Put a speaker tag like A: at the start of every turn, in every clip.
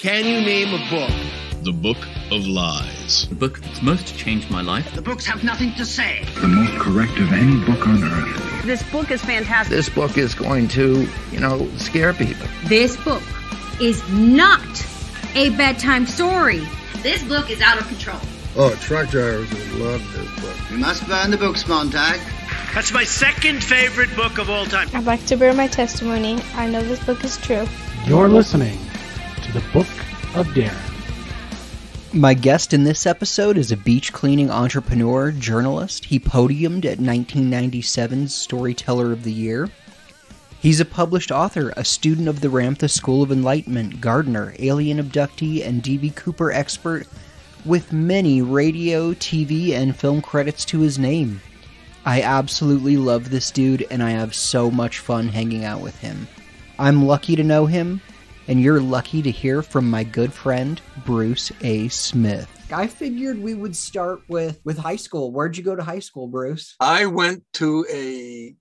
A: Can you name a book?
B: The Book of Lies.
C: The book that's most changed my life.
D: The books have nothing to say.
E: The most correct of any book on earth.
F: This book is fantastic.
G: This book is going to, scare people.
H: This book is not a bedtime story.
I: This book is out of control.
J: Oh, truck drivers would love this book.
D: We must burn the books, Montag.
K: That's my second favorite book of all time.
L: I'd like to bear my testimony. I know this book is true.
M: You're listening to the Book of Darren.
N: My guest in this episode is a beach cleaning entrepreneur, journalist. He podiumed at 1997's Storyteller of the Year. He's a published author, a student of the Ramtha School of Enlightenment, gardener, alien abductee, and D.B. Cooper expert, with many radio, TV, and film credits to his name. I absolutely love this dude, and I have so much fun hanging out with him. I'm lucky to know him, and you're lucky to hear from my good friend, Bruce A. Smith. I figured we would start with high school. Where'd you go to high school, Bruce?
O: I went to a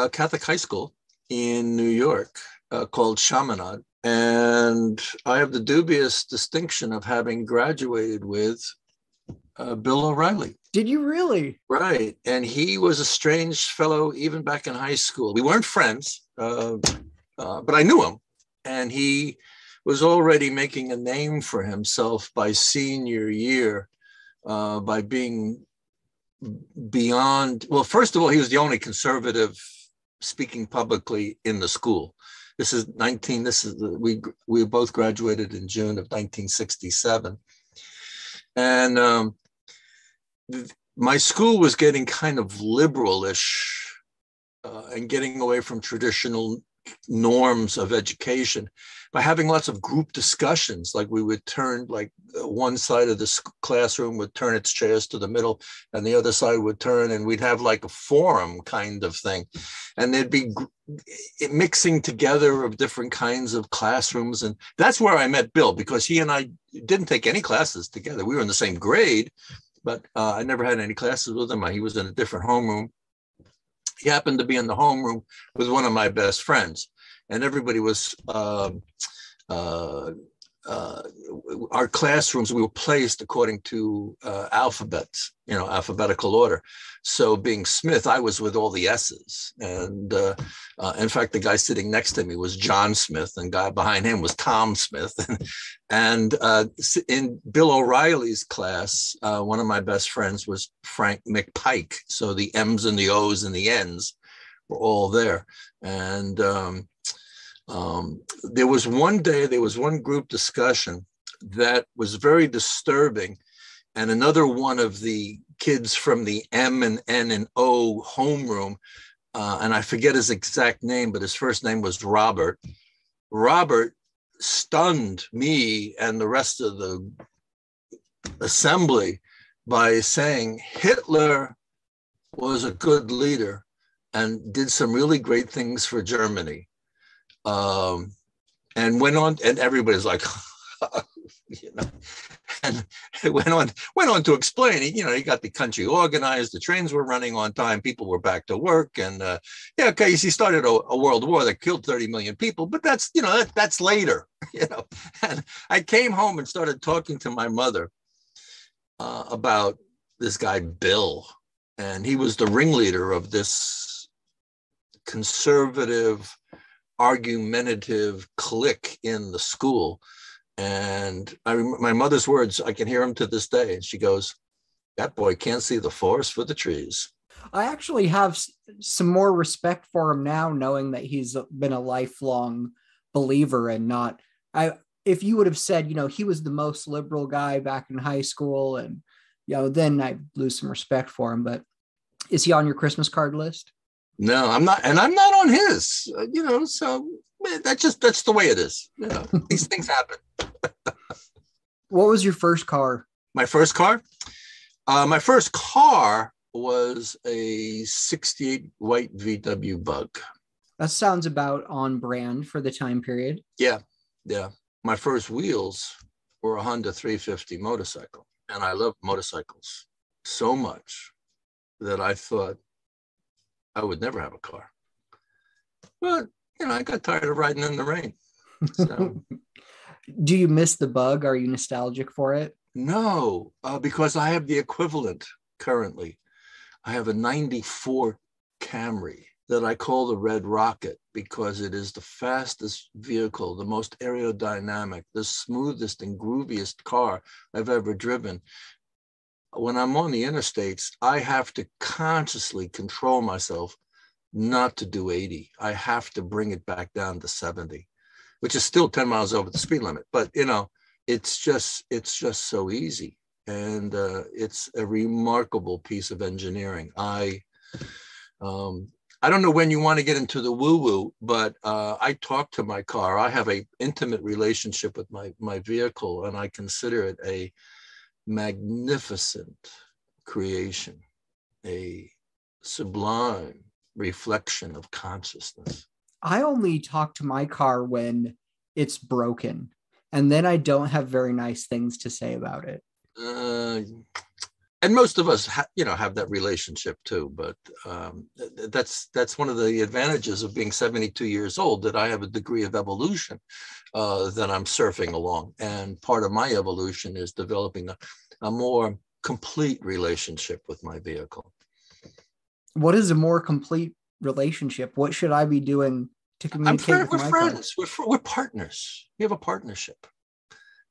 O: Catholic high school in New York called Chaminade, and I have the dubious distinction of having graduated with Bill O'Reilly.
N: Did you really?
O: Right, and he was a strange fellow even back in high school. We weren't friends, but I knew him. And he was already making a name for himself by senior year, by being beyond, well, first of all, he was the only conservative speaking publicly in the school. We both graduated in June of 1967. And my school was getting kind of liberalish and getting away from traditional norms of education by having lots of group discussions. Like we would turn, like one side of the classroom would turn its chairs to the middle and the other side would turn, and we'd have like a forum kind of thing. And there'd be mixing together of different kinds of classrooms. And that's where I met Bill, because he and I didn't take any classes together. We were in the same grade, but I never had any classes with him. He was in a different homeroom. He happened to be in the homeroom with one of my best friends, and everybody was, our classrooms, we were placed according to alphabets, alphabetical order. So being Smith, I was with all the S's. And in fact, the guy sitting next to me was John Smith, and guy behind him was Tom Smith. And in Bill O'Reilly's class, one of my best friends was Frank McPike. So the M's and the O's and the N's were all there. And there was one group discussion that was very disturbing. And another one of the kids from the M and N and O homeroom, and I forget his exact name, but his first name was Robert. Robert stunned me and the rest of the assembly by saying Hitler was a good leader and did some really great things for Germany. And went on, and everybody's like, and it went on to explain, he got the country organized, the trains were running on time, people were back to work, and he started a world war that killed 30 million people, but that's, that's later, And I came home and started talking to my mother about this guy, Bill, and he was the ringleader of this conservative, argumentative clique in the school. And my mother's words, I can hear them to this day. And she goes, that boy can't see the forest for the trees.
N: I actually have some more respect for him now, knowing that he's been a lifelong believer and not, if you would have said, he was the most liberal guy back in high school, and, then I lose some respect for him. But is he on your Christmas card list?
O: No, I'm not. And I'm not on his, so that's the way it is. These things happen.
N: What was your first car?
O: My first car? My first car was a 68 white VW Bug.
N: That sounds about on brand for the time period.
O: Yeah. My first wheels were a Honda 350 motorcycle. And I loved motorcycles so much that I thought I would never have a car. But, I got tired of riding in the rain. So.
N: Do you miss the Bug? Are you nostalgic for it?
O: No, because I have the equivalent currently. I have a 94 Camry that I call the Red Rocket because it is the fastest vehicle, the most aerodynamic, the smoothest and grooviest car I've ever driven. When I'm on the interstates, I have to consciously control myself not to do 80. I have to bring it back down to 70, which is still 10 miles over the speed limit. But, it's just so easy. And it's a remarkable piece of engineering. I don't know when you want to get into the woo-woo, but I talk to my car. I have an intimate relationship with my vehicle, and I consider it a magnificent creation, a sublime reflection of consciousness.
N: I only talk to my car when it's broken, and then I don't have very nice things to say about it.
O: And most of us, have that relationship too. But that's one of the advantages of being 72 years old, that I have a degree of evolution that I'm surfing along. And part of my evolution is developing a more complete relationship with my vehicle.
N: What is a more complete relationship? What should I be doing to communicate with my
O: friends. We're partners. We have a partnership.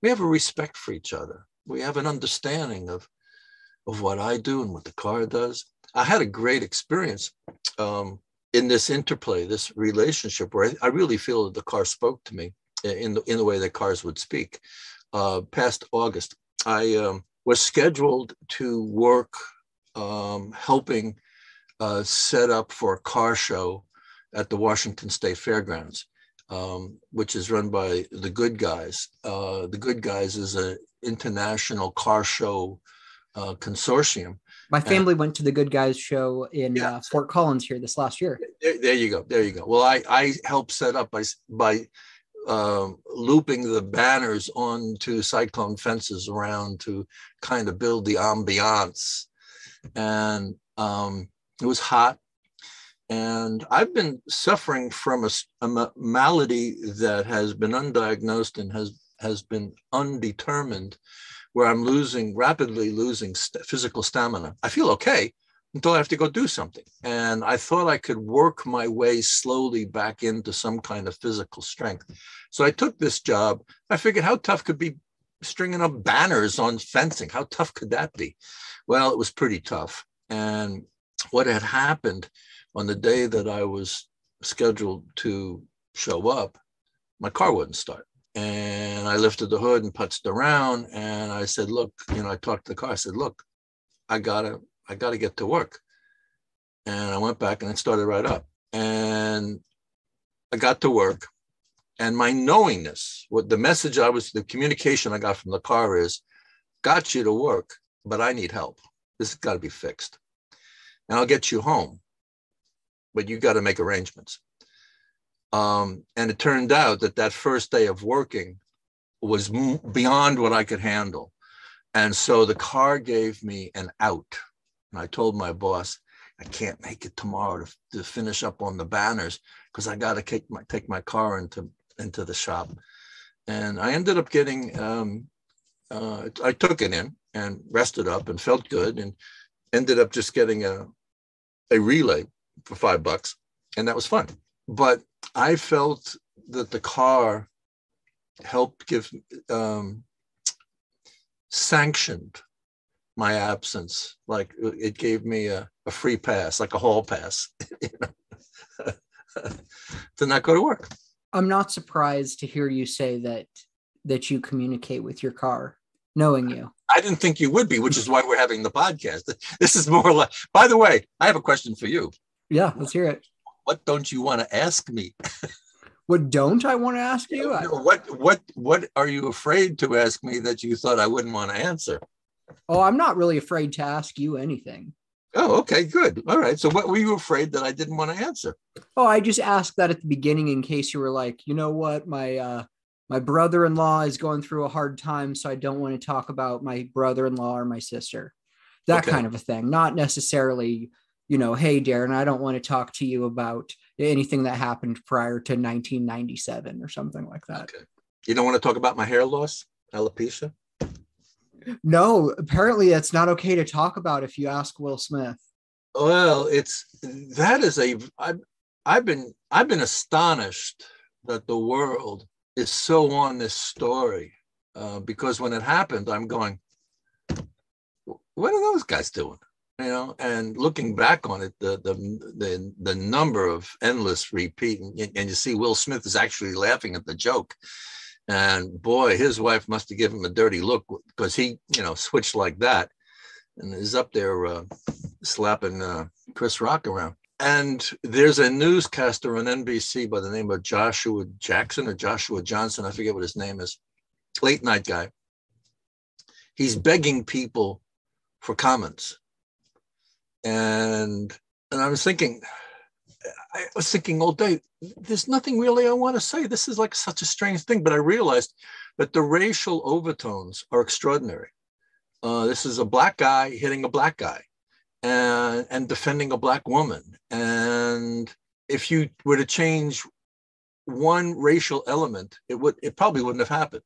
O: We have a respect for each other. We have an understanding of what I do and what the car does. I had a great experience in this interplay, this relationship, where I really feel that the car spoke to me in the way that cars would speak. Past August, I was scheduled to work helping set up for a car show at the Washington State Fairgrounds, which is run by the Good Guys. The Good Guys is an international car show consortium.
N: My family went to the Good Guys show in Fort Collins here this last year.
O: There you go. Well, I helped set up by looping the banners onto cyclone fences around to kind of build the ambiance. And it was hot. And I've been suffering from a malady that has been undiagnosed and has been undetermined, where I'm rapidly losing physical stamina. I feel okay until I have to go do something. And I thought I could work my way slowly back into some kind of physical strength. So I took this job. I figured, how tough could be stringing up banners on fencing? How tough could that be? Well, it was pretty tough. And what had happened on the day that I was scheduled to show up, my car wouldn't start. And I lifted the hood and putzed around, and I said, look, I talked to the car. I said, look, I gotta get to work. And I went back and it started right up. And I got to work. And my knowingness, the communication I got from the car is, got you to work, but I need help. This has got to be fixed. And I'll get you home, but you got to make arrangements. And it turned out that first day of working was beyond what I could handle. And so the car gave me an out. And I told my boss, I can't make it tomorrow to finish up on the banners because I got to take my car into the shop. And I ended up getting, I took it in and rested up and felt good, and ended up just getting a relay for $5. And that was fun. But I felt that the car helped give, sanctioned my absence. Like it gave me a free pass, like a hall pass, to not go to work.
N: I'm not surprised to hear you say that you communicate with your car, knowing you.
O: I didn't think you would be, which is why we're having the podcast. This is more like, by the way, I have a question for you.
N: Yeah, let's hear it.
O: What don't you want to ask me?
N: What don't I want to ask you?
O: What are you afraid to ask me that you thought I wouldn't want to answer?
N: Oh, I'm not really afraid to ask you anything.
O: Oh, okay, good. All right. So what were you afraid that I didn't want to answer?
N: Oh, I just asked that at the beginning in case you were like, you know what, my brother-in-law is going through a hard time, so I don't want to talk about my brother-in-law or my sister. That kind of a thing. Not necessarily, hey, Darren, I don't want to talk to you about anything that happened prior to 1997 or something like that.
O: Okay. You don't want to talk about my hair loss, alopecia?
N: No, apparently it's not okay to talk about if you ask Will Smith.
O: Well, I've been astonished that the world is so on this story, because when it happened, I'm going, what are those guys doing? You know, and looking back on it, the number of endless repeat, and you see Will Smith is actually laughing at the joke, and boy, his wife must have given him a dirty look, because he, you know, switched like that, and is up there slapping Chris Rock around. And there's a newscaster on NBC by the name of Joshua Jackson or Joshua Johnson, I forget what his name is, late night guy. He's begging people for comments. And I was thinking all day, there's nothing really I want to say. This is like such a strange thing. But I realized that the racial overtones are extraordinary. This is a black guy hitting a black guy and defending a black woman. And if you were to change one racial element, it probably wouldn't have happened.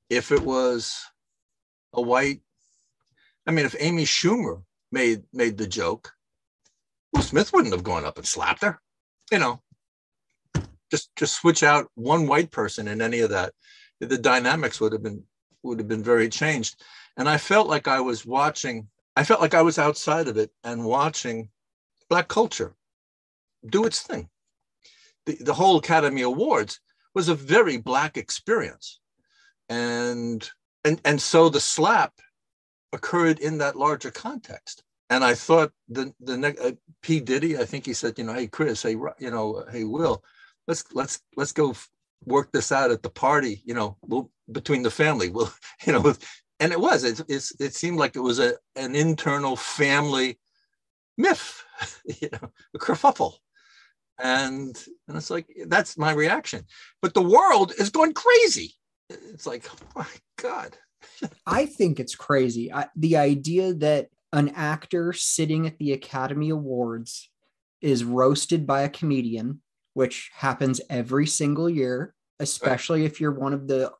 O: If it was a white, I mean, if Amy Schumer made the joke, Will Smith wouldn't have gone up and slapped her. You know, just switch out one white person in any of that, the dynamics would have been very changed. And I felt like I was outside of it and watching Black culture do its thing. The whole Academy Awards was a very Black experience, and so the slap occurred in that larger context. And I thought the next P. Diddy, I think he said, you know, hey Chris, hey, you know, hey Will, let's go work this out at the party, you know, between the family. We'll, you know, and it seemed like it was an internal family myth, you know, a kerfuffle. And it's like, that's my reaction. But the world is going crazy. It's like, oh my God.
N: I think it's crazy. The idea that an actor sitting at the Academy Awards is roasted by a comedian, which happens every single year, especially if you're one of the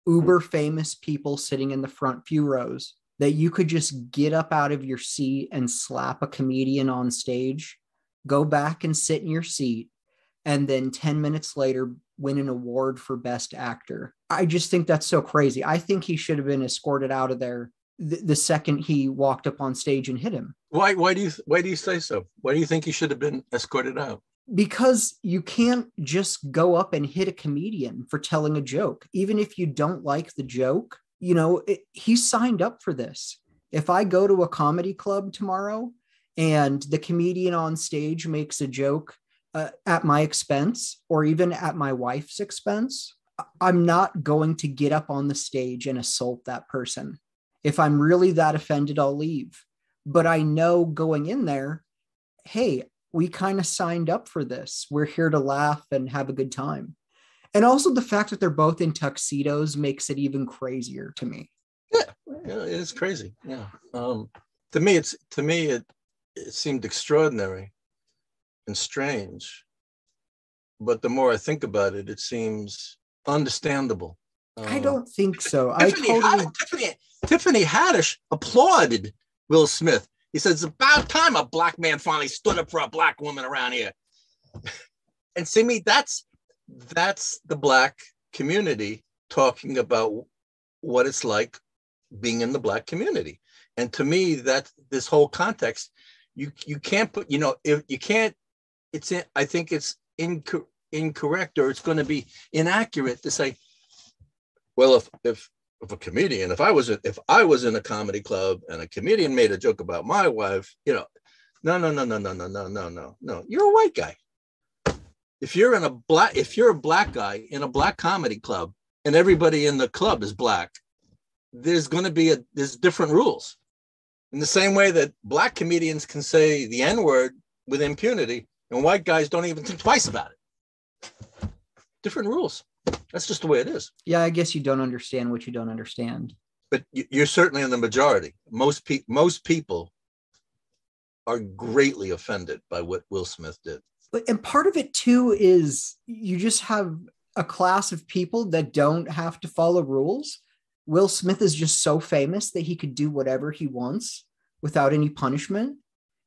N: uber famous people sitting in the front few rows, that you could just get up out of your seat and slap a comedian on stage, go back and sit in your seat, and then 10 minutes later win an award for Best Actor. I just think that's so crazy. I think he should have been escorted out of there the second he walked up on stage and hit him.
O: Why do you say so? Why do you think he should have been escorted out?
N: Because you can't just go up and hit a comedian for telling a joke. Even if you don't like the joke, you know, he signed up for this. If I go to a comedy club tomorrow and the comedian on stage makes a joke at my expense or even at my wife's expense, I'm not going to get up on the stage and assault that person. If I'm really that offended, I'll leave. But I know going in there, hey, we kind of signed up for this. We're here to laugh and have a good time. And also the fact that they're both in tuxedos makes it even crazier to me.
O: Yeah, it's crazy. Yeah. To me, it seemed extraordinary and strange. But the more I think about it, it seems understandable.
N: I don't think so.
O: Tiffany Haddish applauded Will Smith. He said, it's about time a black man finally stood up for a black woman around here. And see me, that's the Black community talking about what it's like being in the Black community. And to me, that this whole context, you can't put, you know, if you can't, I think it's incorrect, or it's going to be inaccurate to say, well, if a comedian, if I was in a comedy club and a comedian made a joke about my wife, you know, no, you're a white guy. If you're a black guy in a black comedy club and everybody in the club is black, there's different rules. In the same way that black comedians can say the N-word with impunity and white guys don't even think twice about it. Different rules. That's just the way it is.
N: Yeah, I guess you don't understand what you don't understand.
O: But you're certainly in the majority. Most people are greatly offended by what Will Smith did.
N: And part of it too is you just have a class of people that don't have to follow rules. Will Smith is just so famous that he could do whatever he wants without any punishment.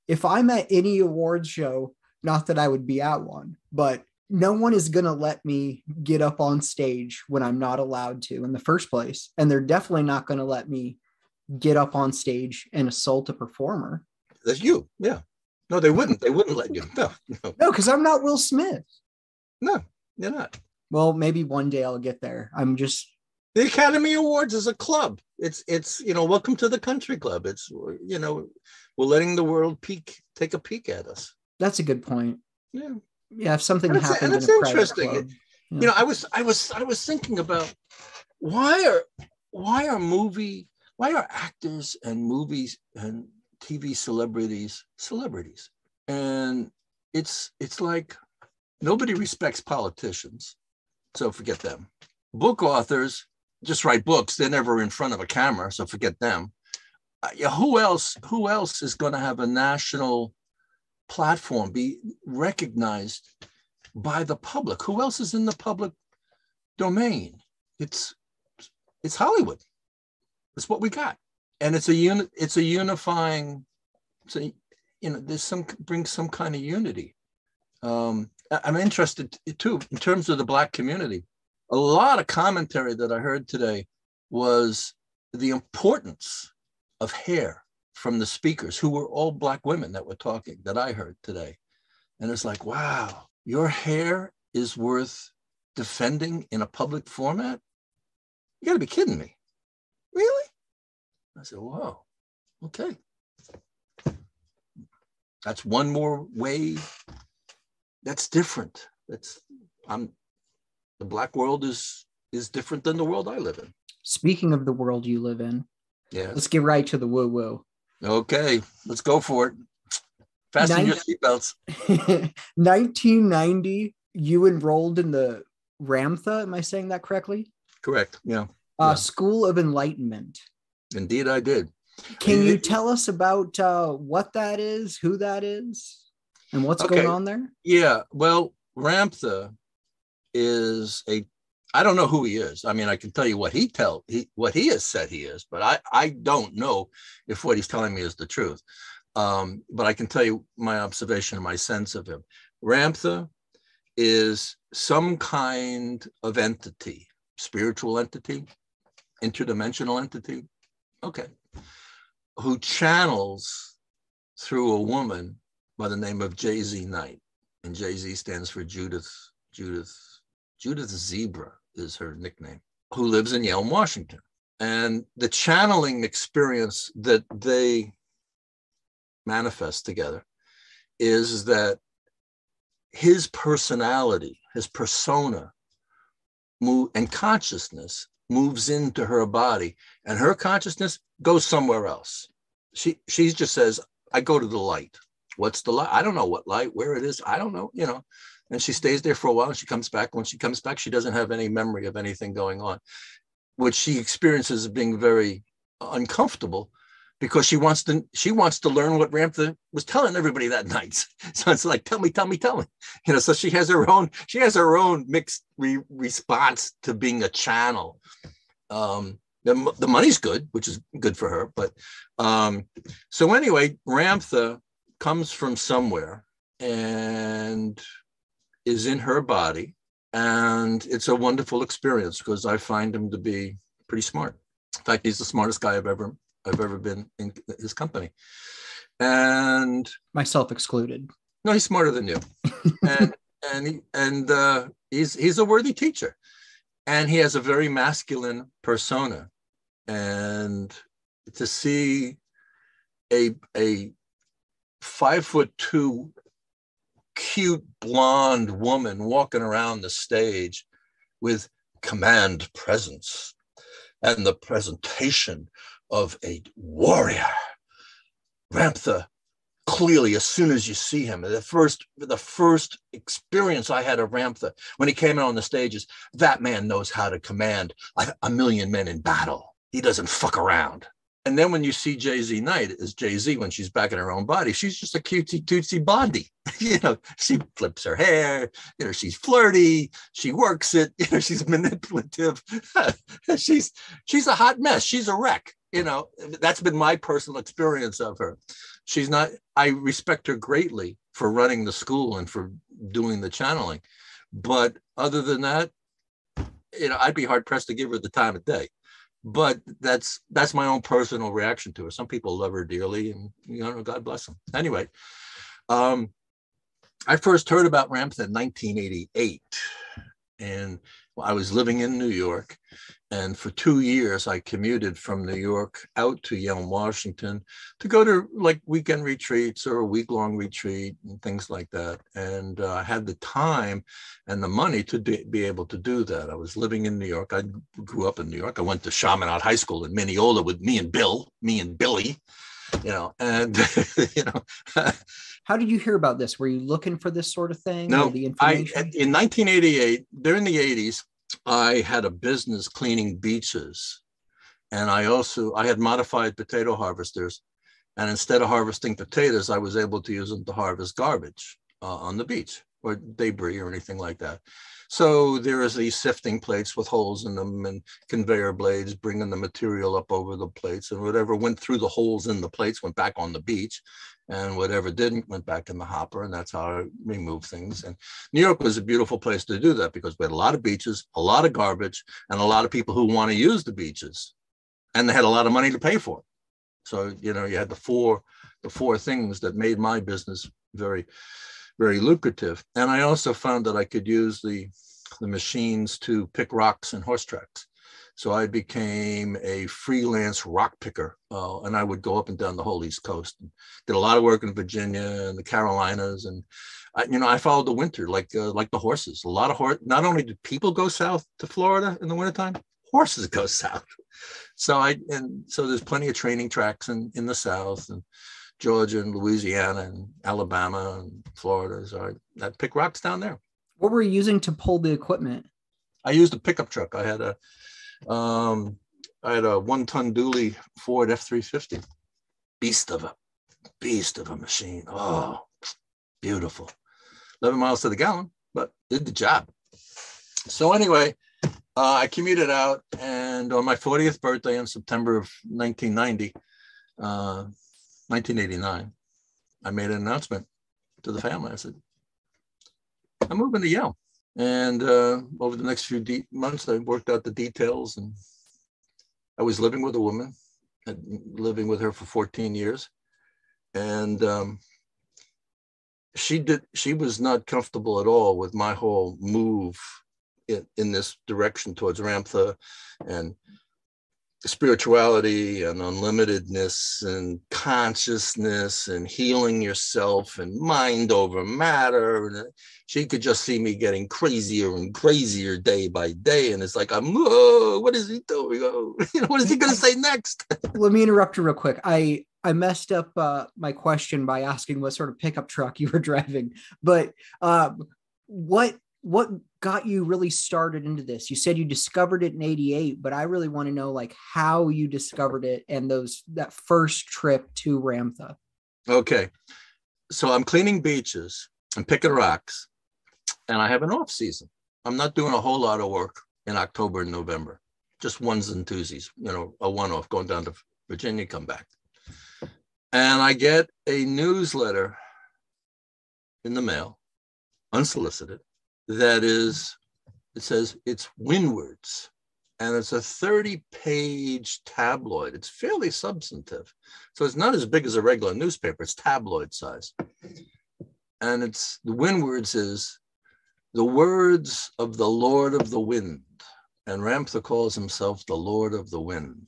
N: If I'm at any awards show, not that I would be at one, but no one is going to let me get up on stage when I'm not allowed to in the first place. And they're definitely not going to let me get up on stage and assault a performer.
O: That's you. Yeah. No, they wouldn't. They wouldn't let you. No,
N: because I'm not Will Smith.
O: No, you're not.
N: Well, maybe one day I'll get there.
O: The Academy Awards is a club. It's welcome to the country club. It's, we're letting the world take a peek at us.
N: That's a good point.
O: Yeah.
N: Yeah. If something happened,
O: and it's interesting. Club, I was thinking about why are actors and movies and TV celebrities? And it's like nobody respects politicians, so forget them. Book authors just write books. They're never in front of a camera, so forget them. Who else is going to have a national platform, be recognized by the public? Who else is in the public domain? It's Hollywood. It's what we got, and it's a unifying. Brings some kind of unity. I'm interested too in terms of the Black community. A lot of commentary that I heard today was the importance of hair from the speakers, who were all Black women that were talking, that I heard today. And it's like, wow, your hair is worth defending in a public format? You gotta be kidding me. Really? I said, whoa, okay. That's one more way that's different. The Black world is different than the world I live in.
N: Speaking of the world you live in,
O: yeah,
N: let's get right to the woo-woo.
O: Okay, let's go for it. Fasten your seatbelts.
N: 1990, you enrolled in the Ramtha. Am I saying that correctly?
O: Correct. Yeah.
N: School of Enlightenment.
O: Indeed, I did.
N: Can you tell us about what that is, who that is, and what's going on there?
O: Yeah. Well, Ramtha is I don't know who he is. I mean, I can tell you what he has said he is, but I don't know if what he's telling me is the truth. But I can tell you my observation and my sense of him. Ramtha is some kind of entity, spiritual entity, interdimensional entity, who channels through a woman by the name of J.Z. Knight. And J.Z. stands for Judith Zebra is her nickname, who lives in Yale, Washington. And the channeling experience that they manifest together is that his personality, his persona, and consciousness moves into her body, and her consciousness goes somewhere else. She just says, I go to the light. What's the light? I don't know what light, where it is. I don't know, And she stays there for a while and she comes back. When she comes back, she doesn't have any memory of anything going on, which she experiences as being very uncomfortable because she wants to learn what Ramtha was telling everybody that night. So it's like, tell me. So she has her own mixed response to being a channel. The money's good, which is good for her. But so anyway, Ramtha comes from somewhere and is in her body, and it's a wonderful experience because I find him to be pretty smart. In fact, he's the smartest guy I've ever been in his company, and
N: myself excluded.
O: No, he's smarter than you, and he's a worthy teacher, and he has a very masculine persona, and to see a 5'2" cute blonde woman walking around the stage with command presence and the presentation of a warrior. Ramtha, clearly, as soon as you see him, the first experience I had of Ramtha when he came out on the stage is that man knows how to command a million men in battle. He doesn't fuck around. And then when you see Jay-Z Knight as Jay-Z, when she's back in her own body, she's just a cutesy tootsy Blondie. She flips her hair, she's flirty, she works it, she's manipulative. she's a hot mess. She's a wreck. That's been my personal experience of her. She's not, I respect her greatly for running the school and for doing the channeling. But other than that, I'd be hard pressed to give her the time of day. But that's my own personal reaction to her. Some people love her dearly, and God bless them. Anyway, I first heard about Ramtha in 1988, and I was living in New York, and for 2 years I commuted from New York out to Yelm, Washington, to go to like weekend retreats or a week-long retreat and things like that. And I had the time and the money to be able to do that. I was living in New York. I grew up in New York. I went to Chaminade High School in Mineola with me and Billy, and
N: How did you hear about this? Were you looking for this sort of thing?
O: No,
N: the information?
O: In 1988, during the 80s, I had a business cleaning beaches, and I had modified potato harvesters, and instead of harvesting potatoes, I was able to use them to harvest garbage on the beach or debris or anything like that. So there is these sifting plates with holes in them and conveyor blades bringing the material up over the plates, and whatever went through the holes in the plates went back on the beach, and whatever didn't went back in the hopper. And that's how I remove things. And New York was a beautiful place to do that because we had a lot of beaches, a lot of garbage, and a lot of people who want to use the beaches, and they had a lot of money to pay for it. So, you had the four things that made my business very, very lucrative. And I also found that I could use the machines to pick rocks and horse tracks. So I became a freelance rock picker, and I would go up and down the whole East Coast. Did a lot of work in Virginia and the Carolinas, and I followed the winter like the horses. A lot of not only did people go south to Florida in the wintertime, horses go south. So there's plenty of training tracks in the South and Georgia and Louisiana and Alabama and Florida. So I pick rocks down there.
N: What were you using to pull the equipment?
O: I used a pickup truck. I had a 1-ton dually Ford F-350. Beast of a machine. Oh, beautiful. 11 miles to the gallon, but did the job. So anyway, I commuted out, and on my 40th birthday in September of 1989, I made an announcement to the family. I said, I'm moving to Yale. And over the next few months, I worked out the details, and I was living with a woman, living with her for 14 years. And she was not comfortable at all with my whole move in this direction towards Ramtha and spirituality and unlimitedness and consciousness and healing yourself and mind over matter. And she could just see me getting crazier and crazier day by day. And it's like, what is he doing? What is he going to say next?
N: Let me interrupt you real quick. I messed up my question by asking what sort of pickup truck you were driving, but what got you really started into this? You said you discovered it in 88, but I really want to know like how you discovered it and that first trip to Ramtha.
O: Okay. So I'm cleaning beaches and picking rocks, and I have an off season. I'm not doing a whole lot of work in October and November, just ones and twosies, a one-off, going down to Virginia, come back. And I get a newsletter in the mail, unsolicited, it says it's Windwards, and it's a 30-page tabloid. It's fairly substantive. So it's not as big as a regular newspaper. It's tabloid size. And the Windwards is the words of the Lord of the Wind. And Ramtha calls himself the Lord of the Wind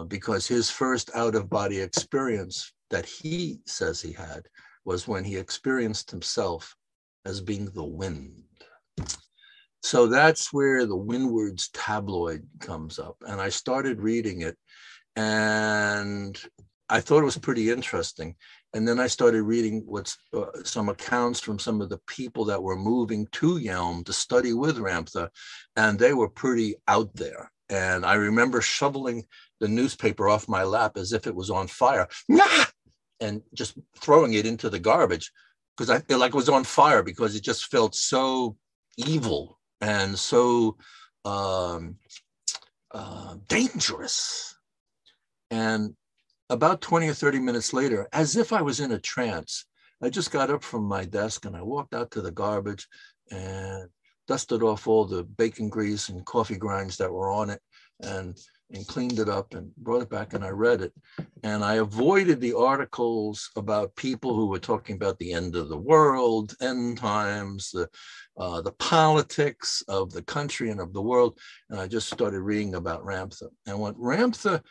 O: because his first out-of-body experience that he says he had was when he experienced himself as being the wind. So that's where the Windwards tabloid comes up. And I started reading it, and I thought it was pretty interesting. And then I started reading some accounts from some of the people that were moving to Yelm to study with Ramtha, and they were pretty out there. And I remember shoveling the newspaper off my lap as if it was on fire, and just throwing it into the garbage because I feel like it was on fire because it just felt so evil and so dangerous. And about 20 or 30 minutes later, as if I was in a trance, I just got up from my desk and I walked out to the garbage and dusted off all the bacon grease and coffee grinds that were on it and cleaned it up and brought it back, and I read it. And I avoided the articles about people who were talking about the end of the world, end times, the politics of the country and of the world. And I just started reading about Ramtha. And what Ramtha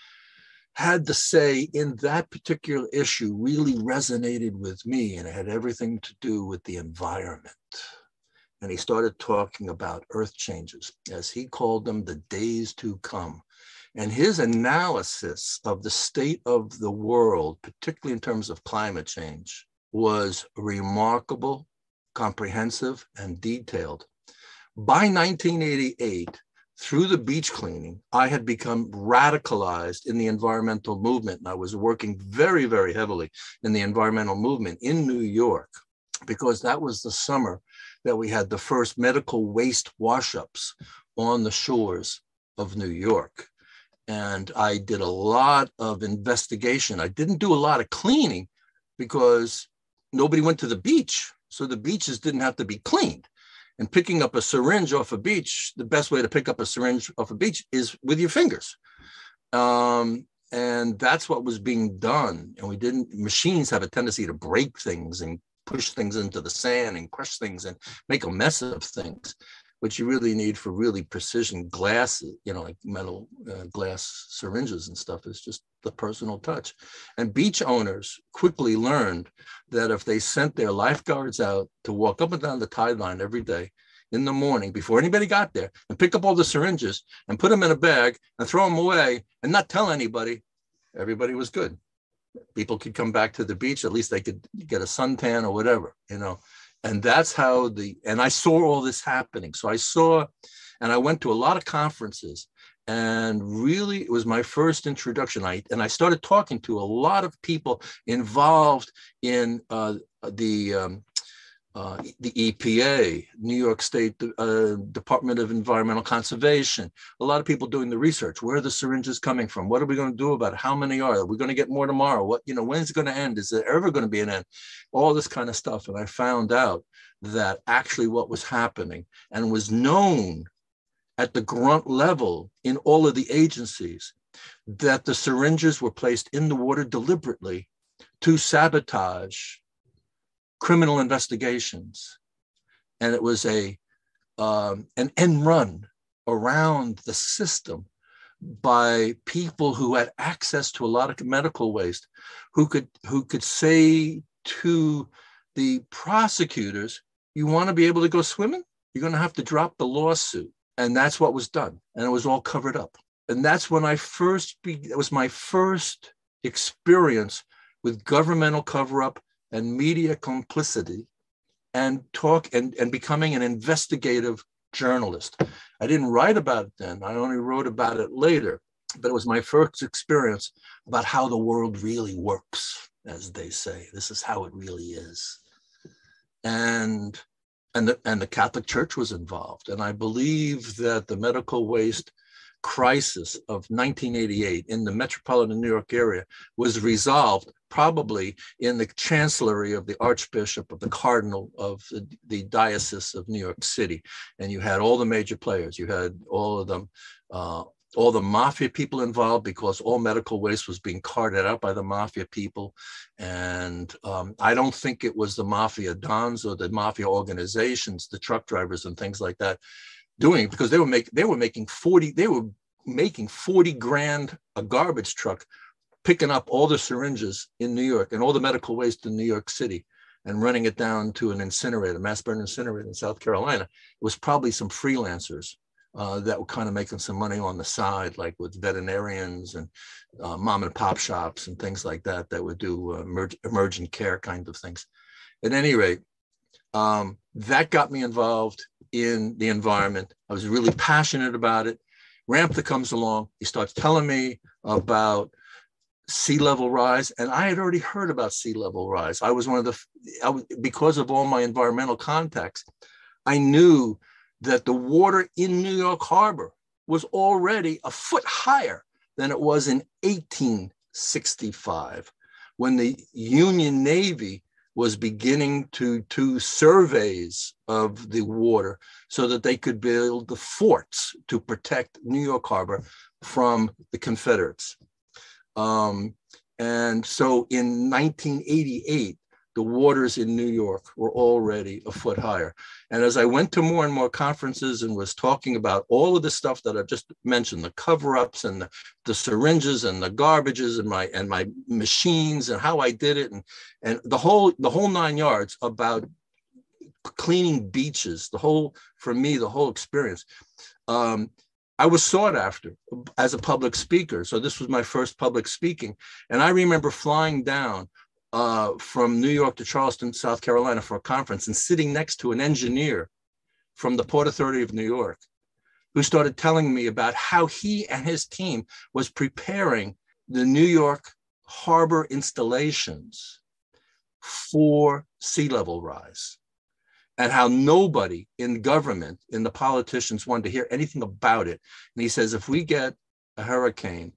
O: had to say in that particular issue really resonated with me, and it had everything to do with the environment. And he started talking about earth changes, as he called them, the days to come. And his analysis of the state of the world, particularly in terms of climate change, was remarkable, comprehensive, and detailed. By 1988, through the beach cleaning, I had become radicalized in the environmental movement. And I was working very, very heavily in the environmental movement in New York, because that was the summer that we had the first medical waste wash-ups on the shores of New York. And I did a lot of investigation. I didn't do a lot of cleaning because nobody went to the beach. So the beaches didn't have to be cleaned. And picking up a syringe off a beach, the best way to pick up a syringe off a beach is with your fingers. And that's what was being done. And machines have a tendency to break things and push things into the sand and crush things and make a mess of things. What you really need for really precision glass, like metal glass syringes and stuff, is just the personal touch. And beach owners quickly learned that if they sent their lifeguards out to walk up and down the tide line every day in the morning before anybody got there and pick up all the syringes and put them in a bag and throw them away and not tell anybody, everybody was good. People could come back to the beach, at least they could get a suntan or whatever, And that's how and I saw all this happening. So I went to a lot of conferences, and really it was my first introduction. I started talking to a lot of people involved in the EPA, New York State Department of Environmental Conservation, a lot of people doing the research. Where are the syringes coming from? What are we going to do about it? How many are there? We're going to get more tomorrow. When's it going to end? Is there ever going to be an end? All this kind of stuff. And I found out that actually what was happening and was known at the grunt level in all of the agencies, that the syringes were placed in the water deliberately to sabotage criminal investigations. And it was an end run around the system by people who had access to a lot of medical waste, who could say to the prosecutors, you want to be able to go swimming? You're going to have to drop the lawsuit. And that's what was done. And it was all covered up. And that's when it was my first experience with governmental cover-up and media complicity, and becoming an investigative journalist. I didn't write about it then. I only wrote about it later, but it was my first experience about how the world really works, as they say. This is how it really is. And the Catholic Church was involved. And I believe that the medical waste crisis of 1988 in the metropolitan New York area was resolved probably in the chancellery of the Archbishop, of the Cardinal of the Diocese of New York City. And you had all the major players. You had all of them, all the mafia people involved, because all medical waste was being carted out by the mafia people. And I don't think it was the mafia dons or the mafia organizations, the truck drivers and things like that, doing it, because they were making 40 grand a garbage truck, picking up all the syringes in New York and all the medical waste in New York City and running it down to an incinerator, mass burn incinerator in South Carolina. It was probably some freelancers that were kind of making some money on the side, like with veterinarians and mom and pop shops and things like that, that would do emergent care kind of things. At any rate, that got me involved in the environment. I was really passionate about it. Ramtha comes along. He starts telling me about sea level rise, and I had already heard about sea level rise. I was because of all my environmental contacts, I knew that the water in New York Harbor was already a foot higher than it was in 1865, when the Union Navy was beginning to do surveys of the water so that they could build the forts to protect New York Harbor from the Confederates. And so in 1988, the waters in New York were already a foot higher. And as I went to more and more conferences and was talking about all of the stuff that I just mentioned, the cover-ups and the syringes and the garbages and my machines and how I did it, and the whole 9 yards about cleaning beaches, for me, the whole experience. I was sought after as a public speaker. So this was my first public speaking. And I remember flying down from New York to Charleston, South Carolina for a conference, and sitting next to an engineer from the Port Authority of New York, who started telling me about how he and his team was preparing the New York harbor installations for sea level rise, and how nobody in government, in the politicians, wanted to hear anything about it. And he says, if we get a hurricane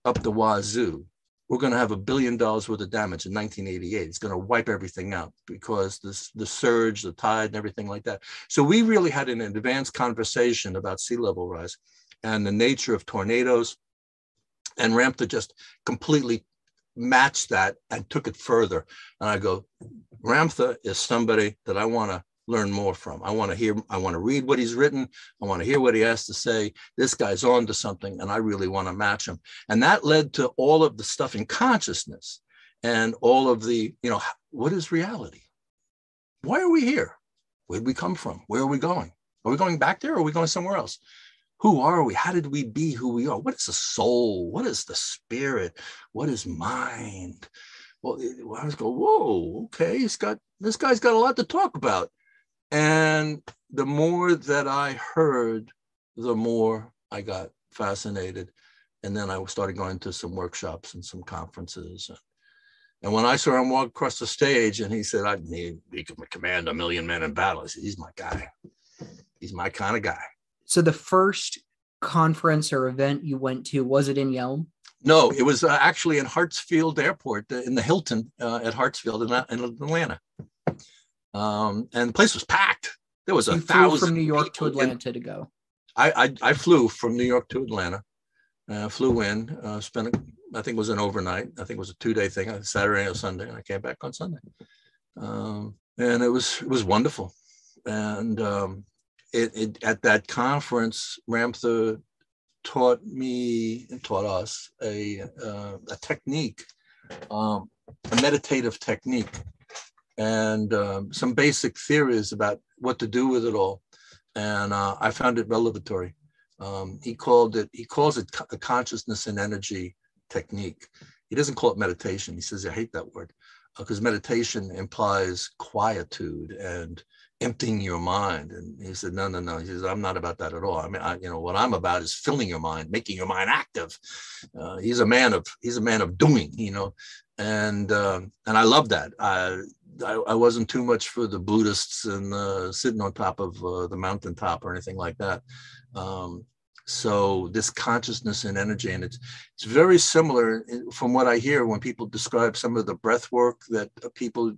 O: up the wazoo, we're going to have $1 billion worth of damage in 1988. It's going to wipe everything out because the surge, the tide, and everything like that. So we really had an advanced conversation about sea level rise and the nature of tornadoes. And Ramtha just completely matched that and took it further. And I go, Ramtha is somebody that I want to learn more from. I want to read what he's written. I want to hear what he has to say. This guy's on to something, and I really want to match him. And that led to all of the stuff in consciousness and all of the, what is reality? Why are we here? Where did we come from? Where are we going? Are we going back there, or are we going somewhere else? Who are we? How did we be who we are? What is the soul? What is the spirit? What is mind? Well, I was going, whoa, okay, this guy's got a lot to talk about. And the more that I heard, the more I got fascinated. And then I started going to some workshops and some conferences. And when I saw him walk across the stage and he said, he could command 1 million men in battle, I said, he's my guy. He's my kind of guy.
N: So the first conference or event you went to, was it in Yelm?
O: No, it was actually in Hartsfield Airport, in the Hilton at Hartsfield in Atlanta. And the place was packed. There was 1,000
N: from New York to Atlanta to go.
O: I flew from New York to Atlanta. Flew in, spent, I think it was an overnight. I think it was a 2-day thing, Saturday or Sunday, and I came back on Sunday. And it was wonderful. And at that conference, Ramtha taught us a technique, a meditative technique, and some basic theories about what to do with it all. And I found it revelatory. He calls it a consciousness and energy technique. He doesn't call it meditation. He says, I hate that word, because meditation implies quietude and emptying your mind. And he said, no. He says, I'm not about that at all. I mean, what I'm about is filling your mind, making your mind active. He's a man of doing, and I love that. I wasn't too much for the Buddhists and sitting on top of the mountaintop or anything like that. So this consciousness and energy, and it's very similar from what I hear when people describe some of the breath work that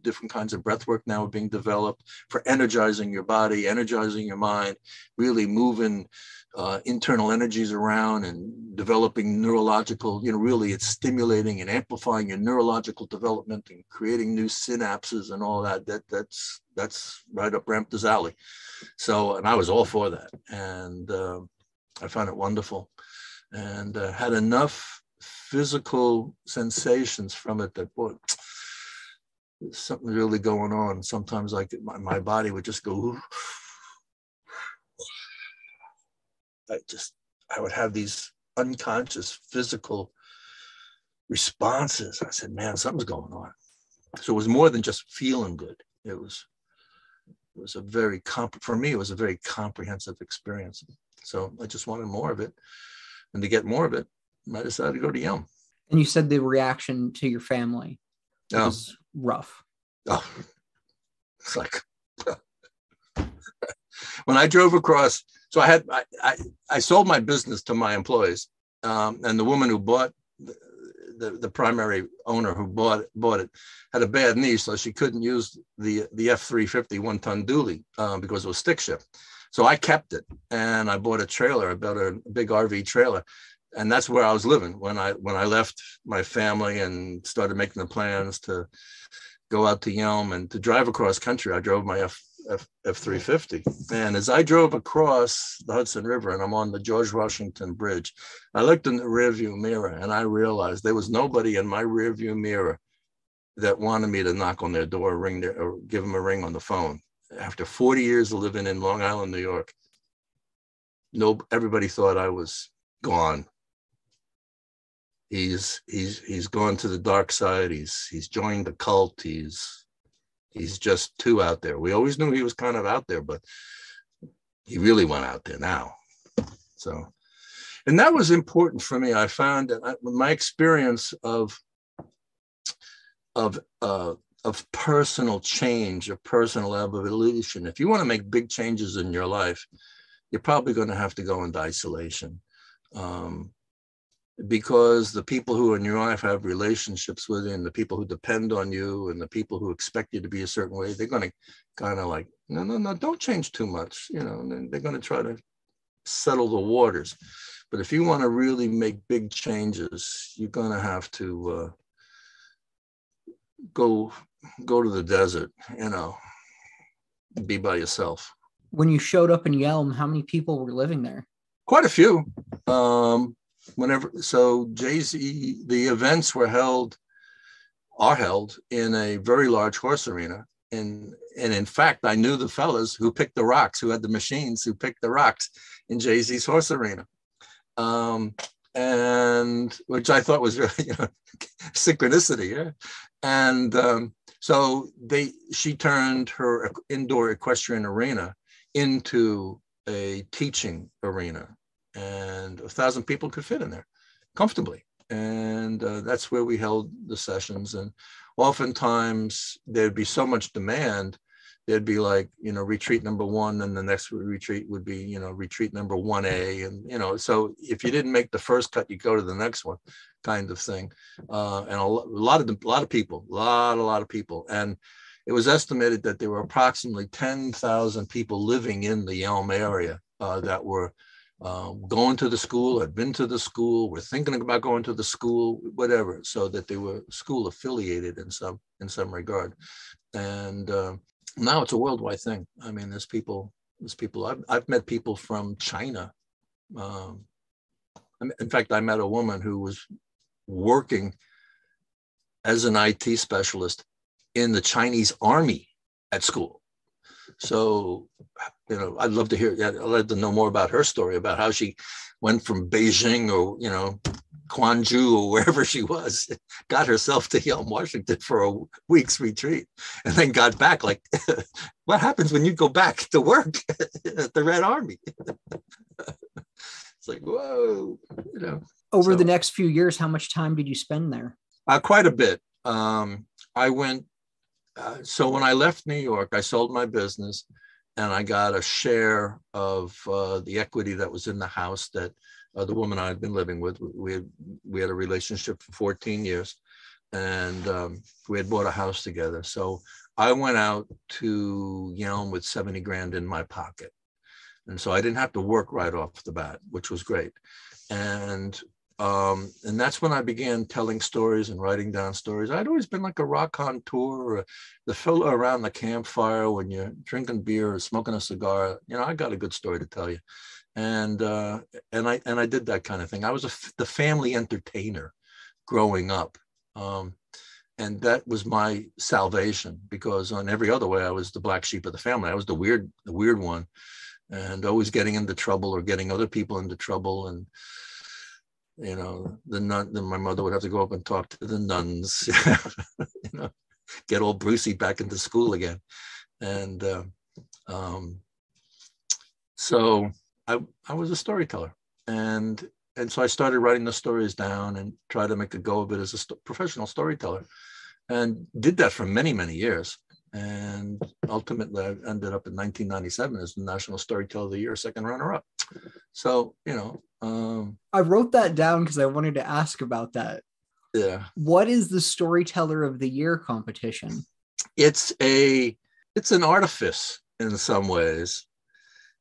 O: different kinds of breath work now are being developed for energizing your body, energizing your mind, really moving internal energies around and developing neurological, really it's stimulating and amplifying your neurological development and creating new synapses and all that. That's right up Ramtha's alley. So, and I was all for that. And I found it wonderful, and had enough physical sensations from it that, boy, there's something really going on. Sometimes my body would just go, I would have these unconscious physical responses. I said, man, something's going on. So it was more than just feeling good. It was a very for me, it was a very comprehensive experience. So I just wanted more of it. And to get more of it, I decided to go to Yale.
N: And you said the reaction to your family was rough.
O: Oh, it's like when I drove across. So I sold my business to my employees, and the woman who bought the primary owner who bought it had a bad knee, so she couldn't use the F-350 one-ton dually because it was stick shift. So I kept it, and I bought a trailer. I bought a big RV trailer, and that's where I was living when I left my family and started making the plans to go out to Yelm and to drive across country. I drove my F-350, and as I drove across the Hudson River and I'm on the George Washington Bridge, I looked in the rearview mirror and I realized there was nobody in my rearview mirror that wanted me to knock on their door, or give them a ring on the phone. After 40 years of living in Long Island, New York, everybody thought I was gone. He's gone to the dark side. He's joined the cult. He's just too out there. We always knew he was kind of out there, but he really went out there now. So, and that was important for me. I found that my experience of personal change, of personal evolution. If you want to make big changes in your life, you're probably going to have to go into isolation. Because the people who in your life have relationships with you, and the people who depend on you, and the people who expect you to be a certain way, they're going to kind of like, no, don't change too much. You know, and they're going to try to settle the waters. But if you want to really make big changes, you're going to have to go to the desert, be by yourself.
N: When you showed up in Yelm, how many people were living there?
O: Quite a few. Jay-Z, the events are held in a very large horse arena. And in fact, I knew the fellas who picked the rocks, who had the machines, who picked the rocks in Jay-Z's horse arena. And which I thought was really, synchronicity. Yeah. And so she turned her indoor equestrian arena into a teaching arena. And 1,000 people could fit in there comfortably. And that's where we held the sessions. And oftentimes there'd be so much demand, there'd be like, retreat number 1, and the next retreat would be, retreat number 1A. And, so if you didn't make the first cut, you go to the next one kind of thing. And a lot of people. And it was estimated that there were approximately 10,000 people living in the Yelm area that were going to the school, had been to the school, were thinking about going to the school, whatever, so that they were school affiliated in some regard. And now it's a worldwide thing. I mean, there's people. I've met people from China. In fact, I met a woman who was working as an IT specialist in the Chinese army at school. So, I'd love to hear, I'd love to know more about her story, about how she went from Beijing or, Gwangju or wherever she was, got herself to Yelm, Washington for a week's retreat, and then got back. Like, what happens when you go back to work at the Red Army? It's like, whoa,
N: Over the next few years, how much time did you spend there?
O: Quite a bit. I went. So when I left New York, I sold my business, and I got a share of the equity that was in the house that the woman I had been living with. We had a relationship for 14 years, and we had bought a house together. So I went out to Yelm with 70 grand in my pocket, and so I didn't have to work right off the bat, which was great. And that's when I began telling stories and writing down stories. I'd always been like a rock contour, or the fellow around the campfire when you're drinking beer or smoking a cigar. I got a good story to tell you, and I did that kind of thing. I was the family entertainer growing up, and that was my salvation, because on every other way I was the black sheep of the family. I was the weird one, and always getting into trouble or getting other people into trouble. And then my mother would have to go up and talk to the nuns, get old Brucey back into school again. And So I was a storyteller, and so I started writing the stories down and tried to make a go of it as a professional storyteller, and did that for many, many years. And ultimately, I ended up in 1997 as the National Storyteller of the Year, second runner-up. So,
N: I wrote that down because I wanted to ask about that.
O: Yeah.
N: What is the Storyteller of the Year competition?
O: It's an artifice in some ways.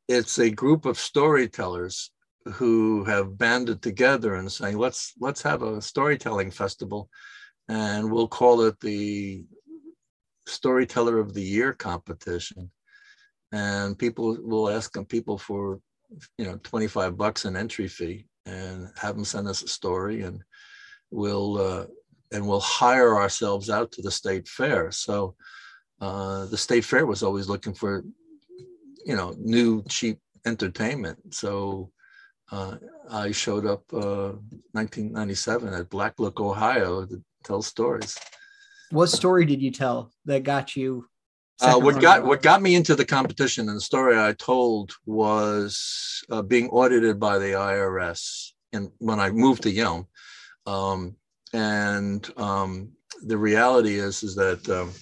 O: It's a group of storytellers who have banded together and saying, let's have a storytelling festival, and we'll call it the Storyteller of the Year competition. And people will ask people for, $25 an entry fee, and have them send us a story, and we'll hire ourselves out to the state fair. So the state fair was always looking for, new cheap entertainment. So I showed up 1997 at Black Look, Ohio, to tell stories.
N: What story did you tell that got you?
O: What got me into the competition, and the story I told was being audited by the IRS, and when I moved to Yelm, the reality is that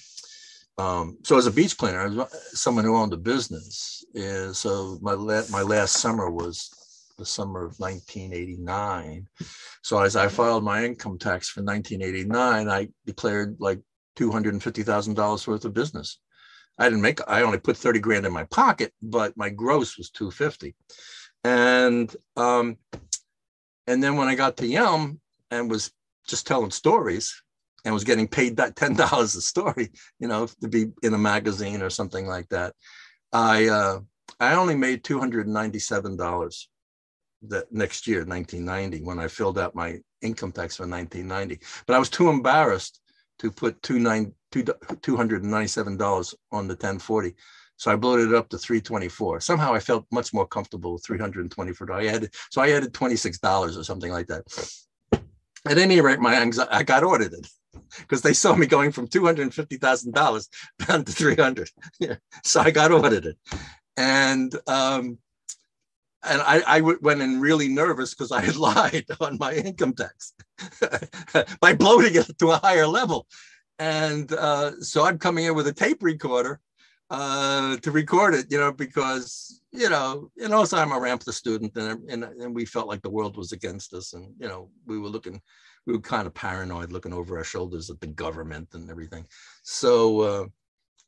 O: so as a beach cleaner, I was someone who owned a business. So my last summer was the summer of 1989. So as I filed my income tax for 1989, I declared like $250,000 worth of business. I only put 30 grand in my pocket, but my gross was 250. And then when I got to Yelm and was just telling stories and was getting paid that $10 a story, to be in a magazine or something like that, I only made $297 that next year, 1990, when I filled out my income tax for 1990. But I was too embarrassed to put $297 on the 1040. So I bloated it up to $324. Somehow I felt much more comfortable with $324. So I added $26 or something like that. At any rate, I got audited because they saw me going from $250,000 down to $300. Yeah. So I got audited. And I went in really nervous because I had lied on my income tax by bloating it to a higher level. And so I'm coming in with a tape recorder to record it, because, also I'm a Ramtha student, and we felt like the world was against us. And, we were kind of paranoid, looking over our shoulders at the government and everything. So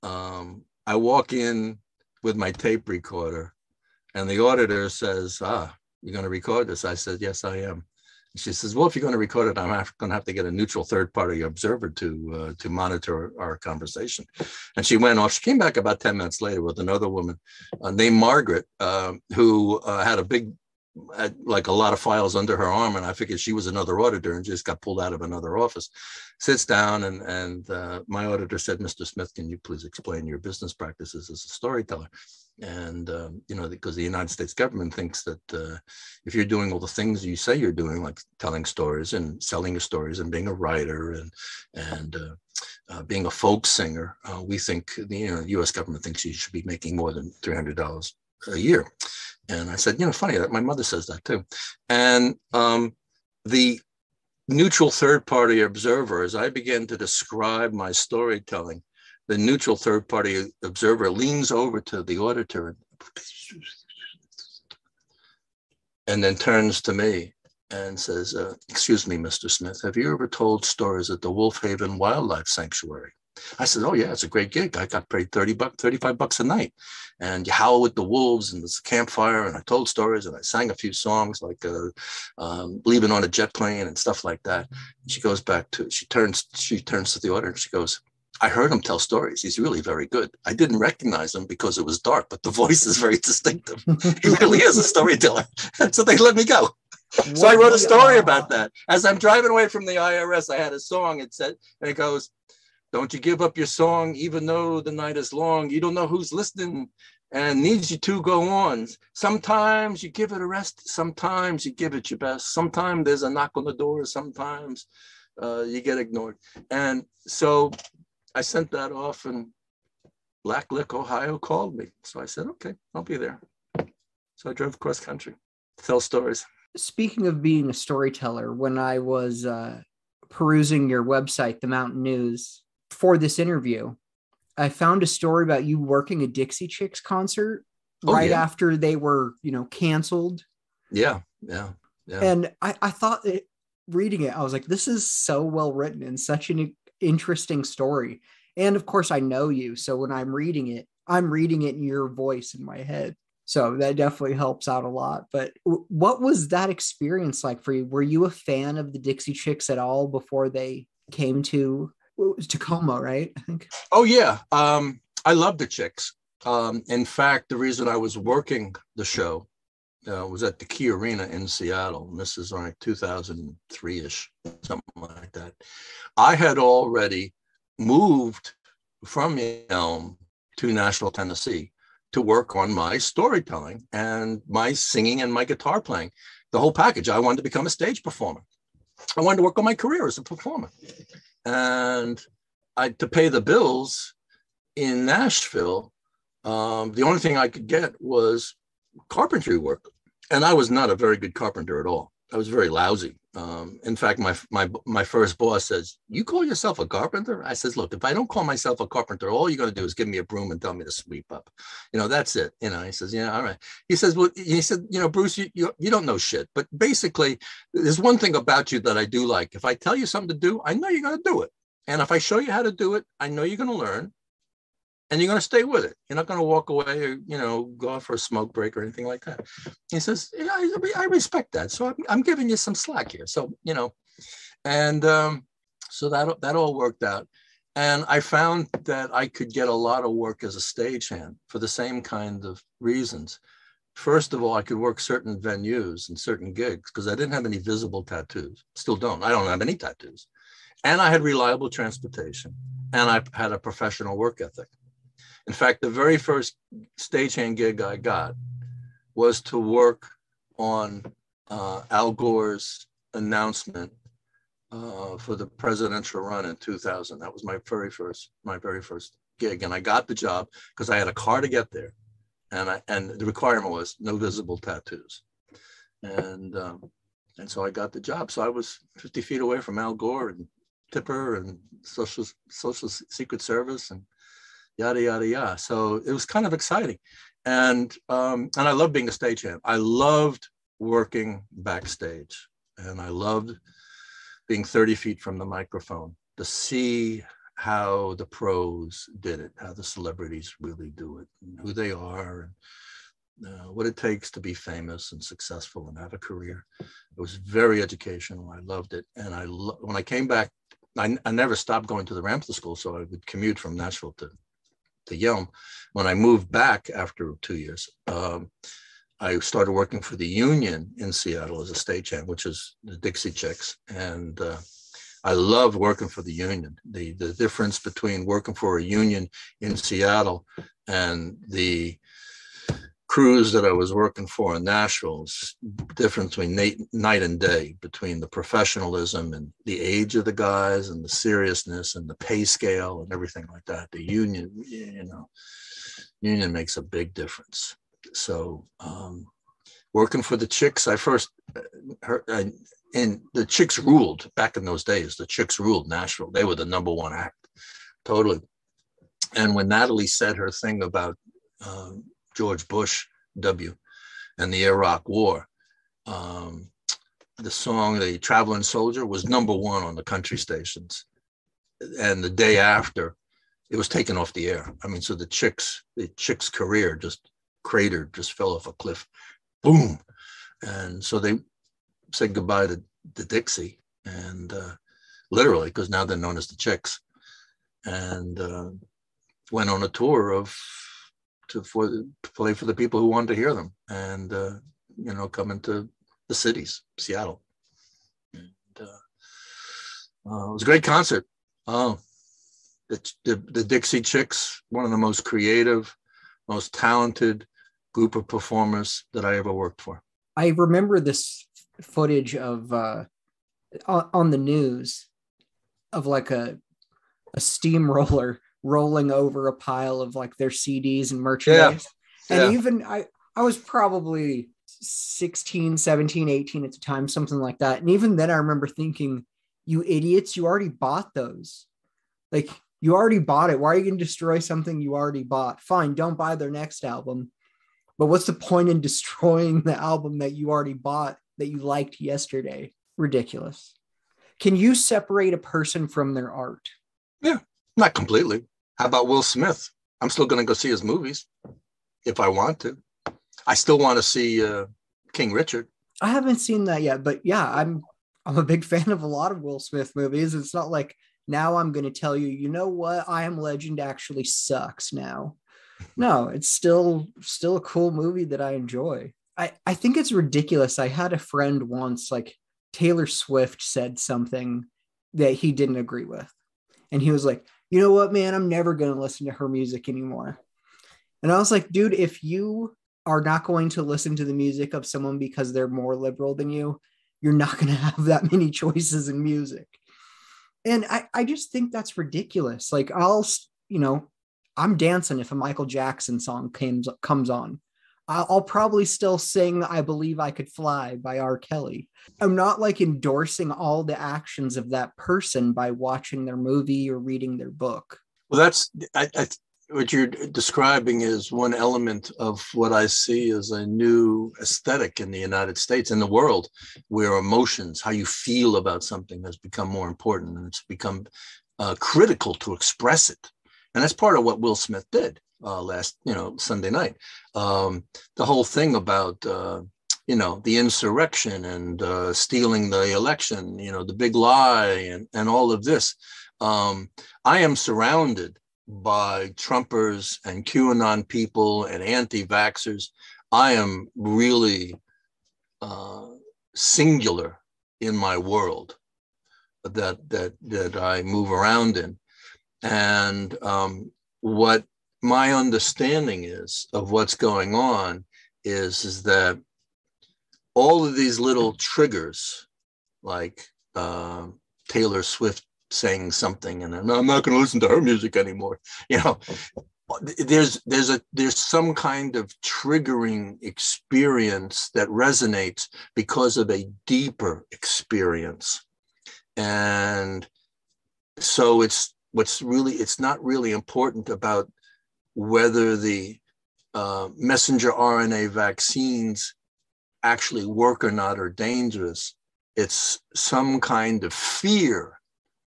O: I walk in with my tape recorder, and the auditor says, you're going to record this? I said, yes, I am. She says, well, if you're going to record it, I'm going to have to get a neutral third-party observer to monitor our conversation. And she went off. She came back about 10 minutes later with another woman named Margaret, who had a lot of files under her arm. And I figured she was another auditor and just got pulled out of another office. Sits down, and my auditor said, Mr. Smith, can you please explain your business practices as a storyteller? And, because the United States government thinks that if you're doing all the things you say you're doing, like telling stories and selling your stories and being a writer and being a folk singer, we think the U.S. government thinks you should be making more than $300 a year. And I said, funny that my mother says that too. And the neutral third-party observer, as I began to describe my storytelling, the neutral third-party observer leans over to the auditor and then turns to me and says, excuse me, Mr. Smith, have you ever told stories at the Wolf Haven Wildlife Sanctuary? I said, oh, yeah, it's a great gig. I got paid $35 a night. And you howl with the wolves and there's a campfire. And I told stories and I sang a few songs like Leaving on a Jet Plane and stuff like that. And she goes back to, she turns to the auditor and she goes, I heard him tell stories. He's really very good. I didn't recognize him because it was dark, but the voice is very distinctive. He really is a storyteller. And so they let me go. So I wrote a story about that. As I'm driving away from the IRS, I had a song, it said, and it goes, don't you give up your song, even though the night is long. You don't know who's listening and needs you to go on. Sometimes you give it a rest. Sometimes you give it your best. Sometimes there's a knock on the door. Sometimes you get ignored. And so I sent that off, and Black Lick, Ohio called me. So I said, okay, I'll be there. So I drove cross country to tell stories.
N: Speaking of being a storyteller, when I was perusing your website, The Mountain News, for this interview, I found a story about you working a Dixie Chicks concert after they were, canceled.
O: Yeah.
N: And I thought reading it, I was like, this is so well written and such an interesting story. And of course, I know you. So when I'm reading it in your voice in my head. So that definitely helps out a lot. But what was that experience like for you? Were you a fan of the Dixie Chicks at all before they came to Tacoma, right? I think.
O: Oh, yeah. I love the Chicks. In fact, the reason I was working the show was at the Key Arena in Seattle. And this is like 2003-ish, something like that. I had already moved from Elm to Nashville, Tennessee, to work on my storytelling and my singing and my guitar playing, the whole package. I wanted to become a stage performer. I wanted to work on my career as a performer. And to pay the bills in Nashville, the only thing I could get was carpentry work. And I was not a very good carpenter at all. I was very lousy. In fact, my first boss says, "You call yourself a carpenter?" I says, "Look, if I don't call myself a carpenter, all you're going to do is give me a broom and tell me to sweep up. That's it." He says, "Yeah, all right." He says, "Well," he said, "Bruce, you don't know shit. But basically, there's one thing about you that I do like. If I tell you something to do, I know you're going to do it. And if I show you how to do it, I know you're going to learn. And you're going to stay with it. You're not going to walk away or, go off for a smoke break or anything like that." He says, "Yeah, I respect that. So I'm giving you some slack here." So, and so that all worked out. And I found that I could get a lot of work as a stagehand for the same kind of reasons. First of all, I could work certain venues and certain gigs because I didn't have any visible tattoos. Still don't. I don't have any tattoos. And I had reliable transportation. And I had a professional work ethic. In fact, the very first stagehand gig I got was to work on Al Gore's announcement for the presidential run in 2000. That was my very first gig, and I got the job because I had a car to get there, and the requirement was no visible tattoos, and so I got the job. So I was 50 feet away from Al Gore and Tipper and Social Secret Service and yada, yada, yada. So it was kind of exciting. And I loved being a stagehand. I loved working backstage. And I loved being 30 feet from the microphone to see how the pros did it, how the celebrities really do it, and who they are, and what it takes to be famous and successful and have a career. It was very educational. I loved it. And when I came back, I never stopped going to the Ramtha School, so I would commute from Nashville to Yelm. When I moved back after 2 years, I started working for the union in Seattle as a stagehand, which is the Dixie Chicks. And I loved working for the union. The difference between working for a union in Seattle and the crews that I was working for in Nashville is different between night and day, between the professionalism and the age of the guys and the seriousness and the pay scale and everything like that. The union, union makes a big difference. So working for the Chicks, I first heard, and the Chicks ruled back in those days. The Chicks ruled Nashville. They were the number one act, totally. And when Natalie said her thing about George Bush W and the Iraq War, the song "The Traveling Soldier" was number one on the country stations, and the day after it was taken off the air. I mean, so the Chicks career just cratered, just fell off a cliff, boom. And so they said goodbye to Dixie, and literally, because now they're known as the Chicks, and went on a tour to play for the people who wanted to hear them, and come into the cities, Seattle. And, it was a great concert. The Dixie Chicks, one of the most creative, most talented group of performers that I ever worked for.
N: I remember this footage of on the news of like a steamroller
A: rolling over a pile of like their CDs and merchandise. And even I was probably 16, 17, 18 at the time, something like that. And even then I remember thinking, you idiots, you already bought those. Like, you already bought it. Why are you going to destroy something you already bought? Fine, don't buy their next album. But what's the point in destroying the album that you already bought that you liked yesterday? Ridiculous. Can you separate a person from their art?
O: Yeah, not completely. How about Will Smith? I'm still going to go see his movies if I want to. I still want to see King Richard.
A: I haven't seen that yet, but yeah, I'm a big fan of a lot of Will Smith movies. It's not like now I'm going to tell you, you know what? I Am Legend actually sucks now. No, it's still a cool movie that I enjoy. I think it's ridiculous. I had a friend once, like Taylor Swift said something that he didn't agree with. And he was like, you know what, man, I'm never going to listen to her music anymore. And I was like, dude, if you are not going to listen to the music of someone because they're more liberal than you, you're not going to have that many choices in music. And I just think that's ridiculous. Like, I'm dancing if a Michael Jackson song comes on. I'll probably still sing I Believe I Could Fly by R. Kelly. I'm not like endorsing all the actions of that person by watching their movie or reading their book.
O: Well, that's what you're describing is one element of what I see as a new aesthetic in the United States, in the world, where emotions, how you feel about something has become more important, and it's become critical to express it. And that's part of what Will Smith did last, Sunday night. The whole thing about, the insurrection and stealing the election, the big lie and all of this. I am surrounded by Trumpers and QAnon people and anti-vaxxers. I am really singular in my world that I move around in. And what my understanding is of what's going on is that all of these little triggers, like Taylor Swift saying something, and I'm not going to listen to her music anymore. There's some kind of triggering experience that resonates because of a deeper experience, and so it's not really important about whether the messenger RNA vaccines actually work or not, or dangerous. It's some kind of fear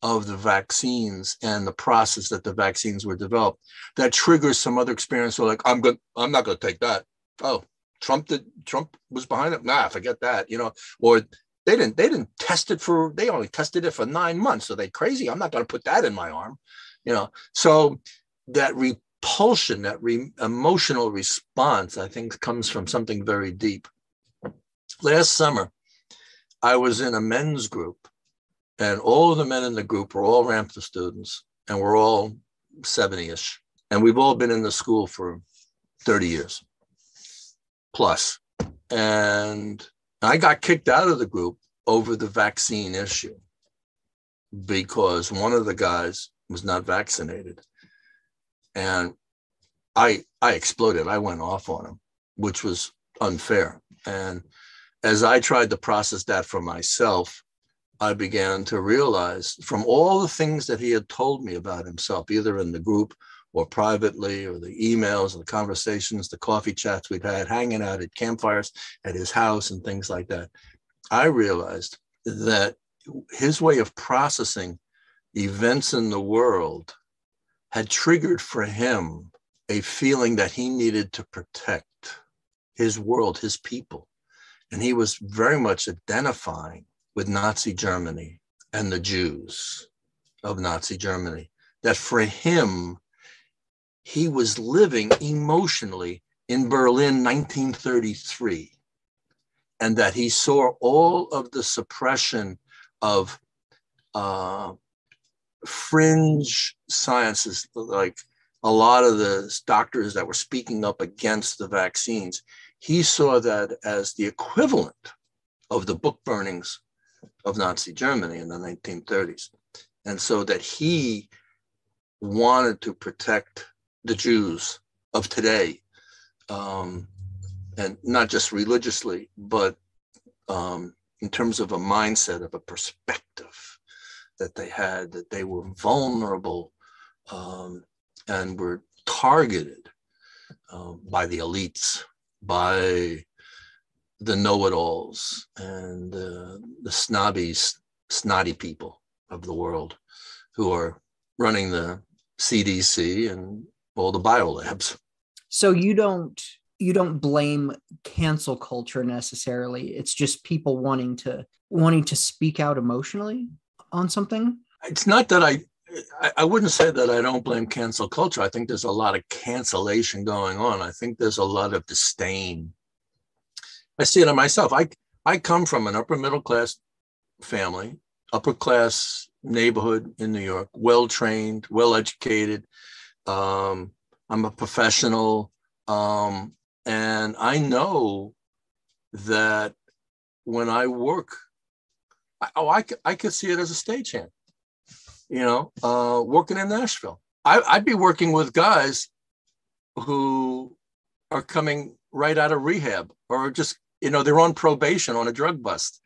O: of the vaccines and the process that the vaccines were developed that triggers some other experience. So like, I'm not going to take that. Oh, Trump was behind it. Nah, forget that. Or they didn't test it they only tested it for 9 months. Are they crazy? I'm not going to put that in my arm. So that repulsion, that emotional response, I think comes from something very deep. Last summer, I was in a men's group, and all of the men in the group were all Ramtha students, and we're all 70-ish. And we've all been in the school for 30 years plus. And I got kicked out of the group over the vaccine issue because one of the guys was not vaccinated. And I exploded. I went off on him, which was unfair. And as I tried to process that for myself, I began to realize from all the things that he had told me about himself, either in the group or privately, or the emails and the conversations, the coffee chats we'd had, hanging out at campfires at his house and things like that, I realized that his way of processing events in the world had triggered for him a feeling that he needed to protect his world, his people. And he was very much identifying with Nazi Germany and the Jews of Nazi Germany, that for him, he was living emotionally in Berlin 1933, and that he saw all of the suppression of fringe sciences, like a lot of the doctors that were speaking up against the vaccines. He saw that as the equivalent of the book burnings of Nazi Germany in the 1930s. And so that he wanted to protect the Jews of today, and not just religiously, but in terms of a mindset, of a perspective that they had, that they were vulnerable and were targeted by the elites, by the know-it-alls and the snotty people of the world who are running the CDC and all the biolabs.
A: So you don't blame cancel culture necessarily. It's just people wanting to speak out emotionally on something.
O: It's not that I wouldn't say that I don't blame cancel culture. I think there's a lot of cancellation going on. I think there's a lot of disdain. I see it in myself. I come from an upper middle class family, upper class neighborhood in New York, well-trained, well-educated. I'm a professional. And I know that when I work, I could see it as a stagehand, working in Nashville. I'd be working with guys who are coming right out of rehab or just, they're on probation on a drug bust.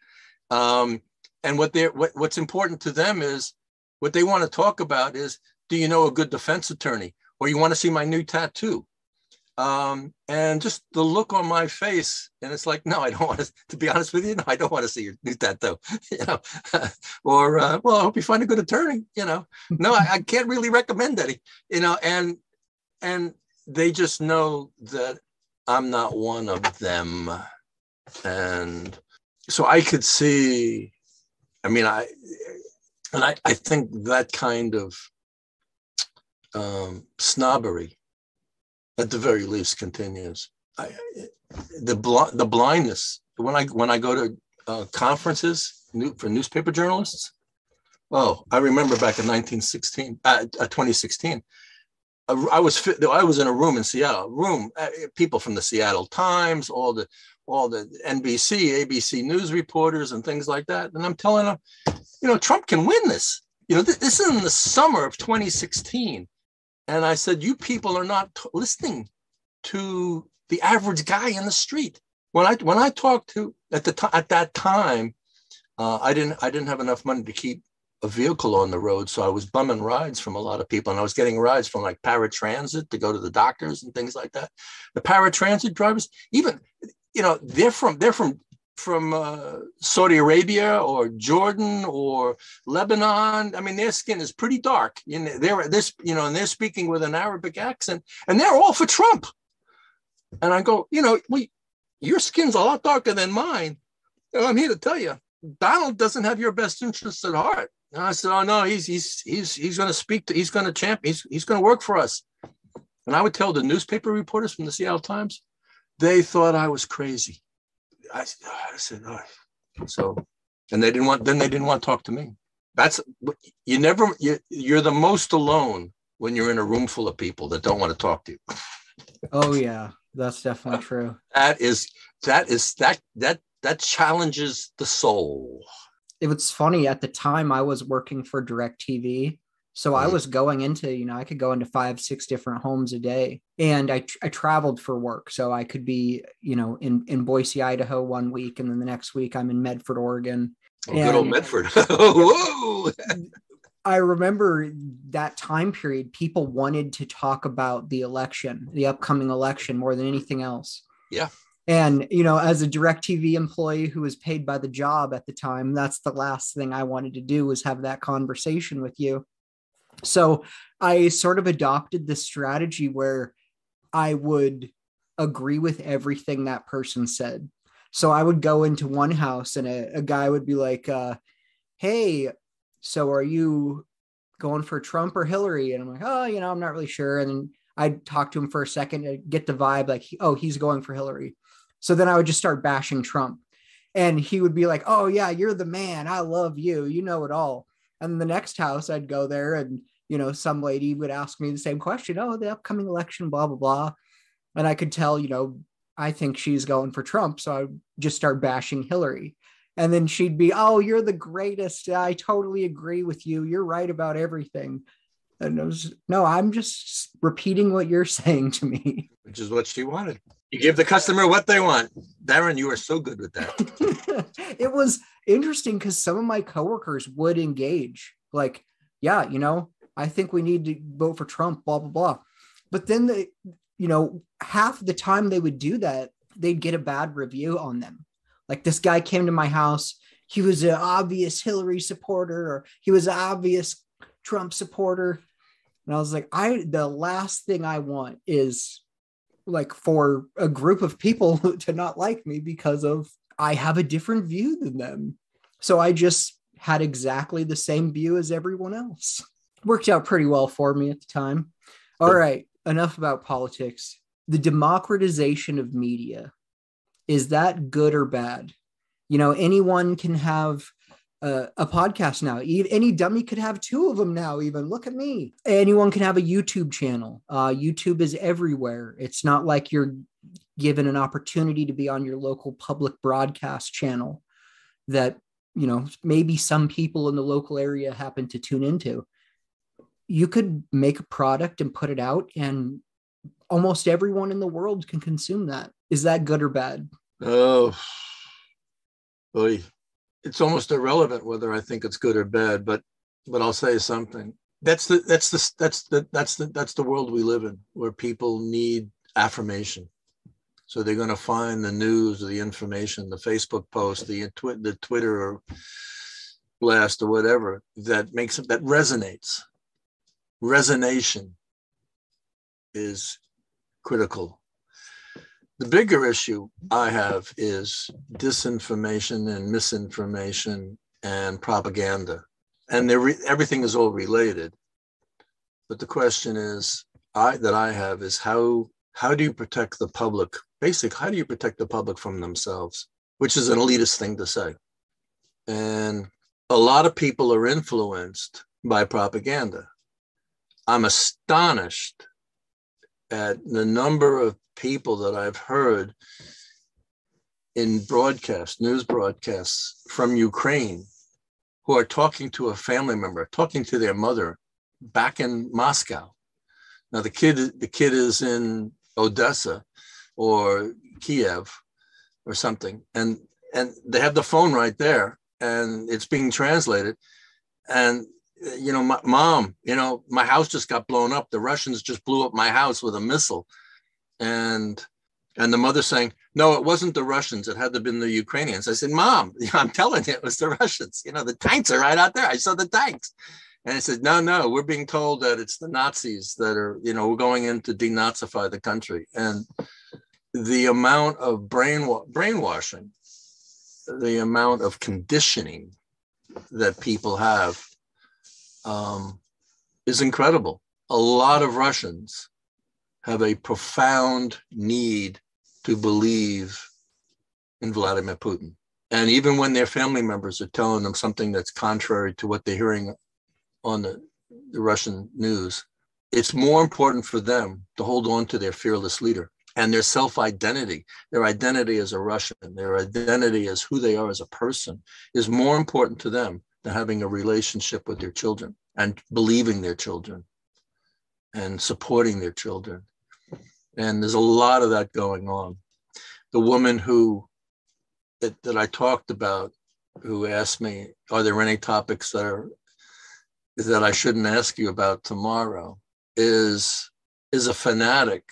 O: And what's important to them is what they want to talk about is, do you know a good defense attorney? Or you want to see my new tattoo? And just the look on my face, and it's like, no, I don't want to be honest with you. No, I don't want to see your new tattoo, or, well, I hope you find a good attorney, no, I can't really recommend any, and they just know that I'm not one of them. And so I could see, I think that kind of snobbery at the very least continues. The blindness when I go to conferences for newspaper journalists. Oh, I remember back in 2016. I was in a room in Seattle. People from the Seattle Times, all the NBC, ABC news reporters, and things like that. And I'm telling them, Trump can win this. This is in the summer of 2016. And I said, you people are not listening to the average guy in the street. When I talked to at that time, I didn't have enough money to keep a vehicle on the road, so I was bumming rides from a lot of people, and I was getting rides from like paratransit to go to the doctors and things like that. The paratransit drivers, even they're from Saudi Arabia or Jordan or Lebanon. Their skin is pretty dark. And they're speaking with an Arabic accent, and they're all for Trump. And I go, your skin's a lot darker than mine. And I'm here to tell you, Donald doesn't have your best interests at heart. And I said, oh no, he's going to speak to, he's going to champion, he's going to work for us. And I would tell the newspaper reporters from the Seattle Times, they thought I was crazy. I said, oh. So, and they didn't want to talk to me. That's you're the most alone when you're in a room full of people that don't want to talk to you.
A: Oh yeah, that's definitely true.
O: That challenges the soul.
A: It was funny at the time I was working for DirecTV. So I was going into, I could go into 5-6 different homes a day, and I traveled for work. So I could be, in Boise, Idaho 1 week, and then the next week I'm in Medford, Oregon.
O: Oh, good old Medford. Whoa.
A: I remember that time period, people wanted to talk about the upcoming election more than anything else.
O: Yeah.
A: And, as a DirecTV employee who was paid by the job at the time, that's the last thing I wanted to do was have that conversation with you. So I sort of adopted this strategy where I would agree with everything that person said. So I would go into one house and a guy would be like, hey, so are you going for Trump or Hillary? And I'm like, oh, I'm not really sure. And then I'd talk to him for a second to get the vibe like, oh, he's going for Hillary. So then I would just start bashing Trump. And he would be like, oh, yeah, you're the man. I love you. You know it all. And the next house I'd go there and, some lady would ask me the same question. Oh, the upcoming election, blah, blah, blah. And I could tell, I think she's going for Trump. So I would just start bashing Hillary. And then she'd be, oh, you're the greatest. I totally agree with you. You're right about everything. And I'm just repeating what you're saying to me.
O: Which is what she wanted. You give the customer what they want. Darren, you are so good with that.
A: It was interesting because some of my coworkers would engage. Like, yeah, I think we need to vote for Trump, blah, blah, blah. But then, half the time they would do that, they'd get a bad review on them. Like, this guy came to my house. He was an obvious Hillary supporter, or he was an obvious Trump supporter. And I was like, the last thing I want is like for a group of people to not like me because of I have a different view than them. So I just had exactly the same view as everyone else. Worked out pretty well for me at the time. All right, enough about politics. The democratization of media, is that good or bad? Anyone can have a podcast now. Any dummy could have two of them now, even. Look at me. Anyone can have a YouTube channel. YouTube is everywhere. It's not like you're given an opportunity to be on your local public broadcast channel that, maybe some people in the local area happen to tune into. You could make a product and put it out, and almost everyone in the world can consume that. Is that good or bad?
O: Oh, boy. It's almost irrelevant whether I think it's good or bad, but I'll say something. That's the world we live in, where people need affirmation. So they're going to find the news or the information, the Facebook post, the Twitter or blast or whatever that resonates. Resonation is critical. The bigger issue I have is disinformation and misinformation and propaganda. And everything is all related. But the question is, how do you protect the public? How do you protect the public from themselves? Which is an elitist thing to say. And a lot of people are influenced by propaganda. I'm astonished at the number of people that I've heard in news broadcasts from Ukraine, who are talking to a family member, talking to their mother back in Moscow. Now the kid is in Odessa or Kiev or something, and they have the phone right there, and it's being translated. And Mom, my house just got blown up. The Russians just blew up my house with a missile. And the mother saying, no, it wasn't the Russians. It had to have been the Ukrainians. I said, Mom, I'm telling you, it was the Russians. The tanks are right out there. I saw the tanks. And I said, no, we're being told that it's the Nazis that are, we're going in to denazify the country. And the amount of brainwashing, the amount of conditioning that people have is incredible. A lot of Russians have a profound need to believe in Vladimir Putin. And even when their family members are telling them something that's contrary to what they're hearing on the Russian news, it's more important for them to hold on to their fearless leader and their self-identity. Their identity as a Russian, their identity as who they are as a person is more important to them than having a relationship with their children and believing their children and supporting their children. And there's a lot of that going on. The woman that I talked about, who asked me, are there any topics that I shouldn't ask you about tomorrow, is a fanatic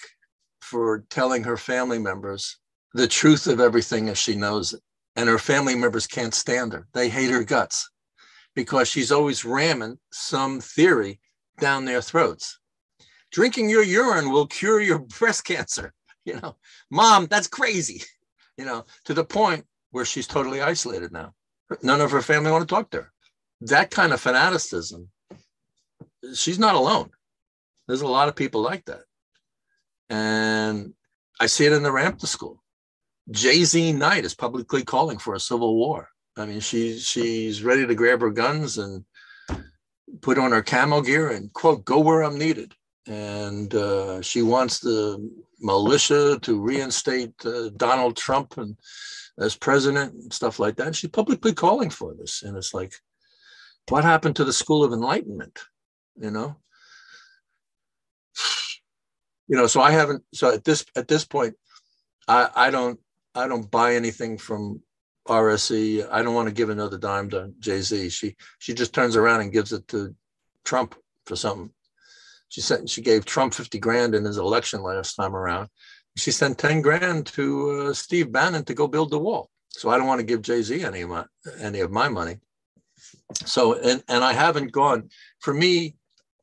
O: for telling her family members the truth of everything as she knows it. And her family members can't stand her. They hate her guts because she's always ramming some theory down their throats. Drinking your urine will cure your breast cancer. Mom, that's crazy, to the point where she's totally isolated now. None of her family want to talk to her. That kind of fanaticism, she's not alone. There's a lot of people like that. And I see it in the Ramtha School. Jay-Z Knight is publicly calling for a civil war. I mean, she's ready to grab her guns and put on her camo gear and, quote, go where I'm needed. And she wants the militia to reinstate Donald Trump as president and stuff like that. And she's publicly calling for this. And it's like, what happened to the School of Enlightenment? So I haven't. So at this point, I don't buy anything from RSE. I don't want to give another dime to Jay-Z. She just turns around and gives it to Trump for something. She gave Trump $50,000 in his election last time around. She sent $10,000 to Steve Bannon to go build the wall. So I don't want to give Jay-Z any of my money. So and I haven't gone. For me,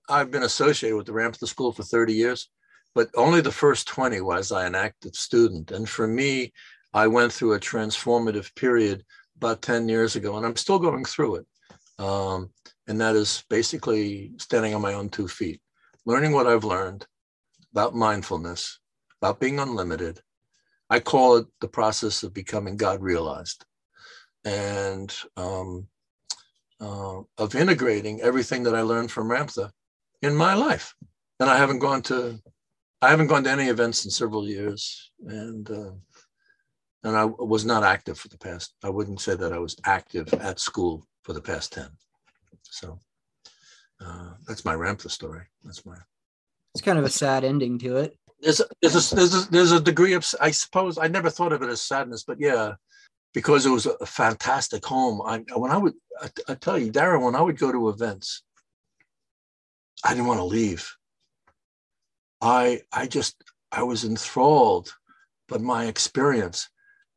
O: I've been associated with the Ramtha School for 30 years, but only the first 20 was I an active student. And for me, I went through a transformative period about 10 years ago, and I'm still going through it. And that is basically standing on my own 2 feet, learning what I've learned about mindfulness, about being unlimited. I call it the process of becoming God realized, and of integrating everything that I learned from Ramtha in my life. And I haven't gone to any events in several years, and I was not active for the past. I wouldn't say that I was active at school for the past 10. So that's my Ramtha story.
A: It's kind of a sad ending to it.
O: There's a degree of, I suppose, I never thought of it as sadness, but yeah, because it was a fantastic home. I tell you, Darren, when I would go to events, I didn't want to leave. I was enthralled by my experience,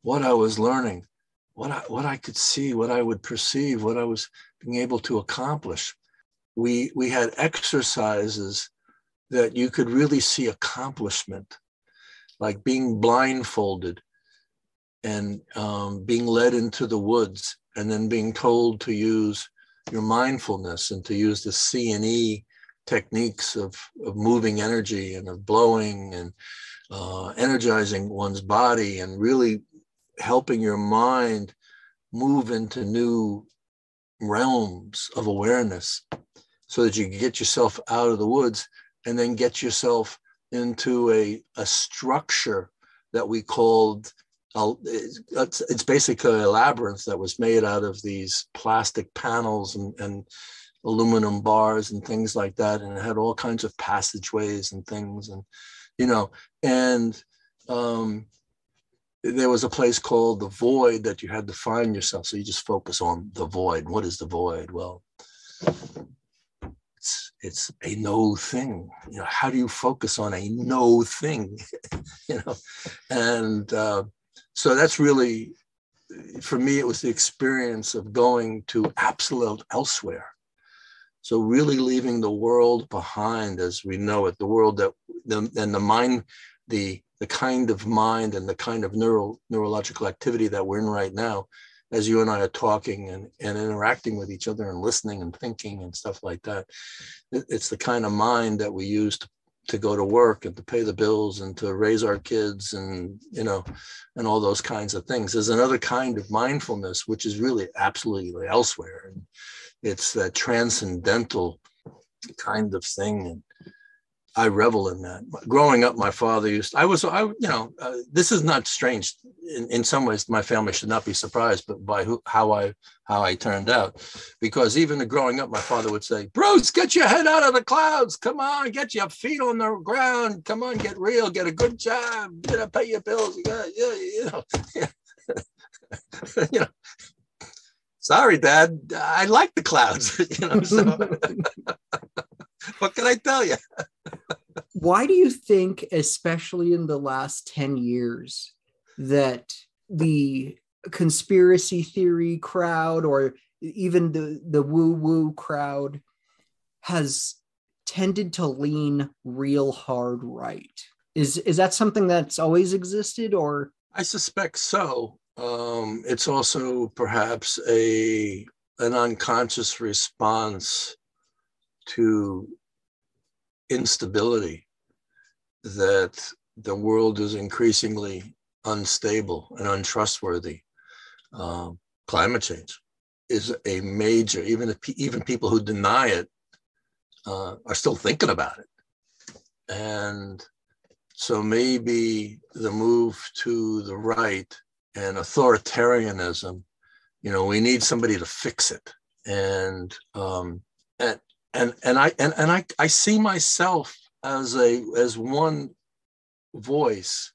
O: what I was learning, what I could see, what I would perceive, what I was being able to accomplish. We had exercises that you could really see accomplishment, like being blindfolded and being led into the woods, and then being told to use your mindfulness and to use the C&E techniques of moving energy and of blowing and energizing one's body and really helping your mind move into new realms of awareness so that you can get yourself out of the woods and then get yourself into a structure that we called, it's basically a labyrinth that was made out of these plastic panels and aluminum bars and things like that. And it had all kinds of passageways and things. And, there was a place called the void that you had to find yourself. So you just focus on the void. What is the void? Well, it's a no thing. How do you focus on a no thing? And so that's really, for me, it was the experience of going to absolute elsewhere. So really leaving the world behind as we know it, the world that, and the mind, the kind of mind and the kind of neurological activity that we're in right now, as you and I are talking and interacting with each other and listening and thinking and stuff like that. It's the kind of mind that we use to go to work and to pay the bills and to raise our kids and, and all those kinds of things. There's another kind of mindfulness, which is really absolutely elsewhere. And it's that transcendental kind of thing. And I revel in that. Growing up, my father this is not strange. In some ways, my family should not be surprised, but by how I turned out, because even growing up, my father would say, "Bruce, get your head out of the clouds. Come on, get your feet on the ground. Come on, get real, get a good job, pay your bills." Sorry, Dad, I like the clouds. So what can I tell you?
A: Why do you think, especially in the last 10 years, that the conspiracy theory crowd or even the woo-woo crowd has tended to lean real hard right? Is that something that's always existed, or? I
O: suspect so. It's also perhaps an unconscious response to instability, that the world is increasingly unstable and untrustworthy. Climate change is a major, even people who deny it are still thinking about it. And so maybe the move to the right and authoritarianism, we need somebody to fix it. And I see myself as one voice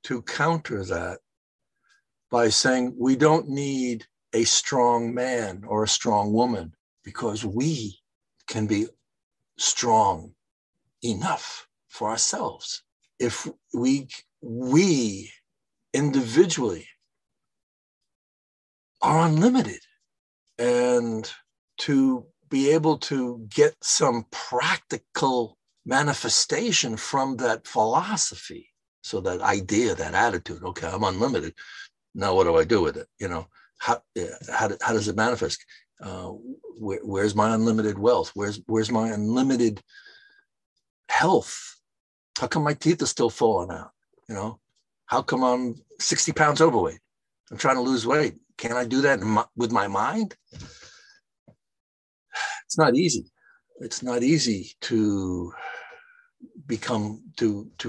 O: to counter that by saying we don't need a strong man or a strong woman, because we can be strong enough for ourselves. If we individually are unlimited, and to be able to get some practical manifestation from that philosophy. So that idea, that attitude, okay, I'm unlimited. Now what do I do with it? You know, how does it manifest? Where's my unlimited wealth? Where's my unlimited health? How come my teeth are still falling out? You know, how come I'm 60 pounds overweight? I'm trying to lose weight. Can I do that with my mind? It's not easy. It's not easy to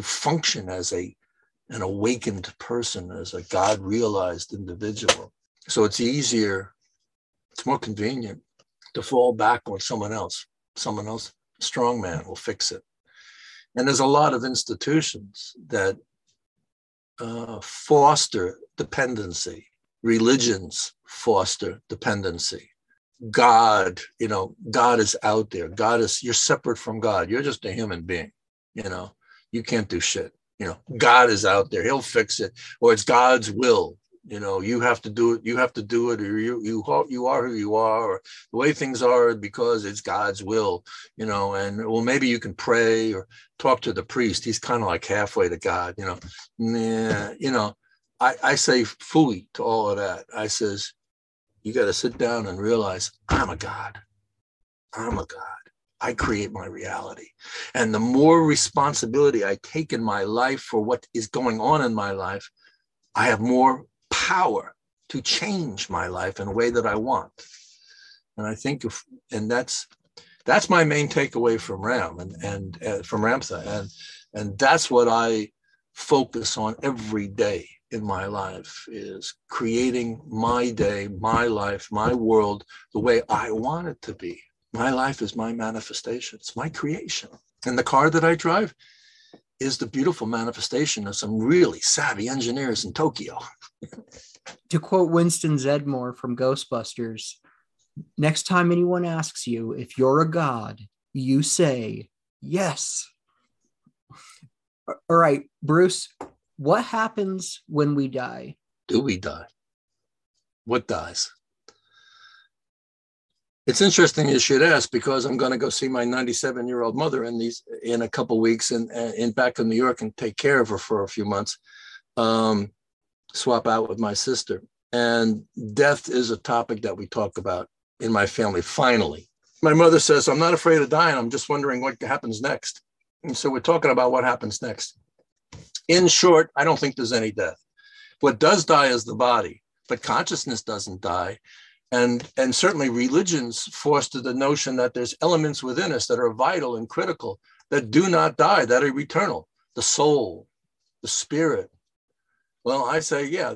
O: function as an awakened person, as a God-realized individual. So it's easier, it's more convenient to fall back on someone else. Someone else, a strong man, will fix it. And there's a lot of institutions that foster dependency. Religions foster dependency. God, you know, God is out there. You're separate from God. You're just a human being. You know, you can't do shit. You know, God is out there. He'll fix it. Or it's God's will. You know, you have to do it. You have to do it, or you are who you are, or the way things are because it's God's will. You know, and well, maybe you can pray or talk to the priest. He's kind of like halfway to God. You know, you know, I say phooey to all of that. I says, you got to sit down and realize I'm a God. I'm a God. I create my reality. And the more responsibility I take in my life for what is going on in my life, I have more power to change my life in a way that I want. And I think, that's my main takeaway from Ram and from Ramtha. And that's what I focus on every day in my life, is creating my day, my life, my world the way I want it to be. My life is my manifestation. It's my creation. And the car that I drive is the beautiful manifestation of some really savvy engineers in Tokyo.
A: To quote Winston Zeddemore from Ghostbusters, next time anyone asks you if you're a god, you say yes. All right, Bruce, what happens when we die?
O: Do we die? What dies? It's interesting you should ask, because I'm going to go see my 97-year-old mother in a couple of weeks and back in New York and take care of her for a few months, swap out with my sister. And death is a topic that we talk about in my family. Finally, my mother says, I'm not afraid of dying. I'm just wondering what happens next. And so we're talking about what happens next. In short, I don't think there's any death. What does die is the body, but consciousness doesn't die. And certainly religions foster the notion that there's elements within us that are vital and critical, that do not die, that are eternal. The soul, the spirit. Well, I say, yeah,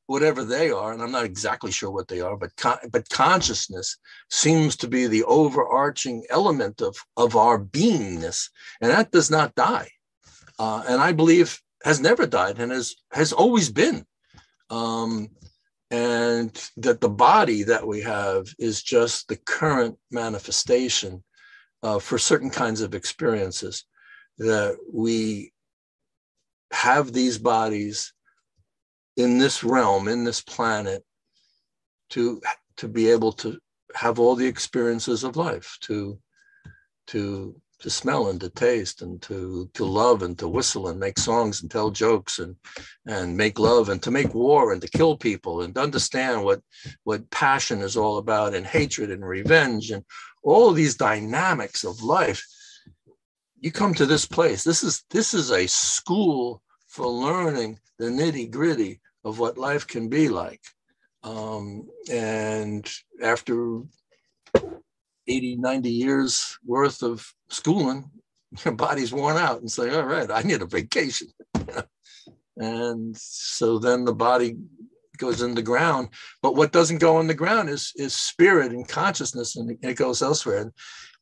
O: whatever they are, and I'm not exactly sure what they are, but consciousness seems to be the overarching element of our beingness, and that does not die. And I believe has never died and has always been. And that the body that we have is just the current manifestation for certain kinds of experiences, that we have these bodies in this realm, in this planet, to be able to have all the experiences of life, to smell and to taste and to love and to whistle and make songs and tell jokes and make love and to make war and to kill people and to understand what passion is all about, and hatred and revenge and all of these dynamics of life. You come to this place. This is a school for learning the nitty-gritty of what life can be like. And after 80, 90 years worth of schooling, your body's worn out and say, all right, I need a vacation. And so then the body goes in the ground. But what doesn't go in the ground is spirit and consciousness, and it goes elsewhere.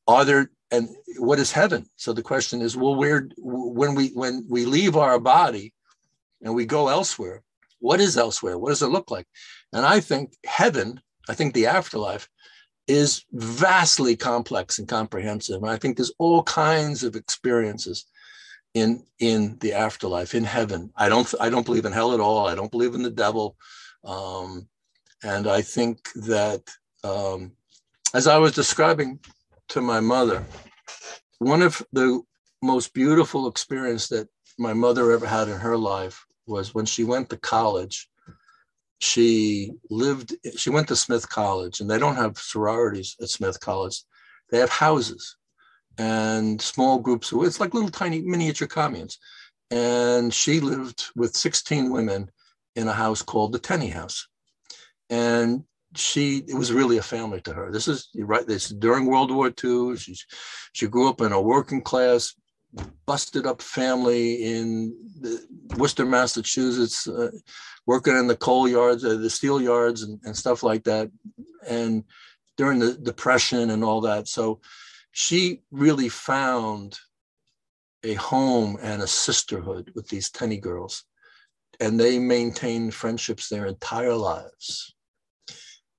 O: and what is heaven? So the question is, well, when we leave our body and we go elsewhere, what is elsewhere? What does it look like? And I think heaven, I think the afterlife is vastly complex and comprehensive. And I think there's all kinds of experiences in the afterlife, in heaven. I don't believe in hell at all. I don't believe in the devil. And I think that, as I was describing to my mother, one of the most beautiful experience that my mother ever had in her life was when she went to college. She went to Smith College, and they don't have sororities at Smith College. They have houses and small groups. It's like little tiny miniature communes. And she lived with 16 women in a house called the Tenney House. And it was really a family to her. This is during World War II. She grew up in a working class, busted up family in Worcester, Massachusetts, working in the coal yards, the steel yards and stuff like that. And during the Depression and all that. So she really found a home and a sisterhood with these Tenney girls. And they maintained friendships their entire lives.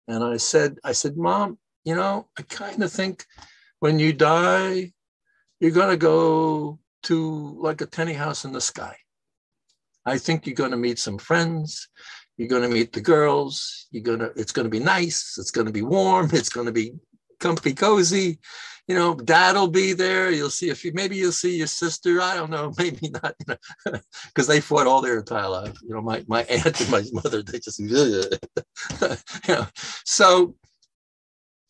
O: And I said, Mom, I kind of think when you die, you're going to go to like a Tenney house in the sky. I think you're going to meet some friends. You're going to meet the girls. It's going to be nice. It's going to be warm. It's going to be comfy, cozy. Dad will be there. Maybe you'll see your sister. I don't know, maybe not, because they fought all their entire life. My aunt and my mother, they just, So,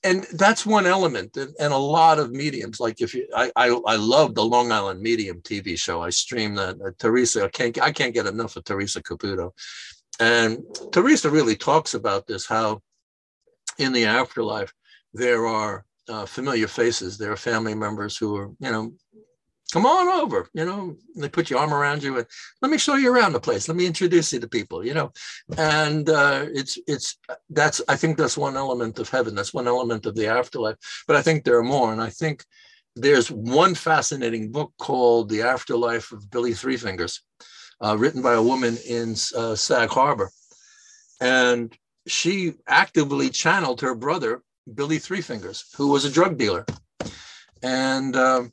O: and that's one element, and a lot of mediums. Like I love the Long Island Medium TV show. I stream that. Teresa, I can't get enough of Teresa Caputo, and Teresa really talks about this. How in the afterlife there are familiar faces. There are family members who are, come on over. They put your arm around you and let me show you around the place. Let me introduce you to people. And I think that's one element of heaven. That's one element of the afterlife. But I think there are more. And I think there's one fascinating book called The Afterlife of Billy Three Fingers, written by a woman in Sag Harbor, and she actively channeled her brother Billy Three Fingers, who was a drug dealer. And the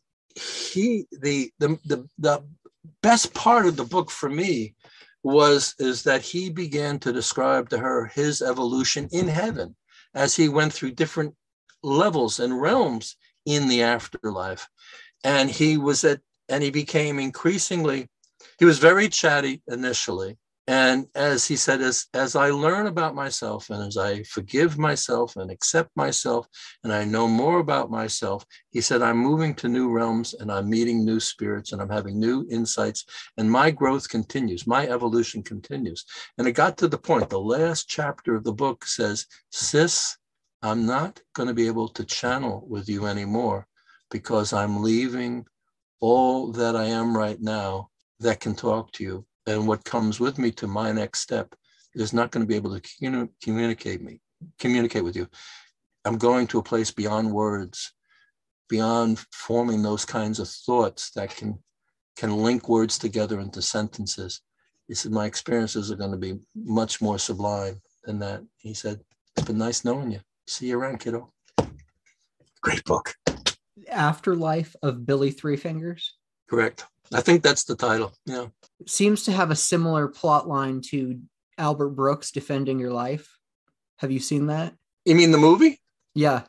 O: best part of the book for me is that he began to describe to her his evolution in heaven as he went through different levels and realms in the afterlife. And he became increasingly, he was very chatty initially. And as he said, as I learn about myself and as I forgive myself and accept myself and I know more about myself, he said, I'm moving to new realms and I'm meeting new spirits and I'm having new insights and my growth continues, my evolution continues. And it got to the point, the last chapter of the book says, sis, I'm not going to be able to channel with you anymore because I'm leaving all that I am right now that can talk to you. And what comes with me to my next step is not going to be able to communicate with you. I'm going to a place beyond words, beyond forming those kinds of thoughts that can link words together into sentences. He said, my experiences are going to be much more sublime than that. He said, it's been nice knowing you. See you around, kiddo. Great book.
A: Afterlife of Billy Three Fingers?
O: Correct. I think that's the title. Yeah.
A: Seems to have a similar plot line to Albert Brooks' Defending Your Life. Have you seen that?
O: You mean the movie?
A: Yeah.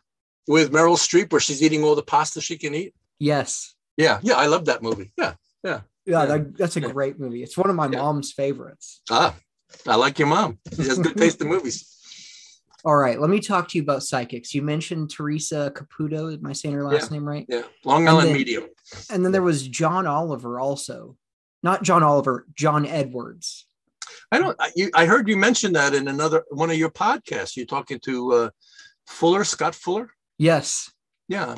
O: With Meryl Streep where she's eating all the pasta she can eat?
A: Yes.
O: Yeah. I love that movie. Yeah.
A: That's a great movie. It's one of my mom's favorites.
O: I like your mom. She has good taste in movies.
A: All right, let me talk to you about psychics. You mentioned Teresa Caputo. Am I saying her last name right?
O: Yeah, Long Island Medium.
A: And then there was John Oliver also. Not John Oliver, John Edwards.
O: I heard you mention that in one of your podcasts. You're talking to Scott Fuller?
A: Yes.
O: Yeah,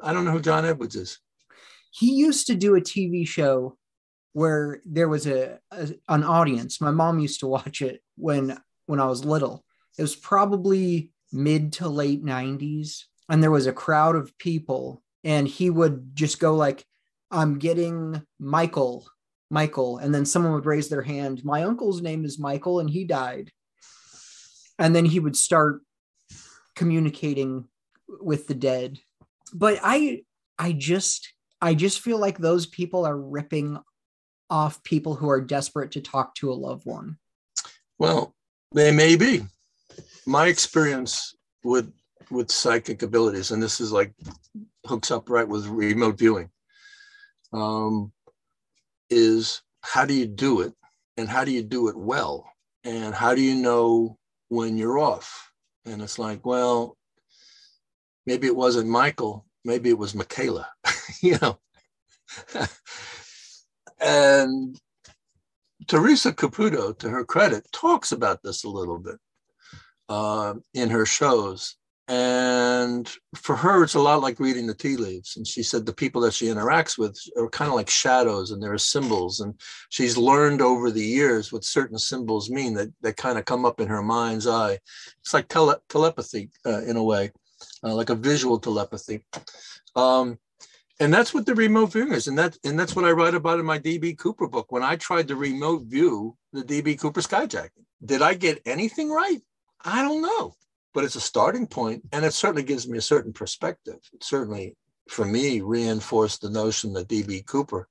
O: I don't know who John Edwards is.
A: He used to do a TV show where there was an audience. My mom used to watch it when I was little. It was probably mid to late 90s. And there was a crowd of people and he would just go like, I'm getting Michael, and then someone would raise their hand. My uncle's name is Michael and he died. And then he would start communicating with the dead. But I just feel like those people are ripping off people who are desperate to talk to a loved one.
O: Well, they may be. My experience with psychic abilities, and this is like hooks up right with remote viewing, is how do you do it, and how do you do it well, and how do you know when you're off? And it's like, well, maybe it wasn't Michael, maybe it was Michaela, you know. And Teresa Caputo, to her credit, talks about this a little bit in her shows. And for her, it's a lot like reading the tea leaves. And she said the people that she interacts with are kind of like shadows, and there are symbols. And she's learned over the years what certain symbols mean that kind of come up in her mind's eye. It's like telepathy in a way, like a visual telepathy. And that's what the remote viewing is. And that's what I write about in my D.B. Cooper book. When I tried to remote view the D.B. Cooper skyjacking, did I get anything right? I don't know. But it's a starting point, and it certainly gives me a certain perspective. It certainly, for me, reinforced the notion that D.B. Cooper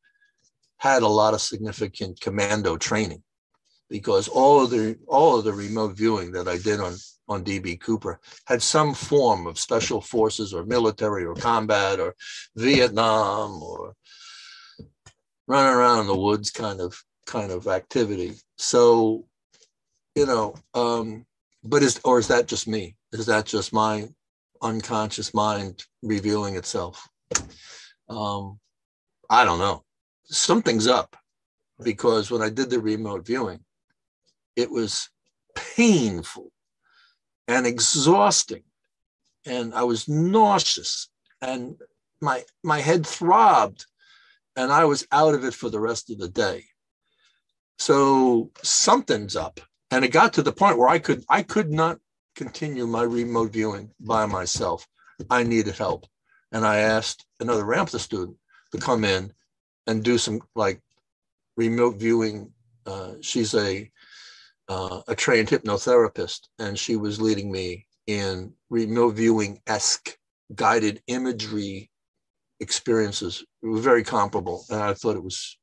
O: had a lot of significant commando training, because all of the remote viewing that I did on D.B. Cooper had some form of special forces or military or combat or Vietnam or running around in the woods kind of activity. So, you know, but is that just me? Is that just my unconscious mind revealing itself? I don't know. Something's up, because when I did the remote viewing, it was painful and exhausting, and I was nauseous, and my head throbbed, and I was out of it for the rest of the day. So something's up. And it got to the point where I could not continue my remote viewing by myself. I needed help. And I asked another Ramtha student to come in and do some like remote viewing. She's a trained hypnotherapist, and she was leading me in remote viewing-esque guided imagery experiences. It was very comparable. And I thought it was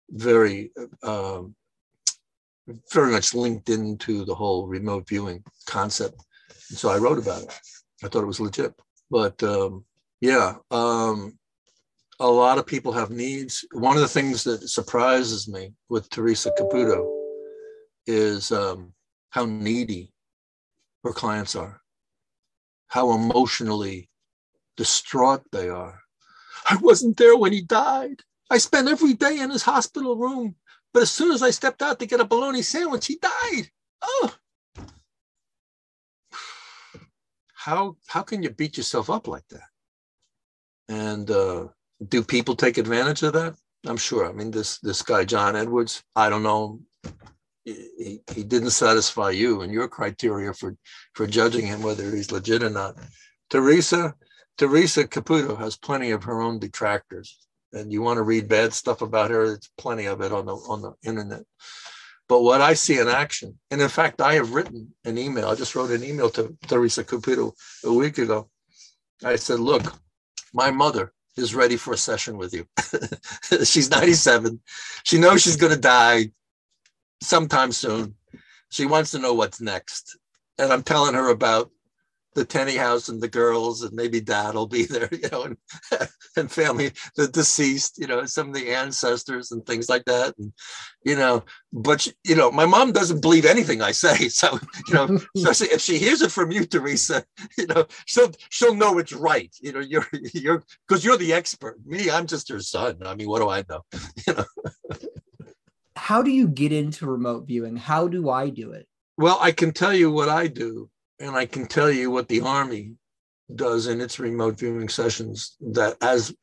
O: very much linked into the whole remote viewing concept. And so I wrote about it. I thought it was legit. But a lot of people have needs. One of the things that surprises me with Teresa Caputo is how needy her clients are, how emotionally distraught they are. I wasn't there when he died. I spent every day in his hospital room. But as soon as I stepped out to get a bologna sandwich, he died. Oh, how can you beat yourself up like that? And do people take advantage of that? I'm sure. I mean, this guy, John Edwards, I don't know. He didn't satisfy you and your criteria for judging him, whether he's legit or not. Teresa Caputo has plenty of her own detractors. And you want to read bad stuff about her, there's plenty of it on the internet. But what I see in action, and in fact, I have written an email. I just wrote an email to Teresa Caputo a week ago. I said, look, my mother is ready for a session with you. She's 97. She knows she's going to die sometime soon. She wants to know what's next. And I'm telling her about the Tenney house and the girls, and maybe dad will be there, you know, and family, the deceased, you know, some of the ancestors and things like that. And, you know, but, you know, my mom doesn't believe anything I say. So, you know, especially if she hears it from you, Teresa, you know, she'll know it's right. You know, because you're the expert. Me, I'm just her son. I mean, what do I know? You know.
A: How do you get into remote viewing? How do I do it?
O: Well, I can tell you what I do. And I can tell you what the Army does in its remote viewing sessions, that as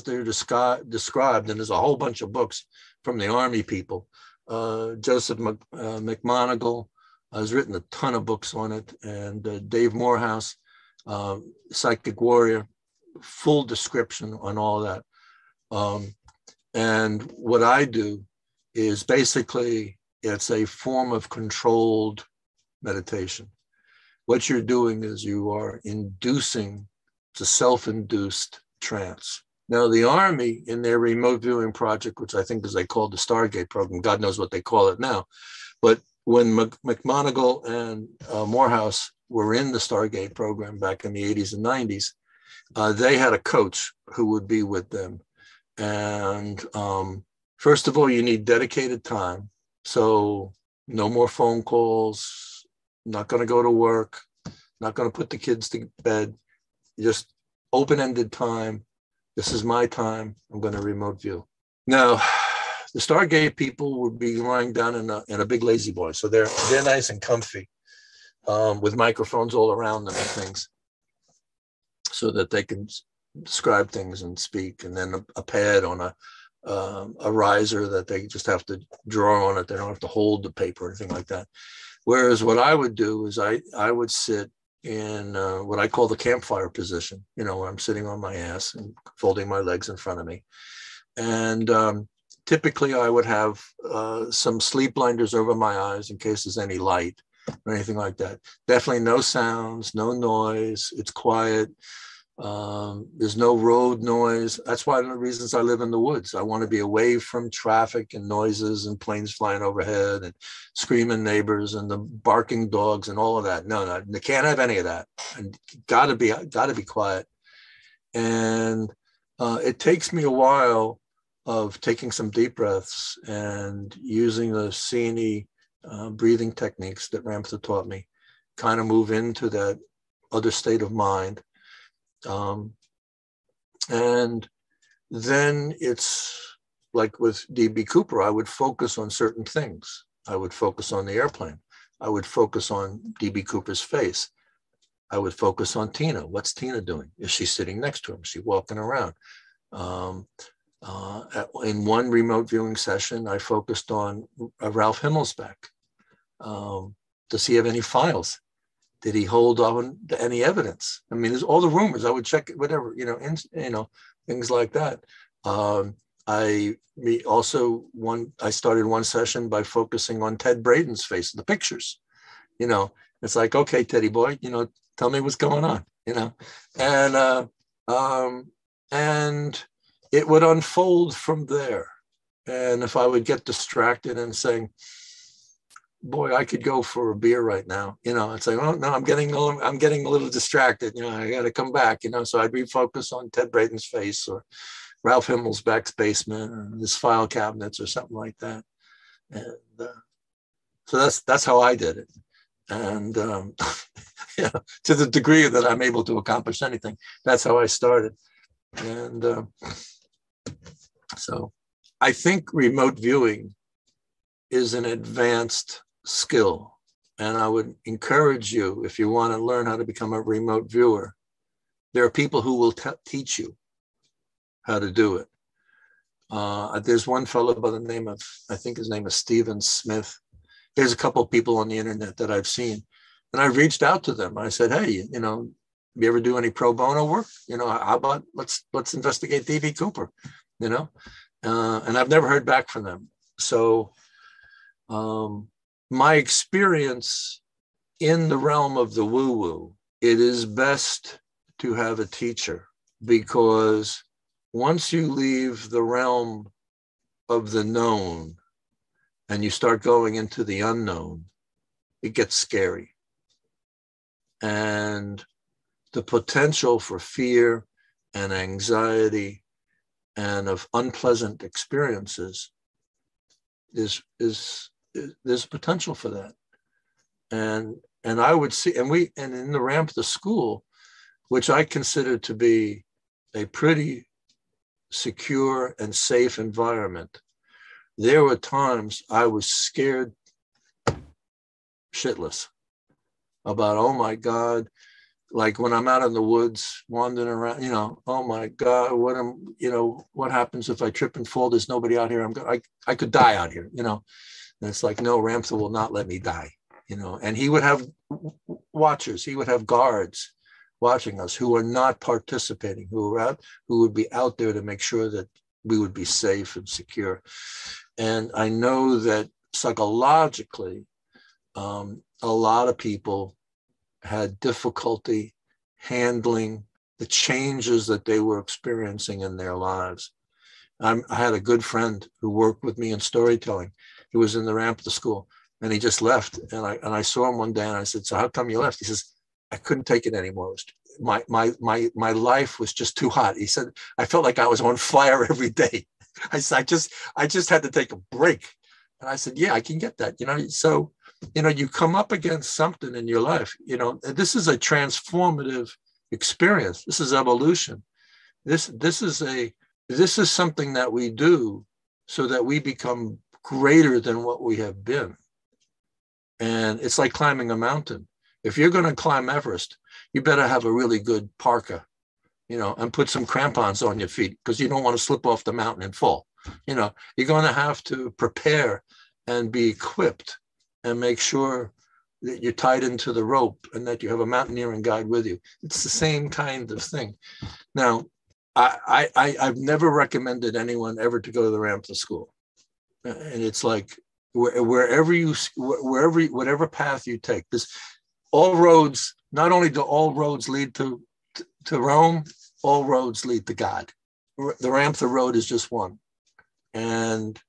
O: they're described, and there's a whole bunch of books from the Army people. Joseph McMonigal has written a ton of books on it, and Dave Morehouse, Psychic Warrior, full description on all that. And what I do is basically, it's a form of controlled meditation. What you're doing is you are inducing, it's a self-induced trance. Now, the Army, in their remote viewing project, which I think is they called the Stargate program, God knows what they call it now, but when McMonigal and Morehouse were in the Stargate program back in the 80s and 90s, they had a coach who would be with them. And first of all, you need dedicated time. So no more phone calls, not going to go to work, not going to put the kids to bed, just open-ended time. This is my time. I'm going to remote view. Now, the Stargate people would be lying down in a big lazy boy. So they're nice and comfy with microphones all around them and things so that they can describe things and speak. And then a pad on a riser that they just have to draw on it. They don't have to hold the paper or anything like that. Whereas what I would do is I would sit in what I call the campfire position, where I'm sitting on my ass and folding my legs in front of me. And typically I would have some sleep blinders over my eyes in case there's any light or anything like that. Definitely no sounds, no noise. It's quiet. There's no road noise. That's one of the reasons I live in the woods. I want to be away from traffic and noises and planes flying overhead and screaming neighbors and the barking dogs and all of that. No, they can't have any of that. And gotta be quiet. And it takes me a while of taking some deep breaths and using the Seene breathing techniques that Ramtha taught me, kind of move into that other state of mind. And then it's like with D.B. Cooper, I would focus on certain things. I would focus on the airplane. I would focus on D.B. Cooper's face. I would focus on Tina. What's Tina doing? Is she sitting next to him? Is she walking around? In one remote viewing session, I focused on Ralph Himmelsbach. Does he have any files? Did he hold on to any evidence? I mean, there's all the rumors. I would check it, whatever, things like that. I started one session by focusing on Ted Braden's face, the pictures. It's like, okay, Teddy boy, tell me what's going on, and it would unfold from there. And if I would get distracted and saying, boy, I could go for a beer right now. It's like, oh no, I'm getting a little distracted. I got to come back. So I'd refocus on Ted Braden's face or Ralph Himmelsbach's basement or his file cabinets or something like that. And so that's how I did it. And to the degree that I'm able to accomplish anything, that's how I started. And so I think remote viewing is an advanced skill. And I would encourage you, if you want to learn how to become a remote viewer, there are people who will teach you how to do it. There's one fellow by the name of, I think his name is Stephen Smith. There's a couple of people on the internet that I've seen. And I reached out to them. I said, hey, you ever do any pro bono work? How about let's investigate D.B. Cooper, and I've never heard back from them. So my experience in the realm of the woo-woo, it is best to have a teacher, because once you leave the realm of the known and you start going into the unknown, it gets scary. And the potential for fear and anxiety and of unpleasant experiences there's potential for that. And I would see, and in the Ramtha School, which I consider to be a pretty secure and safe environment, there were times I was scared shitless about, oh my God, like when I'm out in the woods wandering around, oh my God, what happens if I trip and fall? There's nobody out here. I could die out here, And it's like, no, Ramtha will not let me die, And he would have watchers, he would have guards watching us who are not participating, who would be out there to make sure that we would be safe and secure. And I know that psychologically, a lot of people had difficulty handling the changes that they were experiencing in their lives. I had a good friend who worked with me in storytelling. He was in the Ramtha School, and he just left. And I saw him one day, and I said, "So how come you left?" He says, "I couldn't take it anymore. My life was just too hot." He said, "I felt like I was on fire every day." I said, I just had to take a break. And I said, "Yeah, I can get that." So, you come up against something in your life. This is a transformative experience. This is evolution. This is something that we do so that we become greater than what we have been. And it's like climbing a mountain. If you're going to climb Everest, you better have a really good parka, and put some crampons on your feet, because you don't want to slip off the mountain and fall. You're going to have to prepare and be equipped and make sure that you're tied into the rope and that you have a mountaineering guide with you. It's the same kind of thing. Now, I've never recommended anyone ever to go to the Ramtha School. And it's like, whatever path you take, all roads, not only do all roads lead to Rome, all roads lead to God. The Ramtha road is just one. And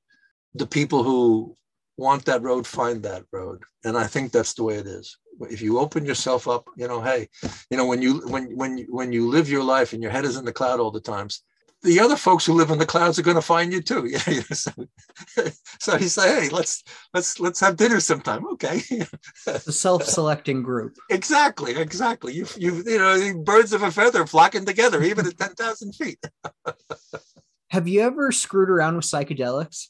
O: the people who want that road find that road. And I think that's the way it is. If you open yourself up, hey, when you live your life and your head is in the cloud all the times, the other folks who live in the clouds are going to find you too. So he say, "Hey, let's have dinner sometime." Okay.
A: The self-selecting group.
O: Exactly. You birds of a feather flocking together, even at 10,000 feet.
A: Have you ever screwed around with psychedelics?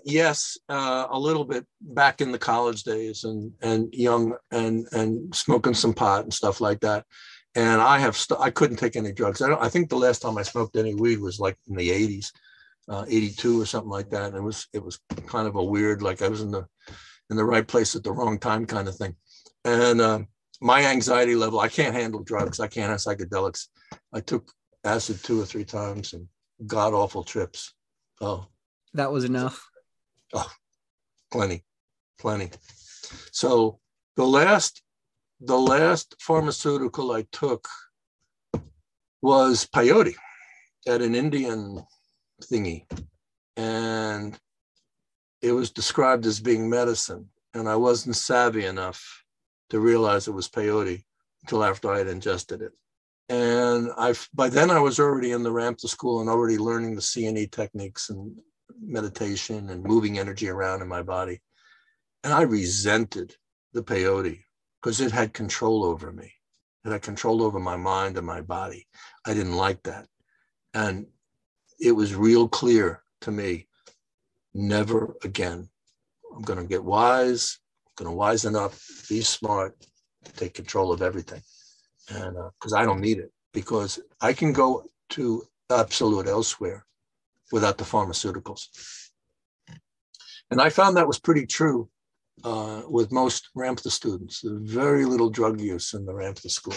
O: Yes, a little bit back in the college days and young and smoking some pot and stuff like that. And I couldn't take any drugs. I think the last time I smoked any weed was like in the 80s, 82 or something like that. And it was kind of a weird, like I was in the right place at the wrong time kind of thing. And my anxiety level, I can't handle drugs. I can't have psychedelics. I took acid 2 or 3 times and god awful trips. Oh,
A: that was enough.
O: Oh, plenty. So the last pharmaceutical I took was peyote at an Indian thingy. And it was described as being medicine. And I wasn't savvy enough to realize it was peyote until after I had ingested it. And by then I was already in the Ramtha School and already learning the C&E techniques and meditation and moving energy around in my body. And I resented the peyote because it had control over me. It had control over my mind and my body. I didn't like that. And it was real clear to me, never again. I'm going to get wise, I'm going to wisen up, be smart, take control of everything. And because I don't need it, because I can go to absolute elsewhere without the pharmaceuticals. And I found that was pretty true with most Ramtha students. Very little drug use in the Ramtha School.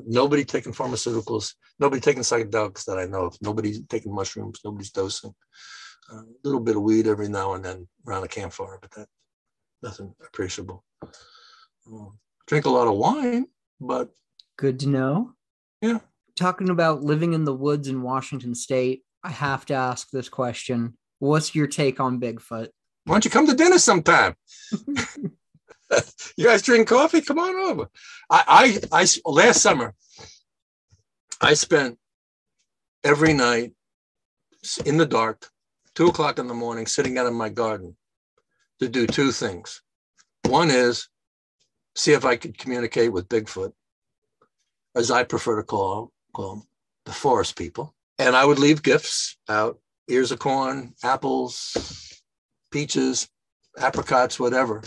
O: Nobody taking pharmaceuticals, nobody taking psychedelics that I know of, nobody's taking mushrooms, nobody's dosing. A little bit of weed every now and then around a campfire, but that nothing appreciable. Drink a lot of wine, but
A: good to know.
O: Yeah.
A: Talking about living in the woods in Washington State, I have to ask this question. What's your take on Bigfoot?
O: Why don't you come to dinner sometime? You guys drink coffee? Come on over. I last summer, I spent every night in the dark, 2:00 in the morning, sitting out in my garden to do 2 things. One is see if I could communicate with Bigfoot, as I prefer to call them, the forest people. And I would leave gifts out, ears of corn, apples, peaches, apricots, whatever.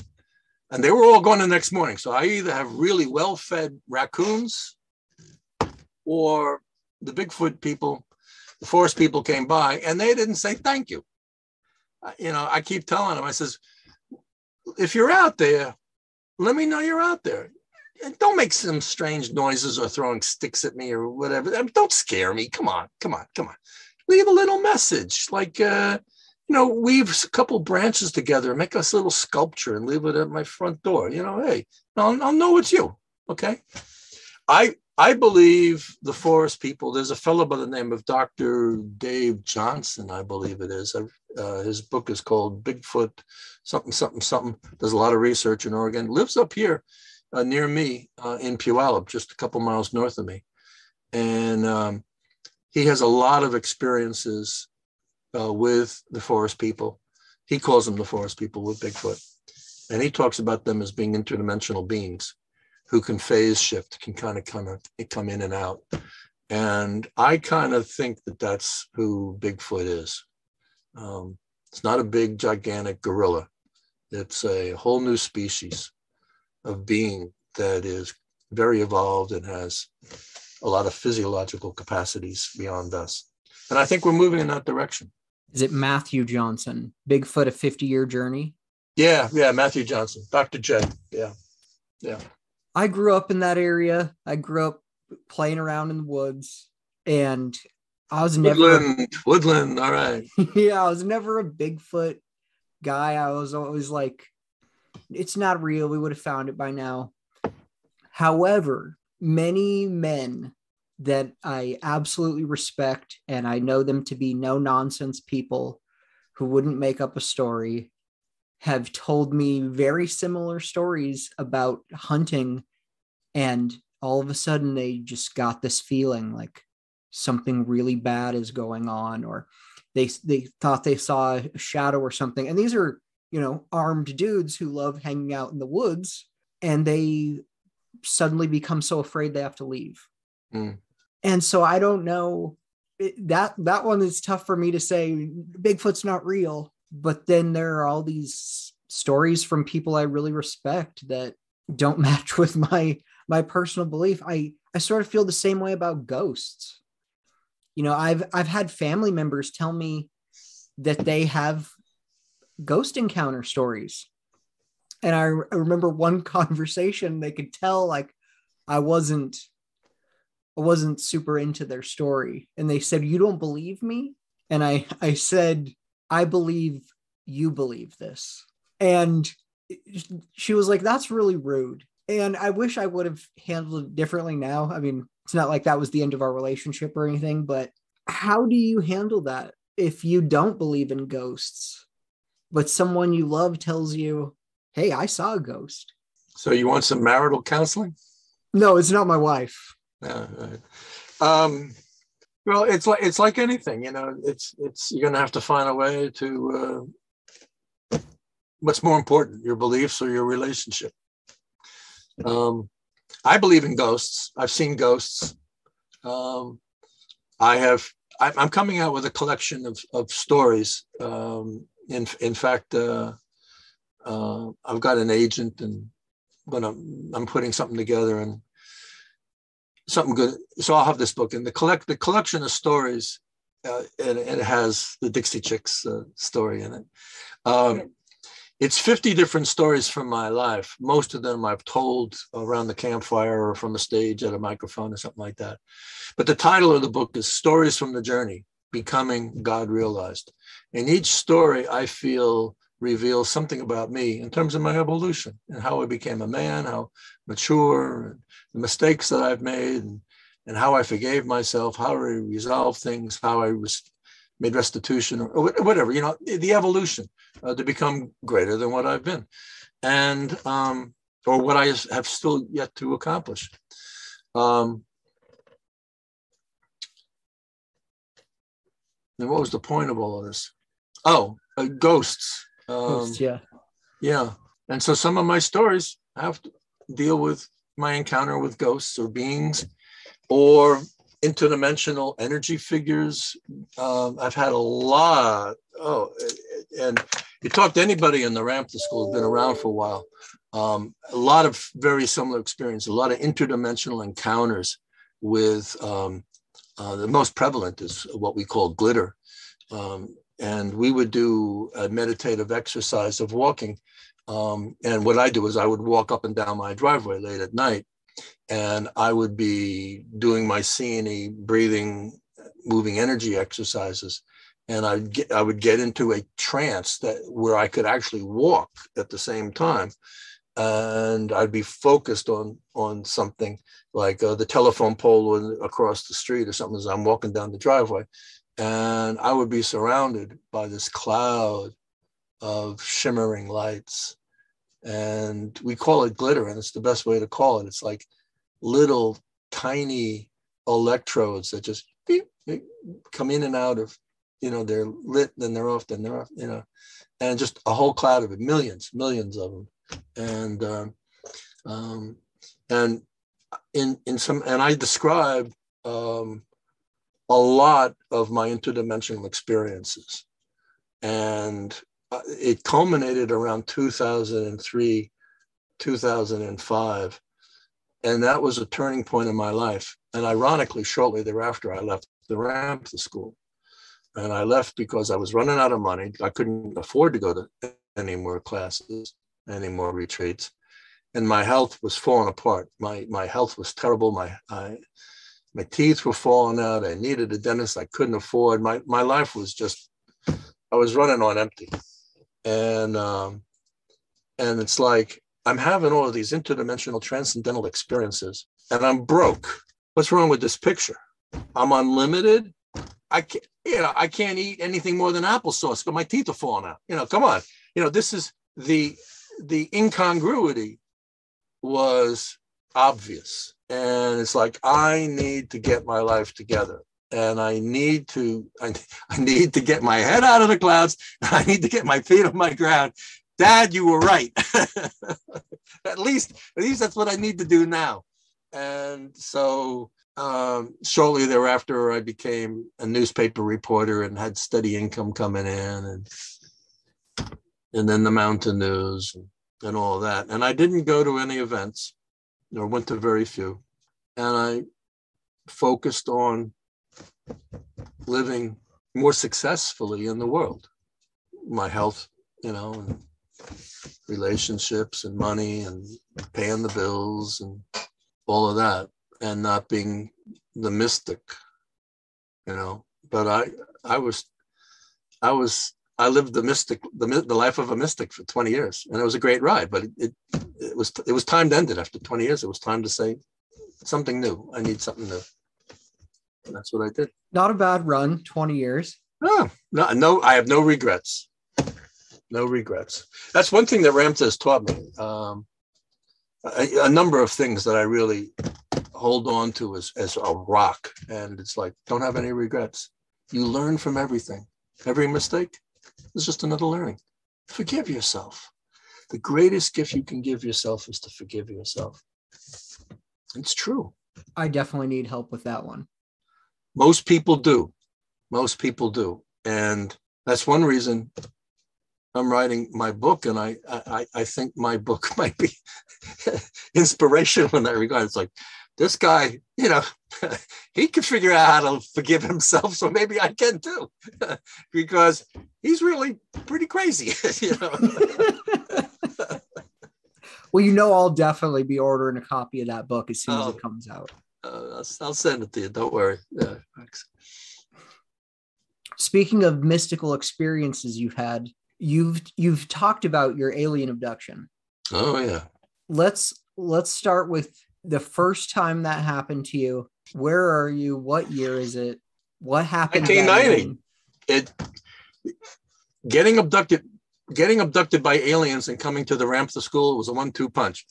O: And they were all gone the next morning. So I either have really well-fed raccoons or the Bigfoot people, the forest people came by and they didn't say thank you. I keep telling them, I says, if you're out there, let me know you're out there. don't make some strange noises or throwing sticks at me or whatever. Don't scare me. Come on. Leave a little message, like, weave a couple branches together, make us a little sculpture and leave it at my front door. Hey, I'll know it's you. Okay. I believe the forest people. There's a fellow by the name of Dr. Dave Johnson, I believe it is. His book is called Bigfoot, something. Does a lot of research in Oregon. Lives up here near me in Puyallup, just a couple miles north of me. And he has a lot of experiences with the forest people. He calls them the forest people with Bigfoot. And he talks about them as being interdimensional beings who can phase shift, can kind of come in and out. And I kind of think that that's who Bigfoot is. It's not a big, gigantic gorilla. It's a whole new species of being that is very evolved and has a lot of physiological capacities beyond us. And I think we're moving in that direction.
A: Is it Matthew Johnson, Bigfoot, A 50-Year Journey?
O: Yeah, Matthew Johnson, Dr. J. Yeah.
A: I grew up in that area. I grew up playing around in the woods, and I was never
O: Woodland. All right.
A: Yeah, I was never a Bigfoot guy. I was always like, it's not real. We would have found it by now. However, many men that I absolutely respect, and I know them to be no nonsense people who wouldn't make up a story, have told me very similar stories about hunting, and all of a sudden they just got this feeling like something really bad is going on, or they thought they saw a shadow or something. And these are, armed dudes who love hanging out in the woods, and they suddenly become so afraid they have to leave. And so I don't know, that one is tough for me to say Bigfoot's not real. But then there are all these stories from people I really respect that don't match with my personal belief. I sort of feel the same way about ghosts. I've had family members tell me that they have ghost encounter stories. And I remember one conversation, they could tell like I wasn't super into their story. And they said, "You don't believe me?" And I said, "I believe you believe this." And she was like, "That's really rude." And I wish I would have handled it differently now. I mean, it's not like that was the end of our relationship or anything, but how do you handle that if you don't believe in ghosts, but someone you love tells you, "Hey, I saw a ghost"?
O: So you want some marital counseling?
A: No, it's not my wife.
O: Right. Well, it's like anything, it's you're going to have to find a way to, what's more important, your beliefs or your relationship? I believe in ghosts. I've seen ghosts. I'm coming out with a collection of stories. In fact, I've got an agent, and I'm putting something together and something good. So I'll have this book, and the collection of stories, and it has the Dixie Chicks story in it. It's 50 different stories from my life. Most of them I've told around the campfire or from a stage at a microphone or something like that. But the title of the book is Stories from the Journey, Becoming God Realized. And each story, I feel, reveals something about me in terms of my evolution and how I became a man, how mature, and the mistakes that I've made, and how I forgave myself, how I resolved things, how I made restitution, or whatever, the evolution to become greater than what I've been, and or what I have still yet to accomplish. And what was the point of all of this? Oh, ghosts.
A: Ghosts, yeah.
O: Yeah. And so some of my stories have to deal with my encounter with ghosts or beings or interdimensional energy figures. I've had a lot. And you talk to anybody in the Ramtha School who's been around for a while, a lot of very similar experience, a lot of interdimensional encounters with the most prevalent is what we call glitter. And we would do a meditative exercise of walking. And what I do is I would walk up and down my driveway late at night And I would be doing my C&E breathing, moving energy exercises. And I would get into a trance where I could actually walk at the same time. And I'd be focused on something like the telephone pole across the street or something as I'm walking down the driveway. And I would be surrounded by this cloud of shimmering lights. And we call it glitter, and it's the best way to call it. It's like little tiny electrodes that just beep, beep, come in and out of, they're lit, then they're off, and just a whole cloud of it, millions of them. And I describe a lot of my interdimensional experiences, and it culminated around 2003, 2005, and that was a turning point in my life. And ironically, shortly thereafter, I left the Ramtha School, and I left because I was running out of money. I couldn't afford to go to any more classes, any more retreats, and my health was falling apart. My health was terrible. My teeth were falling out. I needed a dentist I couldn't afford. My life was just, I was running on empty. And it's like I'm having all of these interdimensional transcendental experiences, and I'm broke. What's wrong with this picture? I'm unlimited. I can't eat anything more than applesauce, but my teeth are falling out. Come on. This is the incongruity was obvious. And it's like, I need to get my life together. And I need to get my head out of the clouds. I need to get my feet on my ground. Dad, you were right. at least that's what I need to do now. And so shortly thereafter, I became a newspaper reporter and had steady income coming in, and then the Mountain News and all that. And I didn't go to any events, or went to very few. And I focused on living more successfully in the world. My health, and relationships and money and paying the bills and all of that, and not being the mystic, But I lived the life of a mystic for 20 years, and it was a great ride. But it was time to end it after 20 years. It was time to say something new. I need something new. And that's what I did.
A: Not a bad run, 20 years.
O: No, I have no regrets. No regrets. That's one thing that Ramtha has taught me. A number of things that I really hold on to as a rock. And it's like, don't have any regrets. You learn from everything. Every mistake is just another learning. Forgive yourself. The greatest gift you can give yourself is to forgive yourself. It's true.
A: I definitely need help with that one.
O: Most people do. And that's one reason I'm writing my book. And I think my book might be inspirational in that regard. It's like, this guy, he can figure out how to forgive himself. So maybe I can too, because he's really pretty crazy,
A: Well, I'll definitely be ordering a copy of that book as soon as it comes out.
O: I'll send it to you. Don't worry. Yeah, thanks.
A: Speaking of mystical experiences you've had, you've talked about your alien abduction.
O: Oh yeah. Let's
A: start with the first time that happened to you. Where are you? What year is it? What happened?
O: 1990. Getting abducted by aliens and coming to the Ramtha School was a 1-2 punch.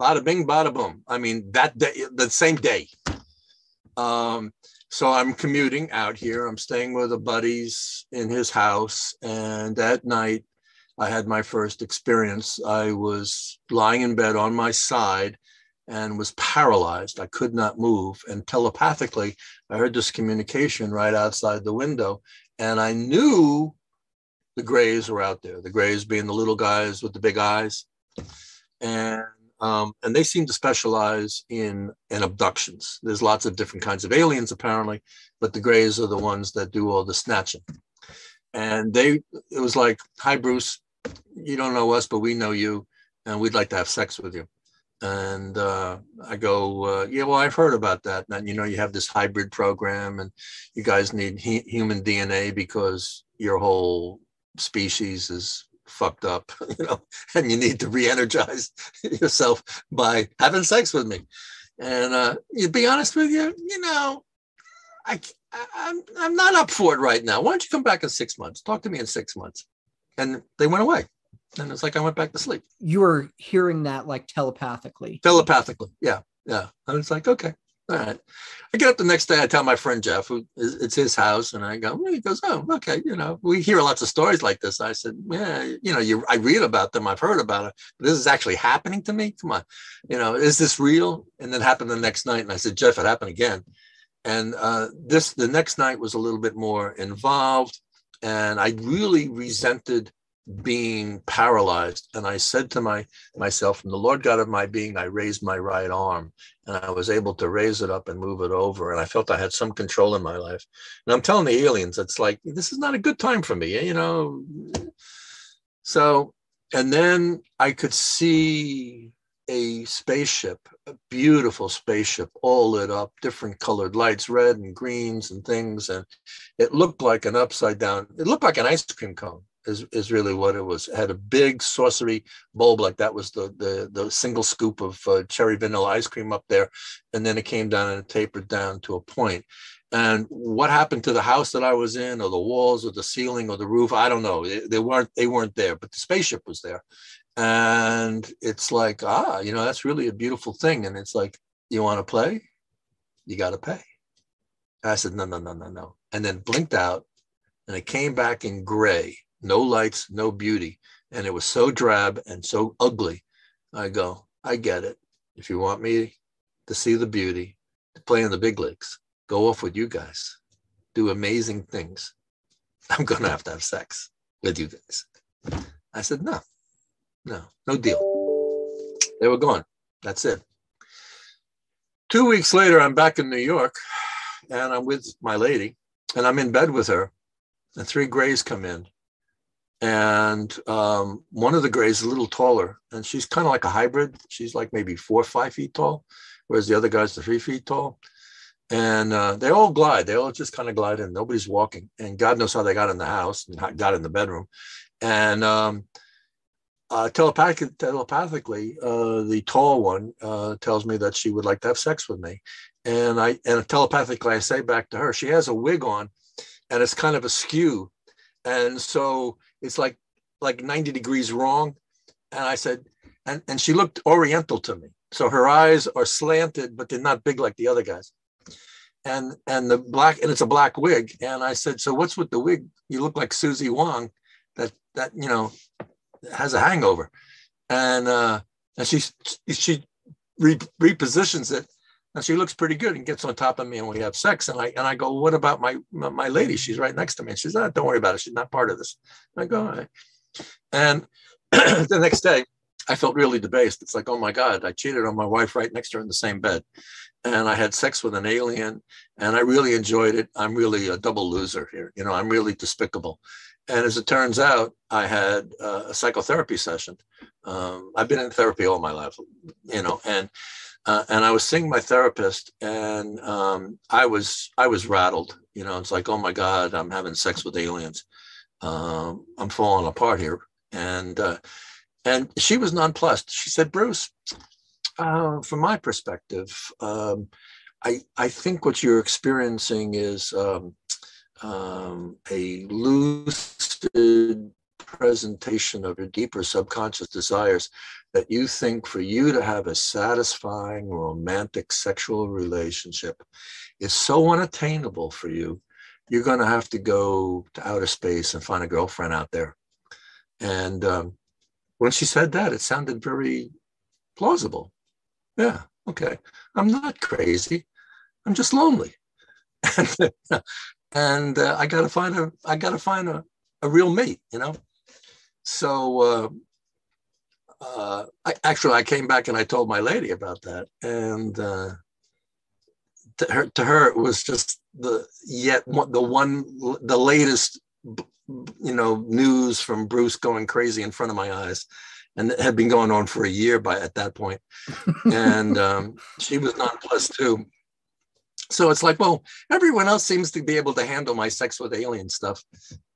O: Bada bing, bada boom. I mean, that day, the same day. So I'm commuting out here. I'm staying with a buddy's in his house. And that night, I had my first experience. I was lying in bed on my side and was paralyzed. I could not move. And telepathically, I heard this communication right outside the window. And I knew the Greys were out there, the Greys being the little guys with the big eyes. And they seem to specialize in abductions. There's lots of different kinds of aliens, apparently, but the Greys are the ones that do all the snatching. And it was like, hi, Bruce, you don't know us, but we know you, and we'd like to have sex with you. And I go, yeah, well, I've heard about that. And, you know, you have this hybrid program and you guys need human DNA because your whole species is fucked up, you know, and you need to re-energize yourself by having sex with me. And to be honest with you, you know, I'm not up for it right now. Why don't you come back in 6 months? Talk to me in 6 months. And they went away. And it's like I went back to sleep.
A: You were hearing that like telepathically.
O: Telepathically, yeah. And it's like, okay, all right. I get up the next day. I tell my friend Jeff, it's his house, and I go. He goes, oh, okay. You know, we hear lots of stories like this. I said, yeah, you know, I read about them. I've heard about it. But this is actually happening to me. Come on, you know, is this real? And then it happened the next night, and I said, Jeff, it happened again. And the next night was a little bit more involved, and I really resented being paralyzed. And I said to myself, from the Lord God of my being, I raised my right arm, and I was able to raise it up and move it over. And I felt I had some control in my life. And I'm telling the aliens, it's like, this is not a good time for me, you know? So, and then I could see a spaceship, a beautiful spaceship, all lit up, different colored lights, red and greens and things. And it looked like an upside down, it looked like an ice cream cone. Is really what it was. It had a big saucery bulb, like that was the single scoop of cherry vanilla ice cream up there, and then it came down and it tapered down to a point. And what happened to the house that I was in, or the walls, or the ceiling, or the roof? I don't know. They weren't there, but the spaceship was there. And it's like, you know, that's really a beautiful thing. And it's like, you want to play? You got to pay. And I said, no. And then blinked out, and it came back in gray. No lights, no beauty. And it was so drab and so ugly. I go, I get it. If you want me to see the beauty, to play in the big leagues, go off with you guys, do amazing things, I'm going to have sex with you guys. I said, no deal. They were gone. That's it. 2 weeks later, I'm back in New York, and I'm with my lady, and I'm in bed with her, and 3 grays come in. And one of the grays is a little taller, and she's kind of like a hybrid. She's like maybe 4 or 5 feet tall, whereas the other guys are 3 feet tall. And they all glide. They all just kind of glide in. Nobody's walking. And God knows how they got in the house and got in the bedroom. And telepathically, the tall one tells me that she would like to have sex with me. And telepathically, I say back to her, she has a wig on, and it's kind of askew. And so it's like 90 degrees wrong. And I said, and she looked oriental to me. So her eyes are slanted, but they're not big like the other guys. And it's a black wig. And I said, so what's with the wig? You look like Susie Wong that you know, has a hangover. And she repositions it. And she looks pretty good and gets on top of me, and we have sex. And I go, what about my lady? She's right next to me. And she says, don't worry about it. She's not part of this. And I go, all right. And the next day, I felt really debased. It's like, oh my God, I cheated on my wife right next to her in the same bed. And I had sex with an alien, and I really enjoyed it. I'm really a double loser here. You know, I'm really despicable. And as it turns out, I had a psychotherapy session. I've been in therapy all my life, you know, and I was seeing my therapist, and I was rattled. You know, it's like, oh my God, I'm having sex with aliens. I'm falling apart here. And she was nonplussed. She said, Bruce, from my perspective, I think what you're experiencing is a lucid presentation of your deeper subconscious desires that you think for you to have a satisfying romantic sexual relationship is so unattainable for you, you're going to have to go to outer space and find a girlfriend out there. And when she said that, it sounded very plausible. Yeah, okay. I'm not crazy. I'm just lonely. And I got to find a real mate, you know? So I came back and I told my lady about that. And to her, it was just the latest, you know, news from Bruce going crazy in front of my eyes. and it had been going on for a year at that point. And she was nonplussed too. So it's like, well, everyone else seems to be able to handle my sex with alien stuff.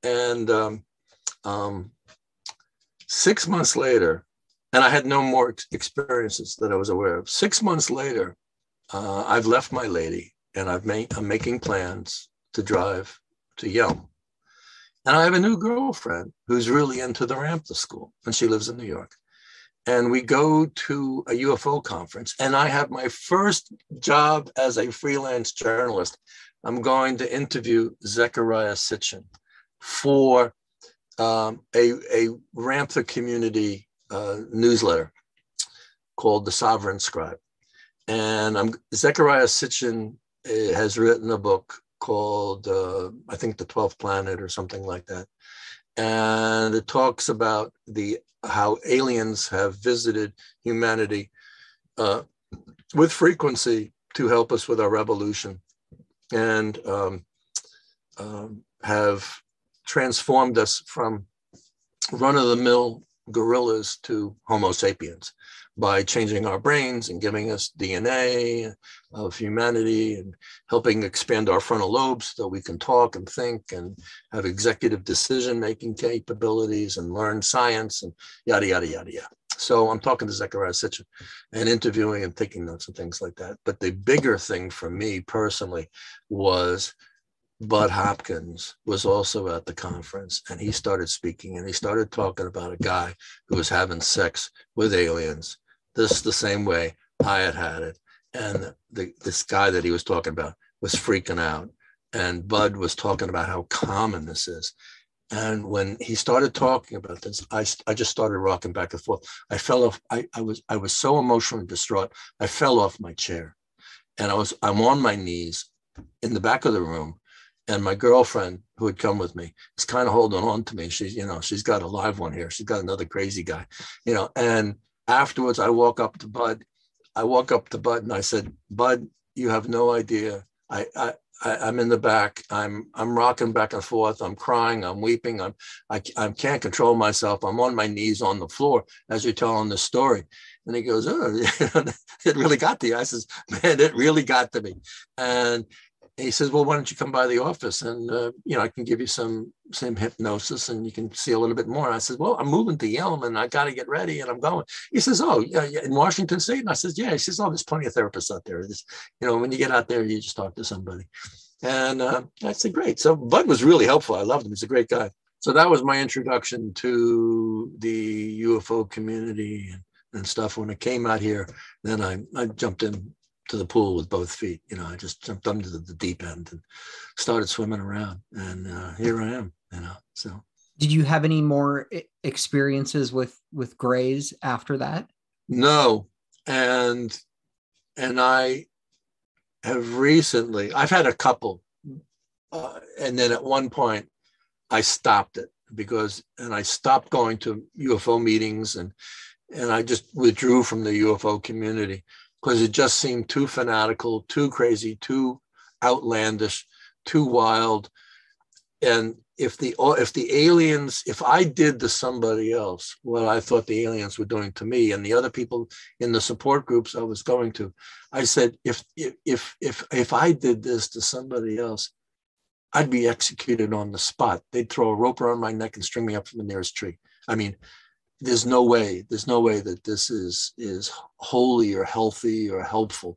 O: And 6 months later, and I had no more experiences that I was aware of. 6 months later, I've left my lady, and I'm making plans to drive to Yelm. And I have a new girlfriend who's really into the Ramtha School, and she lives in New York. And we go to a UFO conference, and I have my first job as a freelance journalist. I'm going to interview Zecharia Sitchin for a Ramtha community newsletter called The Sovereign Scribe. And Zecharia Sitchin has written a book called, I think, The 12th Planet or something like that. And it talks about how aliens have visited humanity with frequency to help us with our revolution, and have transformed us from run-of-the-mill gorillas to Homo sapiens by changing our brains and giving us DNA of humanity and helping expand our frontal lobes so we can talk and think and have executive decision-making capabilities and learn science and yada, yada, yada, yada. So I'm talking to Zecharia Sitchin and interviewing and taking notes and things like that. But the bigger thing for me personally was Bud Hopkins was also at the conference, and he started speaking, and he started talking about a guy who was having sex with aliens, this the same way I had it. And this guy that he was talking about was freaking out. And Bud was talking about how common this is. And when he started talking about this, I just started rocking back and forth. I fell off. I was so emotionally distraught. I fell off my chair, and I'm on my knees in the back of the room. And my girlfriend, who had come with me, is kind of holding on to me. She's got a live one here. She's got another crazy guy, And afterwards, I walk up to Bud and I said, Bud, you have no idea. I'm in the back. I'm rocking back and forth. I'm crying. I'm weeping. I can't control myself. I'm on my knees on the floor as you're telling this story. And he goes, oh, it really got to you. I says, man, it really got to me. And he says, well, why don't you come by the office and, I can give you some hypnosis and you can see a little bit more. And I said, well, I'm moving to Yelm and I got to get ready and I'm going. He says, oh, yeah, in Washington State? And I says, yeah. He says, oh, there's plenty of therapists out there. When you get out there, you just talk to somebody. And I said, great. So Bud was really helpful. I loved him. He's a great guy. So that was my introduction to the UFO community and stuff. When it came out here, then I jumped in to the pool with both feet. I just jumped under the deep end and started swimming around, and here I am. So
A: did you have any more experiences with grays after that?
O: No, and I have recently, I've had a couple, and then at one point I stopped it and I stopped going to UFO meetings and I just withdrew from the UFO community, because it just seemed too fanatical, too crazy, too outlandish, too wild. And if I did to somebody else what I thought the aliens were doing to me and the other people in the support groups I was going to, I said, if I did this to somebody else, I'd be executed on the spot. They'd throw a rope around my neck and string me up from the nearest tree. I mean, there's no way that this is holy or healthy or helpful.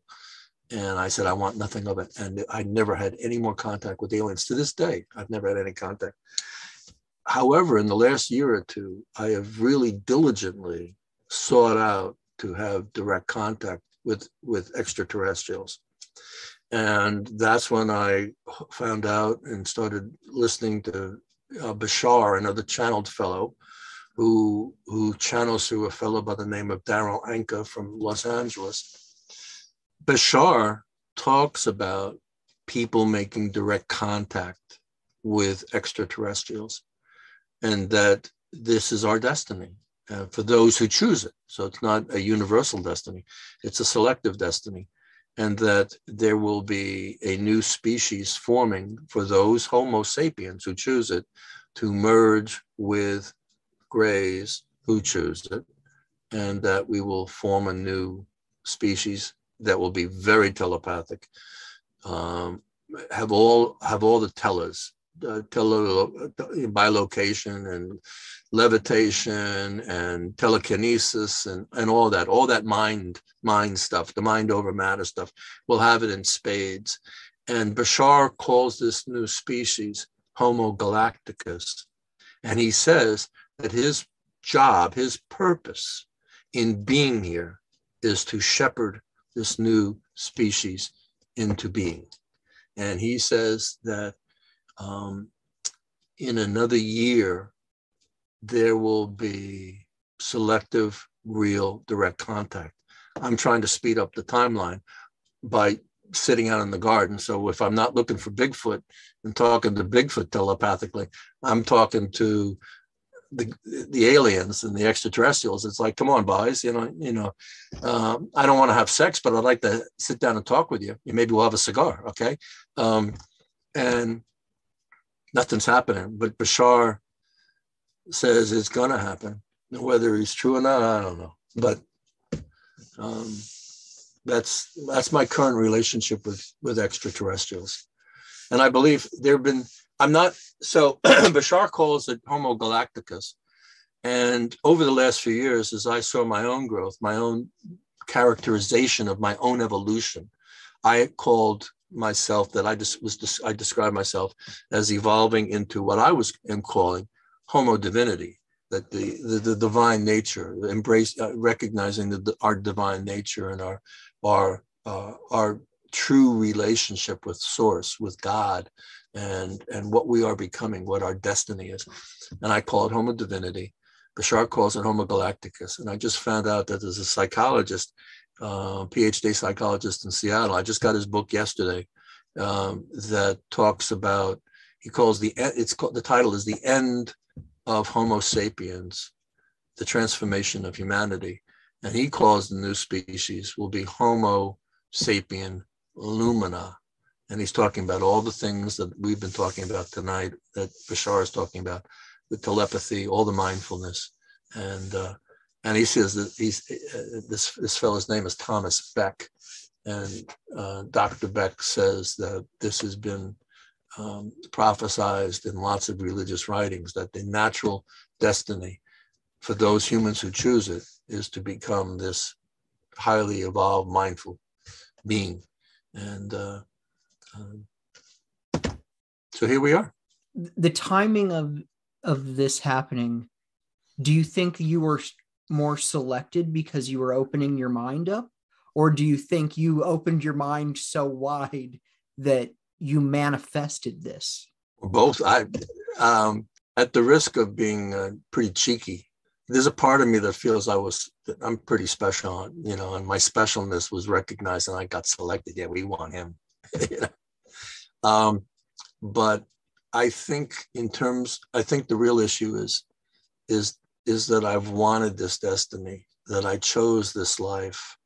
O: And I said, I want nothing of it. And I never had any more contact with aliens. To this day, I've never had any contact. However, in the last year or two, I have really diligently sought out to have direct contact with extraterrestrials. And that's when I found out and started listening to Bashar, another channeled fellow, who channels through a fellow by the name of Darren Anka from Los Angeles. Bashar talks about people making direct contact with extraterrestrials, and that this is our destiny for those who choose it. So it's not a universal destiny, it's a selective destiny, and that there will be a new species forming for those Homo sapiens who choose it to merge with grays who choose it, and that we will form a new species that will be very telepathic, have all the tellers, bilocation and levitation and telekinesis and all that mind stuff, the mind over matter stuff. We'll have it in spades. And Bashar calls this new species Homo galacticus. And he says that his job, his purpose in being here is to shepherd this new species into being. And he says that in another year, there will be selective, real, direct contact. I'm trying to speed up the timeline by sitting out in the garden. So if I'm not looking for Bigfoot and talking to Bigfoot telepathically, I'm talking to the aliens and the extraterrestrials. It's like, come on, boys, I don't want to have sex, but I'd like to sit down and talk with you. Maybe we'll have a cigar, okay? And nothing's happening. But Bashar says it's going to happen. Whether he's true or not, I don't know. But that's my current relationship with extraterrestrials. And I believe Bashar calls it Homo galacticus. And over the last few years, as I saw my own growth, my own characterization of my own evolution, I called myself I described myself as evolving into what I am calling Homo divinity, that the divine nature, recognizing our divine nature and our true relationship with Source, with God, and what we are becoming, what our destiny is. And I call it Homo divinity. Bashar calls it Homo galacticus. And I just found out that there's a psychologist, PhD psychologist in Seattle. I just got his book yesterday that talks about, the title is The End of Homo sapiens, the transformation of humanity. And he calls the new species will be Homo sapien lumina. And he's talking about all the things that we've been talking about tonight, that Bashar is talking about, the telepathy, all the mindfulness. And he says that this fellow's name is Thomas Beck. And Dr. Beck says that this has been prophesized in lots of religious writings, that the natural destiny for those humans who choose it is to become this highly evolved, mindful being. And so here we are.
A: The timing of this happening, do you think you were more selected because you were opening your mind up? Or do you think you opened your mind so wide that you manifested this?
O: Both. At the risk of being pretty cheeky, there's a part of me that feels I'm pretty special, and my specialness was recognized and I got selected. Yeah, we want him. But I think the real issue is that I've wanted this destiny, that I chose this life.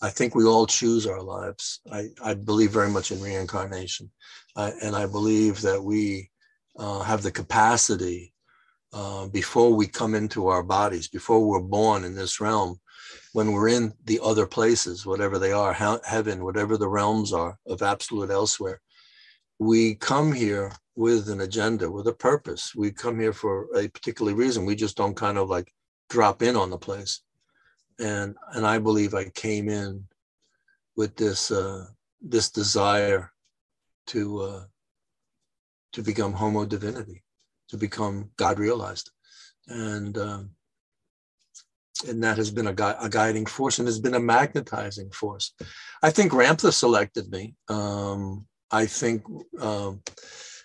O: I think we all choose our lives. I believe very much in reincarnation. And I believe that we have the capacity before we come into our bodies, before we're born in this realm, when we're in the other places, whatever they are, heaven, whatever the realms are of absolute elsewhere, we come here with an agenda, with a purpose. We come here for a particular reason. We just don't kind of like drop in on the place. And I believe I came in with this desire to become Homo divinity, to become God realized, and that has been a guiding force, and has been a magnetizing force. I think Ramtha selected me. I think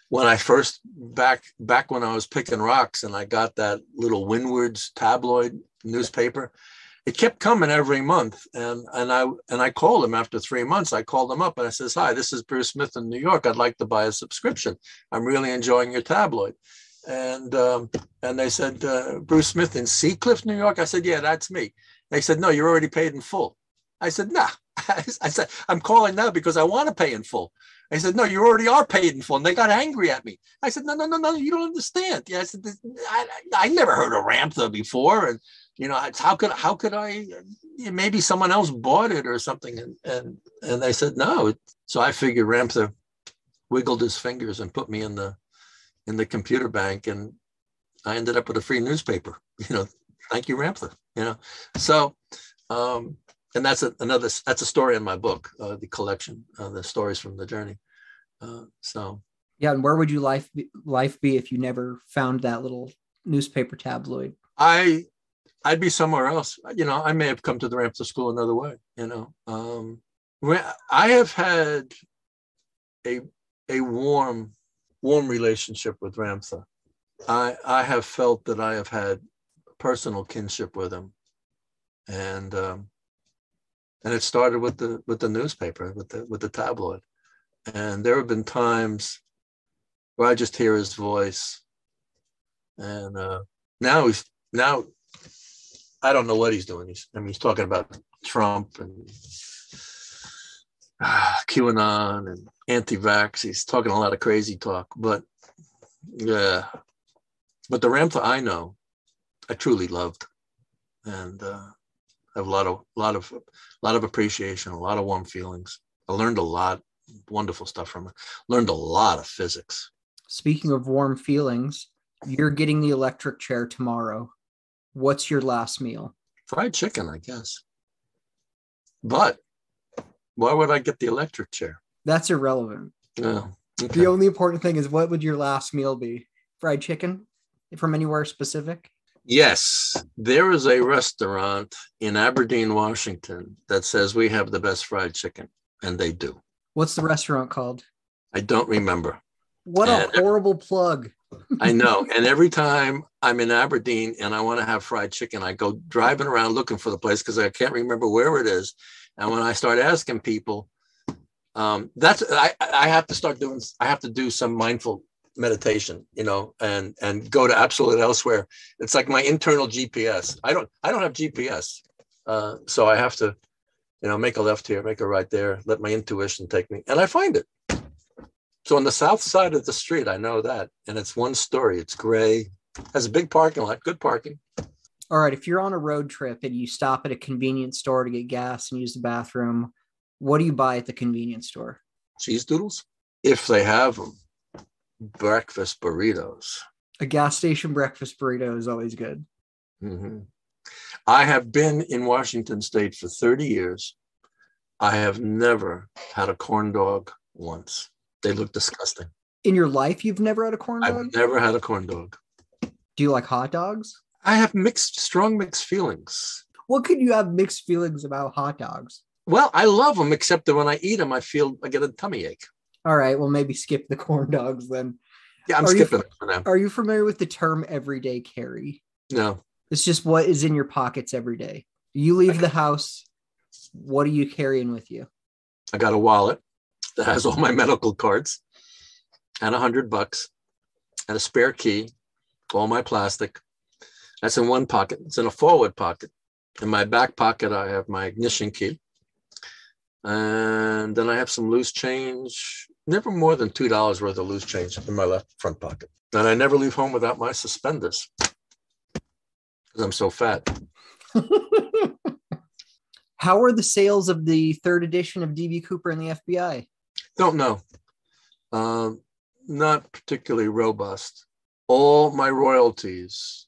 O: when I first back when I was picking rocks and I got that little Windward's tabloid newspaper, it kept coming every month, and I called him after 3 months. I called him up and I says, "Hi, this is Bruce Smith in New York. I'd like to buy a subscription. I'm really enjoying your tabloid." And they said, "Bruce Smith in Seacliff, New York?" I said, "Yeah, that's me." They said, "No, you're already paid in full." I said, "Nah." I said, "I'm calling now because I want to pay in full." I said, "No, you already are paid in full." And they got angry at me. I said, No, you don't understand. Yeah, I said, I never heard of Ramtha before. how could I, maybe someone else bought it or something. And they said, no. So I figured Ramtha wiggled his fingers and put me in the computer bank, and I ended up with a free newspaper. Thank you, Ramtha. So and that's a story in my book, the collection, the stories from the journey.
A: Yeah, and where would your life be if you never found that little newspaper tabloid?
O: I'd be somewhere else. I may have come to the Ramtha School another way. I have had a warm relationship with Ramtha. I have felt that I have had personal kinship with him, and it started with the newspaper, with the tabloid. And there have been times where I just hear his voice, and now I don't know what he's doing. He's talking about Trump and QAnon and anti-vax. He's talking a lot of crazy talk, but the Ramtha I know, I truly loved, and I have a lot of appreciation, a lot of warm feelings. I learned a lot, wonderful stuff from it. Learned a lot of physics.
A: Speaking of warm feelings, you're getting the electric chair tomorrow. What's your last meal?
O: Fried chicken, I guess. But why would I get the electric chair?
A: That's irrelevant.
O: Oh, okay.
A: The only important thing is, what would your last meal be? Fried chicken from anywhere specific?
O: Yes, there is a restaurant in Aberdeen, Washington that says we have the best fried chicken, and they do.
A: What's the restaurant called?
O: I don't remember.
A: What a horrible plug.
O: I know. And every time I'm in Aberdeen and I want to have fried chicken, I go driving around looking for the place because I can't remember where it is. And when I start asking people, I have to do some mindful meditation, and go to absolute elsewhere. It's like my internal GPS. I don't have GPS. So I have to, make a left here, make a right there, let my intuition take me, and I find it. So on the south side of the street, I know that, and it's one story. It's gray, has a big parking lot, good parking.
A: All right, if you're on a road trip and you stop at a convenience store to get gas and use the bathroom, what do you buy at the convenience store?
O: Cheese doodles, if they have them. Breakfast burritos.
A: A gas station breakfast burrito is always good.
O: Mm-hmm. I have been in Washington State for 30 years. I have never had a corn dog once. They look disgusting.
A: In your life, you've never had a corn dog?
O: I've never had a corn dog.
A: Do you like hot dogs?
O: I have strong mixed feelings.
A: What could you have mixed feelings about hot dogs?
O: Well, I love them, except that when I eat them, I get a tummy ache.
A: All right, well, maybe skip the corn dogs then.
O: Yeah, I'm skipping it for now.
A: Are you familiar with the term everyday carry?
O: No.
A: It's just what is in your pockets every day. You leave the house, what are you carrying with you?
O: I got a wallet that has all my medical cards and $100 and a spare key, all my plastic. That's in one pocket. It's in a forward pocket. In my back pocket, I have my ignition key. And then I have some loose change, never more than $2 worth of loose change in my left front pocket. And I never leave home without my suspenders because I'm so fat.
A: How are the sales of the third edition of D.B. Cooper and the FBI?
O: Don't know. Not particularly robust. All my royalties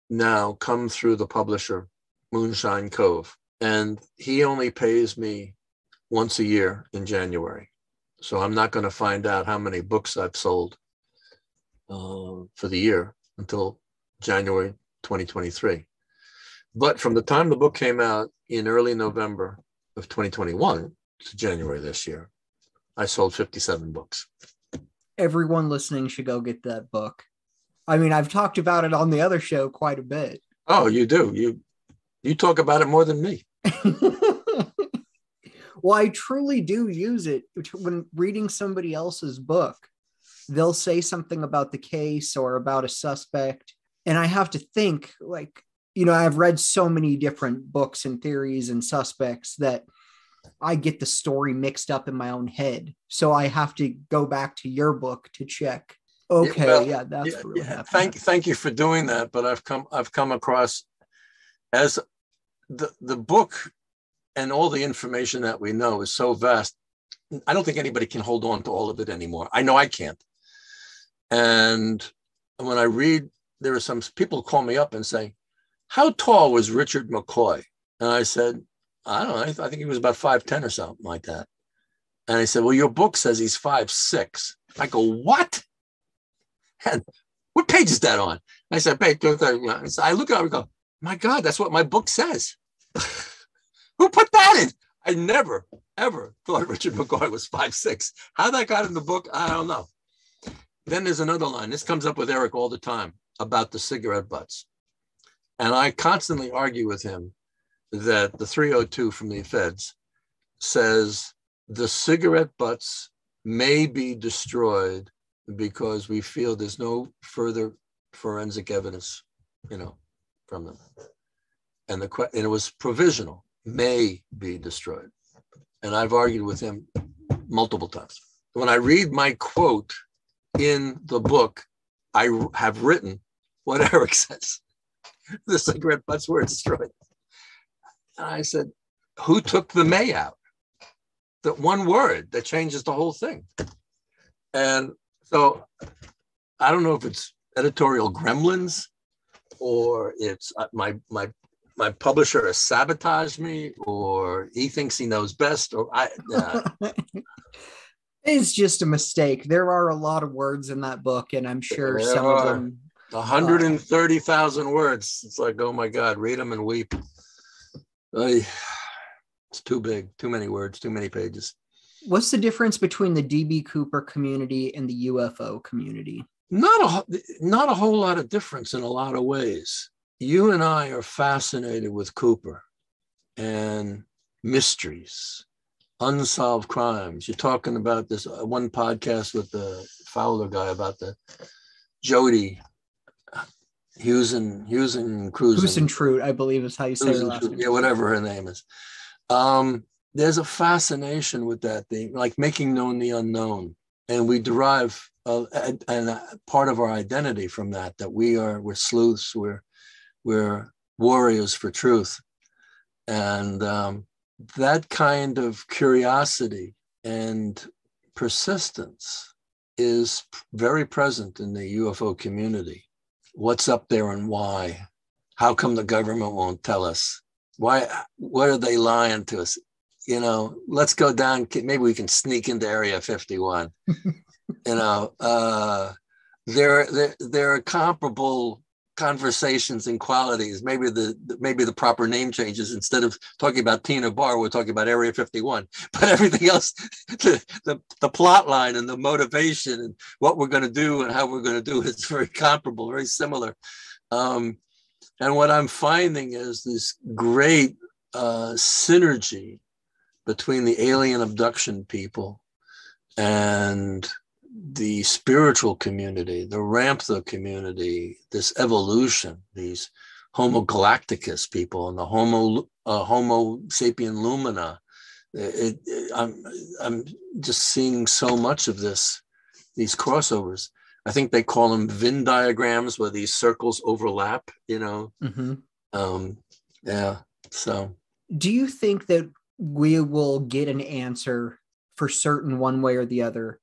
O: now come through the publisher, Moonshine Cove. And he only pays me once a year in January. So I'm not going to find out how many books I've sold for the year until January 2023. But from the time the book came out in early November of 2021 to January this year, I sold 57 books.
A: Everyone listening should go get that book. I mean, I've talked about it on the other show quite a bit.
O: Oh, you do? You talk about it more than me.
A: Well, I truly do use it when reading somebody else's book. They'll say something about the case or about a suspect, and I have to think, I've read so many different books and theories and suspects that I get the story mixed up in my own head. So I have to go back to your book to check. Okay, that's what happened.
O: Thank you for doing that. But I've come across as the book and all the information that we know is so vast, I don't think anybody can hold on to all of it anymore. I know I can't. And when I read, there are some people call me up and say, how tall was Richard McCoy? And I said, I don't know. I think he was about 5'10" or something like that. And I said, well, your book says he's 5'6". I go, what? And what page is that on? I said, page 230. So I look at it and go, my God, that's what my book says. Who put that in? I never, ever thought Richard McCoy was 5'6". How that got in the book, I don't know. Then there's another line. This comes up with Eric all the time about the cigarette butts. And I constantly argue with him that the 302 from the feds says the cigarette butts may be destroyed because we feel there's no further forensic evidence, from them. And it was provisional, may be destroyed. And I've argued with him multiple times. When I read my quote in the book, I have written what Eric says. The cigarette butts were destroyed. And I said, who took the may out? That one word that changes the whole thing. And so I don't know if it's editorial gremlins or it's my publisher has sabotaged me or he thinks he knows best or
A: It's just a mistake. There are a lot of words in that book, and I'm sure some of them
O: 130,000 words. It's like, oh my God, read them and weep. It's too big, too many words, too many pages.
A: What's the difference between the DB Cooper community and the UFO community?
O: Not a whole lot of difference in a lot of ways. You and I are fascinated with Cooper and mysteries, unsolved crimes. You're talking about this one podcast with the Fowler guy about the Jody
A: Huisentruit, I believe is how you say her last name.
O: Yeah, whatever her name is. There's a fascination with that thing, like making known the unknown. And we derive part of our identity from that we're sleuths, we're warriors for truth. And that kind of curiosity and persistence is very present in the UFO community. What's up there and why? How come the government won't tell us? Why? What are they lying to us? Let's go down. Maybe we can sneak into Area 51. There are comparable conversations and qualities. Maybe the proper name changes. Instead of talking about Tina Bar, we're talking about Area 51. But everything else, the plot line and the motivation and what we're going to do and how we're going to do it is very comparable, very similar. And what I'm finding is this great synergy between the alien abduction people and the spiritual community, the Ramtha community, this evolution, these Homo galacticus people and the Homo sapien lumina. I'm just seeing so much of these crossovers. I think they call them Venn diagrams where these circles overlap,
A: Mm-hmm.
O: Yeah. So
A: do you think that we will get an answer for certain one way or the other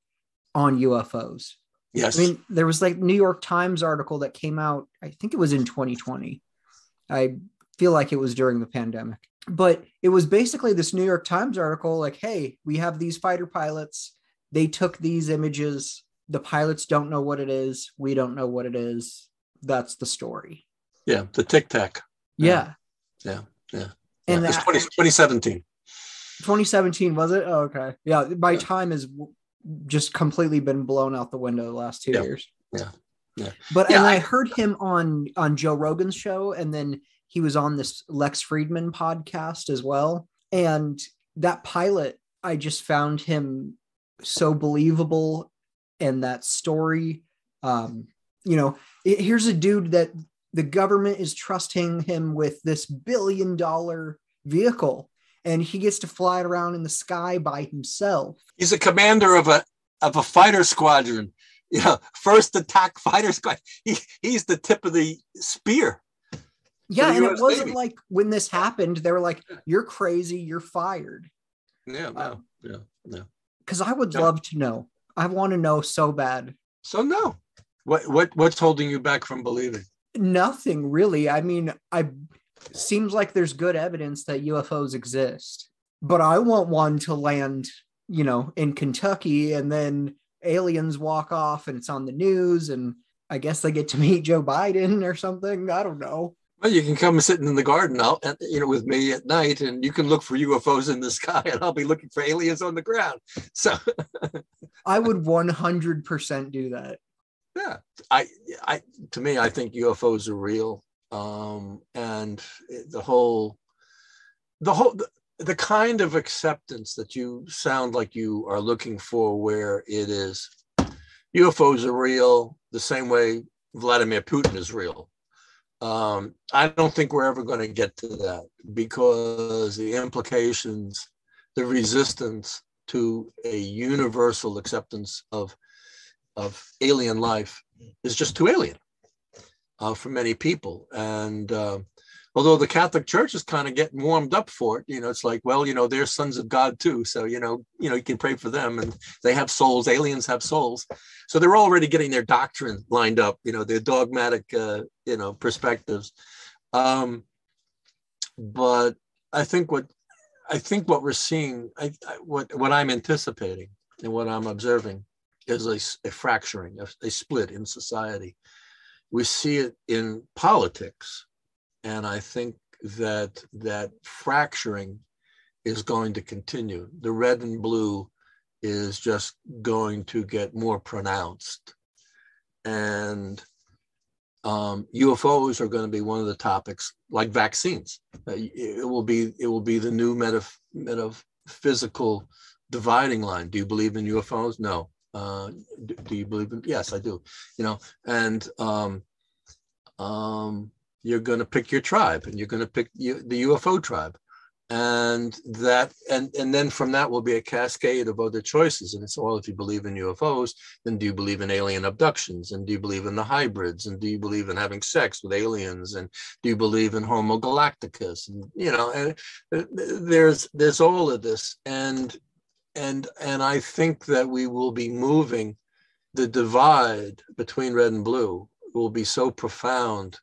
A: on UFOs?
O: Yes.
A: I mean, there was like New York Times article that came out, I think it was in 2020. I feel like it was during the pandemic, but it was basically this New York Times article like, hey, we have these fighter pilots. They took these images. The pilots don't know what it is. We don't know what it is. That's the story.
O: Yeah. The Tic Tac.
A: Yeah.
O: And it's 2017.
A: 2017, was it? Oh, okay. Yeah. My time has just completely been blown out the window the last 2 years.
O: Yeah.
A: But and I heard him on Joe Rogan's show, and then he was on this Lex Friedman podcast as well. And that pilot, I just found him so believable. And that story, here's a dude that the government is trusting him with this $1 billion vehicle, and he gets to fly it around in the sky by himself.
O: He's a commander of a fighter squadron, first attack fighter squadron. He's the tip of the spear.
A: Yeah, and it wasn't Navy. Like when this happened, they were like, "You're crazy, you're fired."
O: Yeah, no.
A: Because I would love to know. I want to know so bad.
O: So no, what's holding you back from believing?
A: Nothing really. I mean, seems like there's good evidence that UFOs exist, but I want one to land, in Kentucky, and then aliens walk off, and it's on the news, and I guess they get to meet Joe Biden or something. I don't know.
O: Well, you can come sitting in the garden out, with me at night, and you can look for UFOs in the sky, and I'll be looking for aliens on the ground. So
A: I would 100% do that.
O: Yeah, to me, I think UFOs are real, and the kind of acceptance that you sound like you are looking for, where it is UFOs are real, the same way Vladimir Putin is real. I don't think we're ever going to get to that, because the implications, the resistance to a universal acceptance of alien life is just too alien for many people. And although the Catholic Church is kind of getting warmed up for it, it's like, well, they're sons of God too. So, you can pray for them, and they have souls. Aliens have souls. So they're already getting their doctrine lined up, their dogmatic, perspectives. But I think what we're seeing, what I'm anticipating and what I'm observing is a fracturing, a split in society. We see it in politics. And I think that fracturing is going to continue. The red and blue is just going to get more pronounced. And UFOs are going to be one of the topics, like vaccines. It will be the new metaphysical dividing line. Do you believe in UFOs? No. Do you believe in? Yes, I do. And you're going to pick your tribe, and you're going to pick the UFO tribe, and then from that will be a cascade of other choices. And it's all, if you believe in UFOs, then do you believe in alien abductions, and do you believe in the hybrids, and do you believe in having sex with aliens, and do you believe in Homo Galacticus, and there's all of this, and I think that we will be moving. The divide between red and blue will be so profound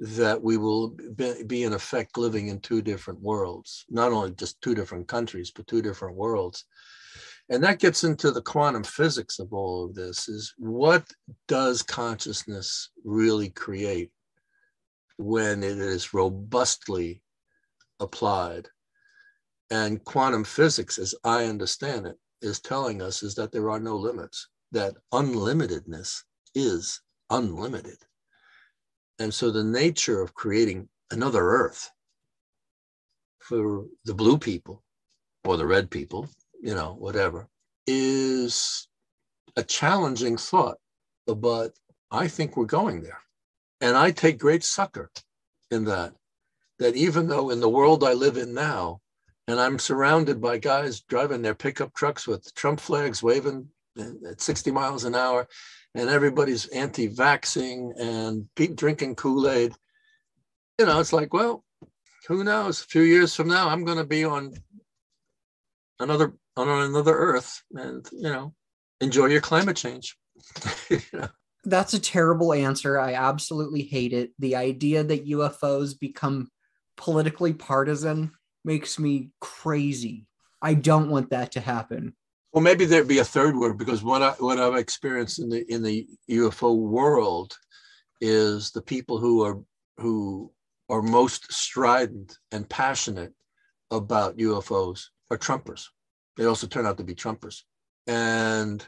O: that we will be in effect living in two different worlds, not only just two different countries, but two different worlds. And that gets into the quantum physics of all of this, is what does consciousness really create when it is robustly applied? And quantum physics, as I understand it, is telling us is that there are no limits, that unlimitedness is unlimited. And so the nature of creating another Earth for the blue people or the red people, whatever, is a challenging thought. But I think we're going there. And I take great succor in that even though in the world I live in now, and I'm surrounded by guys driving their pickup trucks with Trump flags waving at 60 miles an hour, and everybody's anti-vaxxing and drinking Kool-Aid, it's like, well, who knows? A few years from now, I'm going to be on another Earth, and enjoy your climate change.
A: That's a terrible answer. I absolutely hate it. The idea that UFOs become politically partisan makes me crazy. I don't want that to happen.
O: Well, maybe there'd be a third word, because what I've experienced in the UFO world is the people who are most strident and passionate about UFOs are Trumpers. They also turn out to be Trumpers. And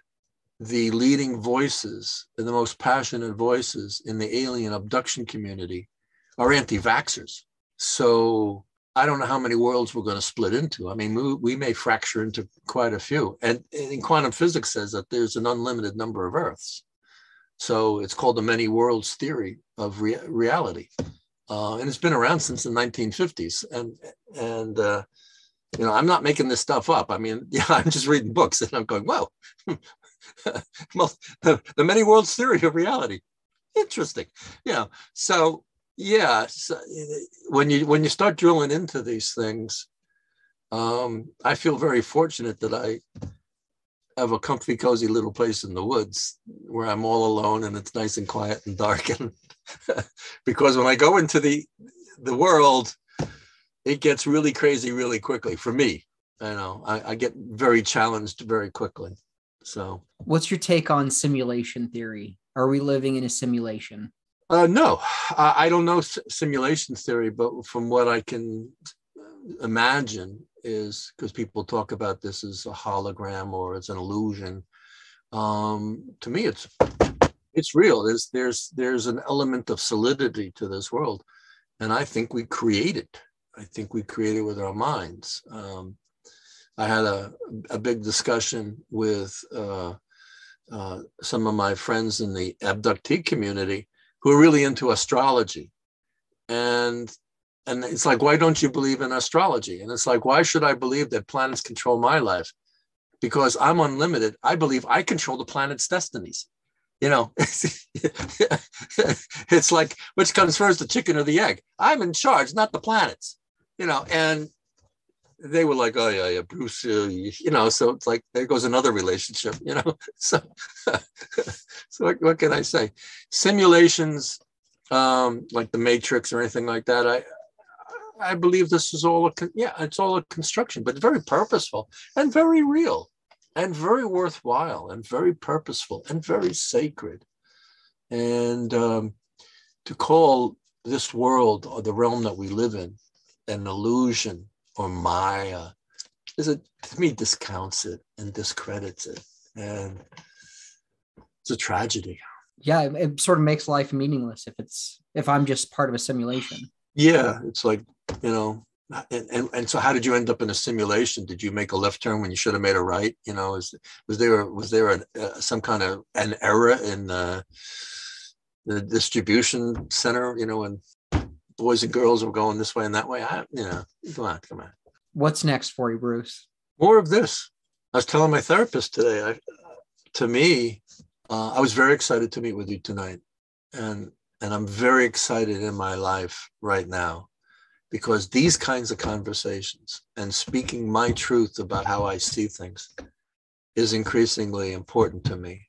O: the leading voices and the most passionate voices in the alien abduction community are anti-vaxxers. So I don't know how many worlds we're going to split into. I mean, we may fracture into quite a few. And quantum physics says that there's an unlimited number of Earths. So it's called the many worlds theory of reality. And it's been around since the 1950s. And I'm not making this stuff up. I mean, I'm just reading books and I'm going, whoa, the many worlds theory of reality. Interesting. So yeah, so when you start drilling into these things, I feel very fortunate that I have a comfy, cozy little place in the woods where I'm all alone and it's nice and quiet and dark. And because when I go into the world, it gets really crazy really quickly for me. I get very challenged very quickly. So
A: what's your take on simulation theory? Are we living in a simulation?
O: No, I don't know simulation theory, but from what I can imagine is, because people talk about this as a hologram or it's an illusion. To me, it's real. There's an element of solidity to this world, and I think we create it. I think we create it with our minds. I had a big discussion with some of my friends in the abductee community who are really into astrology. And it's like, why don't you believe in astrology? And it's like, why should I believe that planets control my life? Because I'm unlimited. I believe I control the planet's destinies. It's like, which comes first, the chicken or the egg? I'm in charge, not the planets. And they were like, oh yeah, Bruce, so it's like, there goes another relationship, so what can I say? Simulations, like the Matrix or anything like that, I believe this is all it's all a construction, but very purposeful and very real and very worthwhile and very purposeful and very sacred. And to call this world, or the realm that we live in, an illusion or Maya, to me, discounts it and discredits it. And it's a tragedy.
A: Yeah, it sort of makes life meaningless if I'm just part of a simulation.
O: Yeah, it's like, and so how did you end up in a simulation? Did you make a left turn when you should have made a right? Was there some kind of an error in the distribution center, when boys and girls were going this way and that way? Come on. What's
A: next for you, Bruce?
O: More of this. I was telling my therapist today, I was very excited to meet with you tonight. And I'm very excited in my life right now, because these kinds of conversations and speaking my truth about how I see things is increasingly important to me.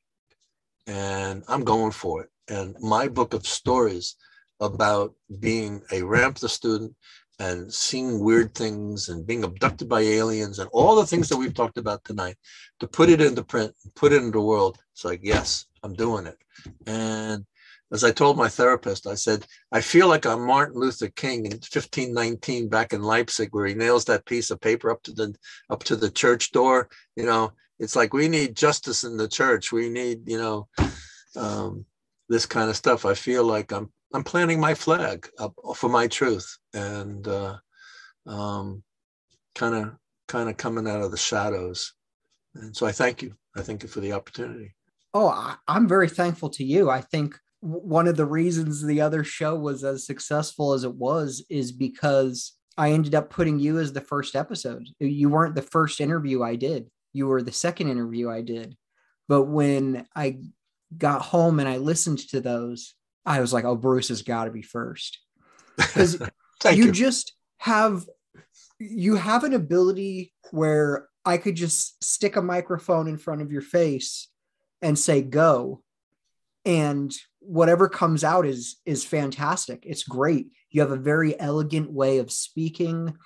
O: And I'm going for it. And my book of stories about being a Ramtha student and seeing weird things and being abducted by aliens and all the things that we've talked about tonight, to put it into print, put it into the world. It's like, yes, I'm doing it. And as I told my therapist, I said, I feel like I'm Martin Luther King in 1519 back in Leipzig, where he nails that piece of paper up to the church door. It's like, we need justice in the church. We need, this kind of stuff. I feel like I'm planting my flag up for my truth, and kind of coming out of the shadows. And so I thank you. I thank you for the opportunity.
A: Oh, I'm very thankful to you. I think one of the reasons the other show was as successful as it was is because I ended up putting you as the first episode. You weren't the first interview I did. You were the second interview I did. But when I got home and I listened to those, I was like, oh, Bruce has got to be first. Because you just have an ability where I could just stick a microphone in front of your face and say, go. And whatever comes out is fantastic. It's great. You have a very elegant way of speaking.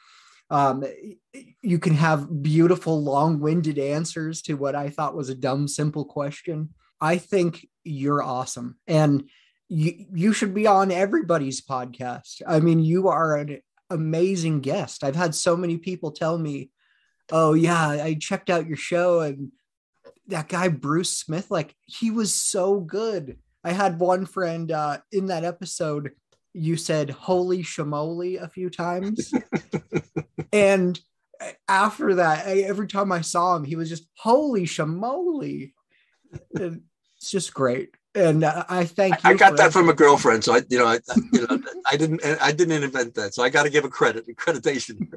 A: You can have beautiful, long-winded answers to what I thought was a dumb, simple question. I think you're awesome. And you should be on everybody's podcast. I mean, you are an amazing guest. I've had so many people tell me, oh yeah, I checked out your show, and that guy, Bruce Smith, like, he was so good. I had one friend in that episode, you said holy shamoly a few times. And after that, every time I saw him, he was just holy shamoly. And it's just great. And I thank you.
O: I got that from a girlfriend. So I didn't invent that. So I got to give accreditation.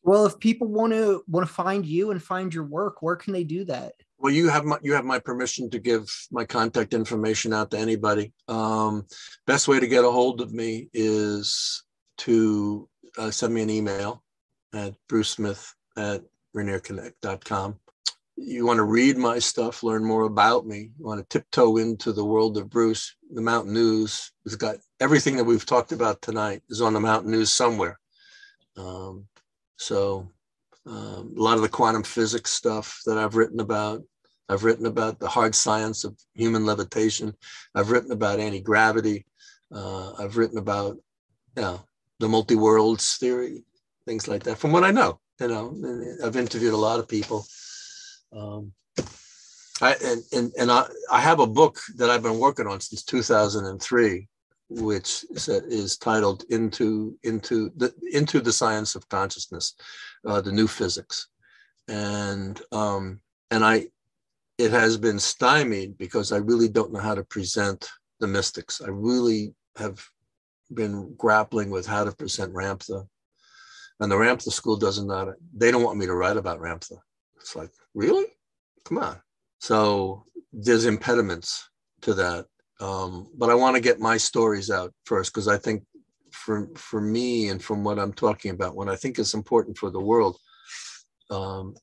A: Well, if people want to find you and find your work, where can they do that?
O: Well, you have my permission to give my contact information out to anybody. Best way to get a hold of me is to send me an email at brucesmith@rainierconnect.com. You want to read my stuff, learn more about me, you want to tiptoe into the world of Bruce, the Mountain News has got everything that we've talked about tonight is on the Mountain News somewhere. A lot of the quantum physics stuff that I've written about the hard science of human levitation. I've written about anti-gravity. I've written about, the multi-worlds theory, things like that. From what I know, I've interviewed a lot of people. I have a book that I've been working on since 2003, which is titled Into the Science of Consciousness, the New Physics, and it has been stymied because I really don't know how to present the mystics. I really have been grappling with how to present Ramtha, and the Ramtha School doesn't know. They don't want me to write about Ramtha. It's like, really? Come on. So there's impediments to that. But I want to get my stories out first, because I think for me and from what I'm talking about, what I think is important for the world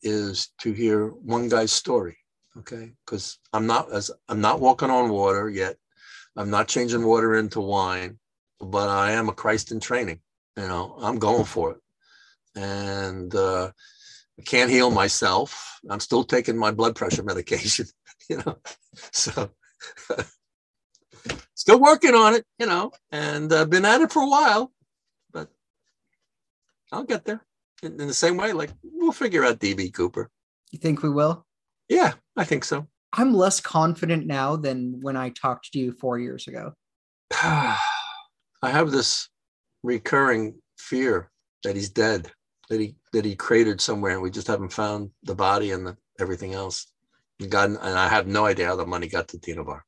O: is to hear one guy's story. Okay. Because I'm not walking on water yet. I'm not changing water into wine, but I am a Christ in training. I'm going for it. And I can't heal myself. I'm still taking my blood pressure medication, so still working on it, and I've been at it for a while, but I'll get there in the same way. Like, we'll figure out D.B. Cooper.
A: You think we will?
O: Yeah, I think so.
A: I'm less confident now than when I talked to you 4 years ago.
O: I have this recurring fear that he's dead. That he cratered somewhere, and we just haven't found the body and everything else. And I have no idea how the money got to Tina Bar.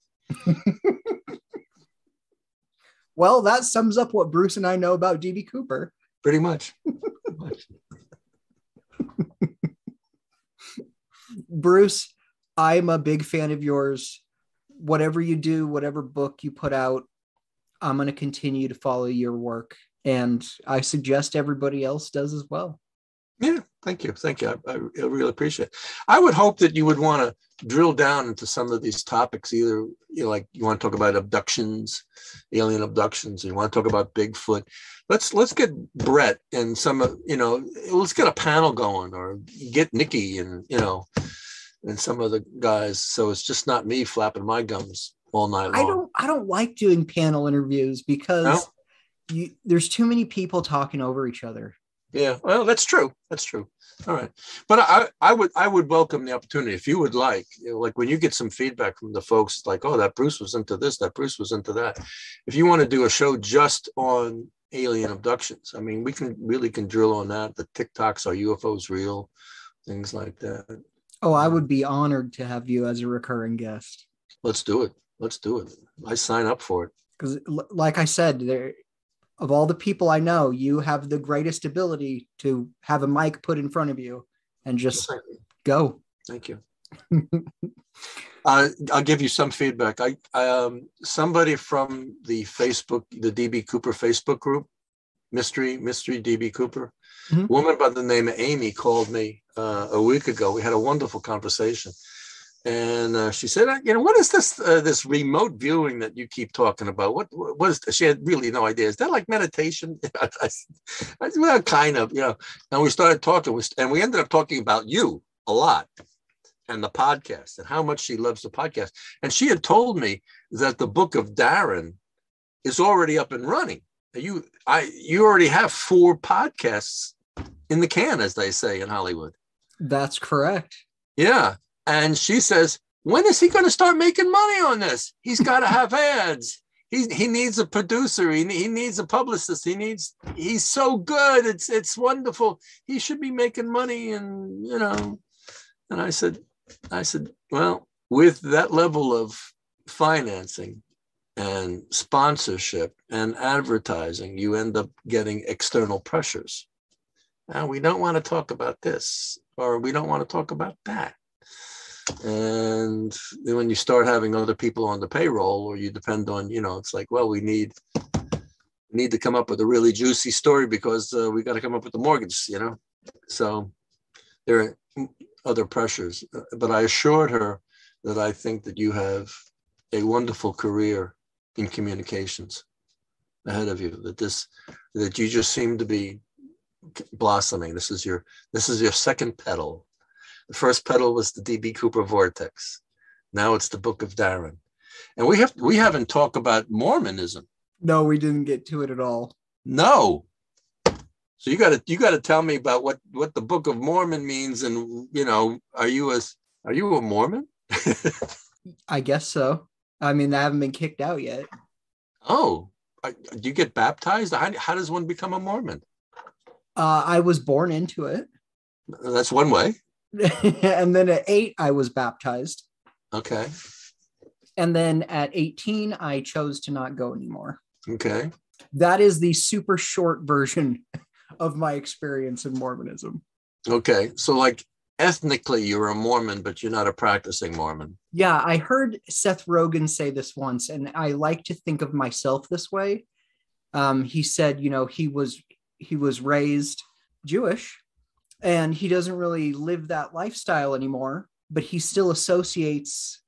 A: Well, that sums up what Bruce and I know about D.B. Cooper.
O: Pretty much.
A: Bruce, I'm a big fan of yours. Whatever you do, whatever book you put out, I'm going to continue to follow your work. And I suggest everybody else does as well.
O: Yeah, thank you. I really appreciate it. I would hope that you would want to drill down into some of these topics. Either like you want to talk about abductions, alien abductions, or you want to talk about Bigfoot. Let's get Brett and let's get a panel going, or get Nikki and some of the guys. So it's just not me flapping my gums all night long.
A: I don't like doing panel interviews because. No? There's too many people talking over each other.
O: Yeah, well, that's true. All right, but I would welcome the opportunity if you would like when you get some feedback from the folks, like, oh, that Bruce was into this, that Bruce was into that. If you want to do a show just on alien abductions, I mean, we can drill on that. The TikToks, are UFOs real? Things like that.
A: Oh, I would be honored to have you as a recurring guest.
O: Let's do it. I sign up for it.
A: Because, like I said, of all the people I know, you have the greatest ability to have a mic put in front of you and just go.
O: Thank you. I'll give you some feedback. Somebody from the D.B. Cooper Facebook group, Mystery D.B. Cooper, a woman by the name of Amy called me a week ago. We had a wonderful conversation. And she said, what is this remote viewing that you keep talking about? What is this? She had really no idea. Is that like meditation? I said, well, kind of, And we started talking, and we ended up talking about you a lot, and the podcast, and how much she loves the podcast. And she had told me that the book of Darren is already up and running. You already have 4 podcasts in the can, as they say in Hollywood.
A: That's correct.
O: Yeah. And she says, when is he going to start making money on this? He's got to have ads. He needs a producer. He needs a publicist. He's so good. It's wonderful. He should be making money. And, and I said, well, with that level of financing and sponsorship and advertising, you end up getting external pressures. Now, we don't want to talk about this, or we don't want to talk about that. And then when you start having other people on the payroll, or you depend on, it's like, well, we need to come up with a really juicy story because we got to come up with the mortgage, So there are other pressures. But I assured her that I think that you have a wonderful career in communications ahead of you, that you just seem to be blossoming. This is your second petal. The first petal was the D.B. Cooper Vortex. Now it's the Book of Darren. And we haven't talked about Mormonism.
A: No, we didn't get to it at all.
O: No. So you got to tell me about what the Book of Mormon means, and are you a Mormon?
A: I guess so. I mean, I haven't been kicked out yet.
O: Oh, do you get baptized? How does one become a Mormon?
A: I was born into it.
O: That's one way.
A: And then at 8, I was baptized.
O: Okay.
A: And then at 18, I chose to not go anymore.
O: Okay.
A: That is the super short version of my experience in Mormonism.
O: Okay. So like ethnically, you're a Mormon, but you're not a practicing Mormon.
A: Yeah. I heard Seth Rogen say this once, and I like to think of myself this way. He said, he was raised Jewish, and he doesn't really live that lifestyle anymore, but he still associates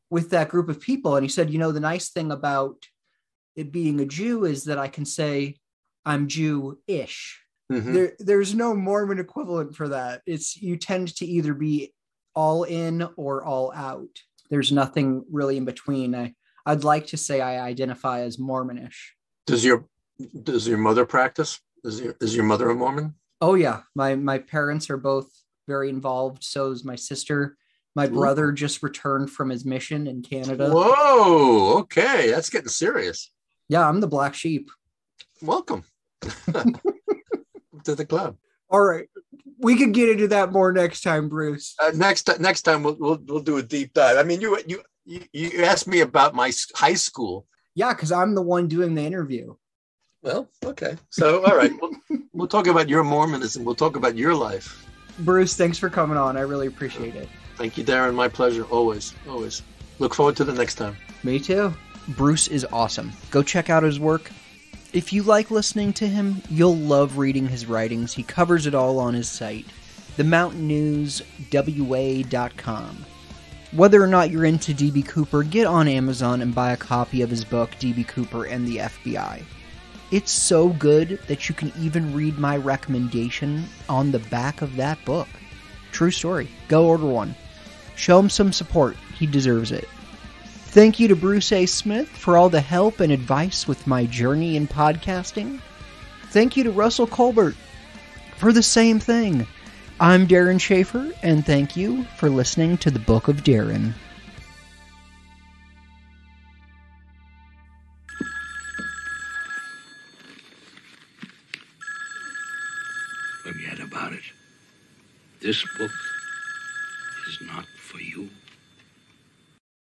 A: with that group of people. And he said, the nice thing about it being a Jew is that I can say I'm Jew-ish. Mm-hmm. There's no Mormon equivalent for that. You tend to either be all in or all out. There's nothing really in between. I'd like to say I identify as Mormonish.
O: Does your mother practice? Is your mother a Mormon?
A: Oh yeah. My parents are both very involved. So is my sister. My brother just returned from his mission in Canada.
O: Whoa. Okay. That's getting serious.
A: Yeah. I'm the black sheep.
O: Welcome to the club.
A: All right. We could get into that more next time, Bruce.
O: Next time we'll do a deep dive. I mean, you asked me about my high school.
A: Yeah. Cause I'm the one doing the interview.
O: Well, okay. So, all right. We'll talk about your Mormonism. We'll talk about your life.
A: Bruce, thanks for coming on. I really appreciate it.
O: Thank you, Darren. My pleasure. Always, always. Look forward to the next time.
A: Me too.
N: Bruce is awesome. Go check out his work. If you like listening to him, you'll love reading his writings. He covers it all on his site, themountainnewswa.com. Whether or not you're into D.B. Cooper, get on Amazon and buy a copy of his book, D.B. Cooper and the FBI. It's so good that you can even read my recommendation on the back of that book. True story. Go order one. Show him some support. He deserves it. Thank you to Bruce A. Smith for all the help and advice with my journey in podcasting. Thank you to Russell Colbert for the same thing. I'm Darren Schaefer, and thank you for listening to the Book of Darren.
E: Forget about it. This book is not for you.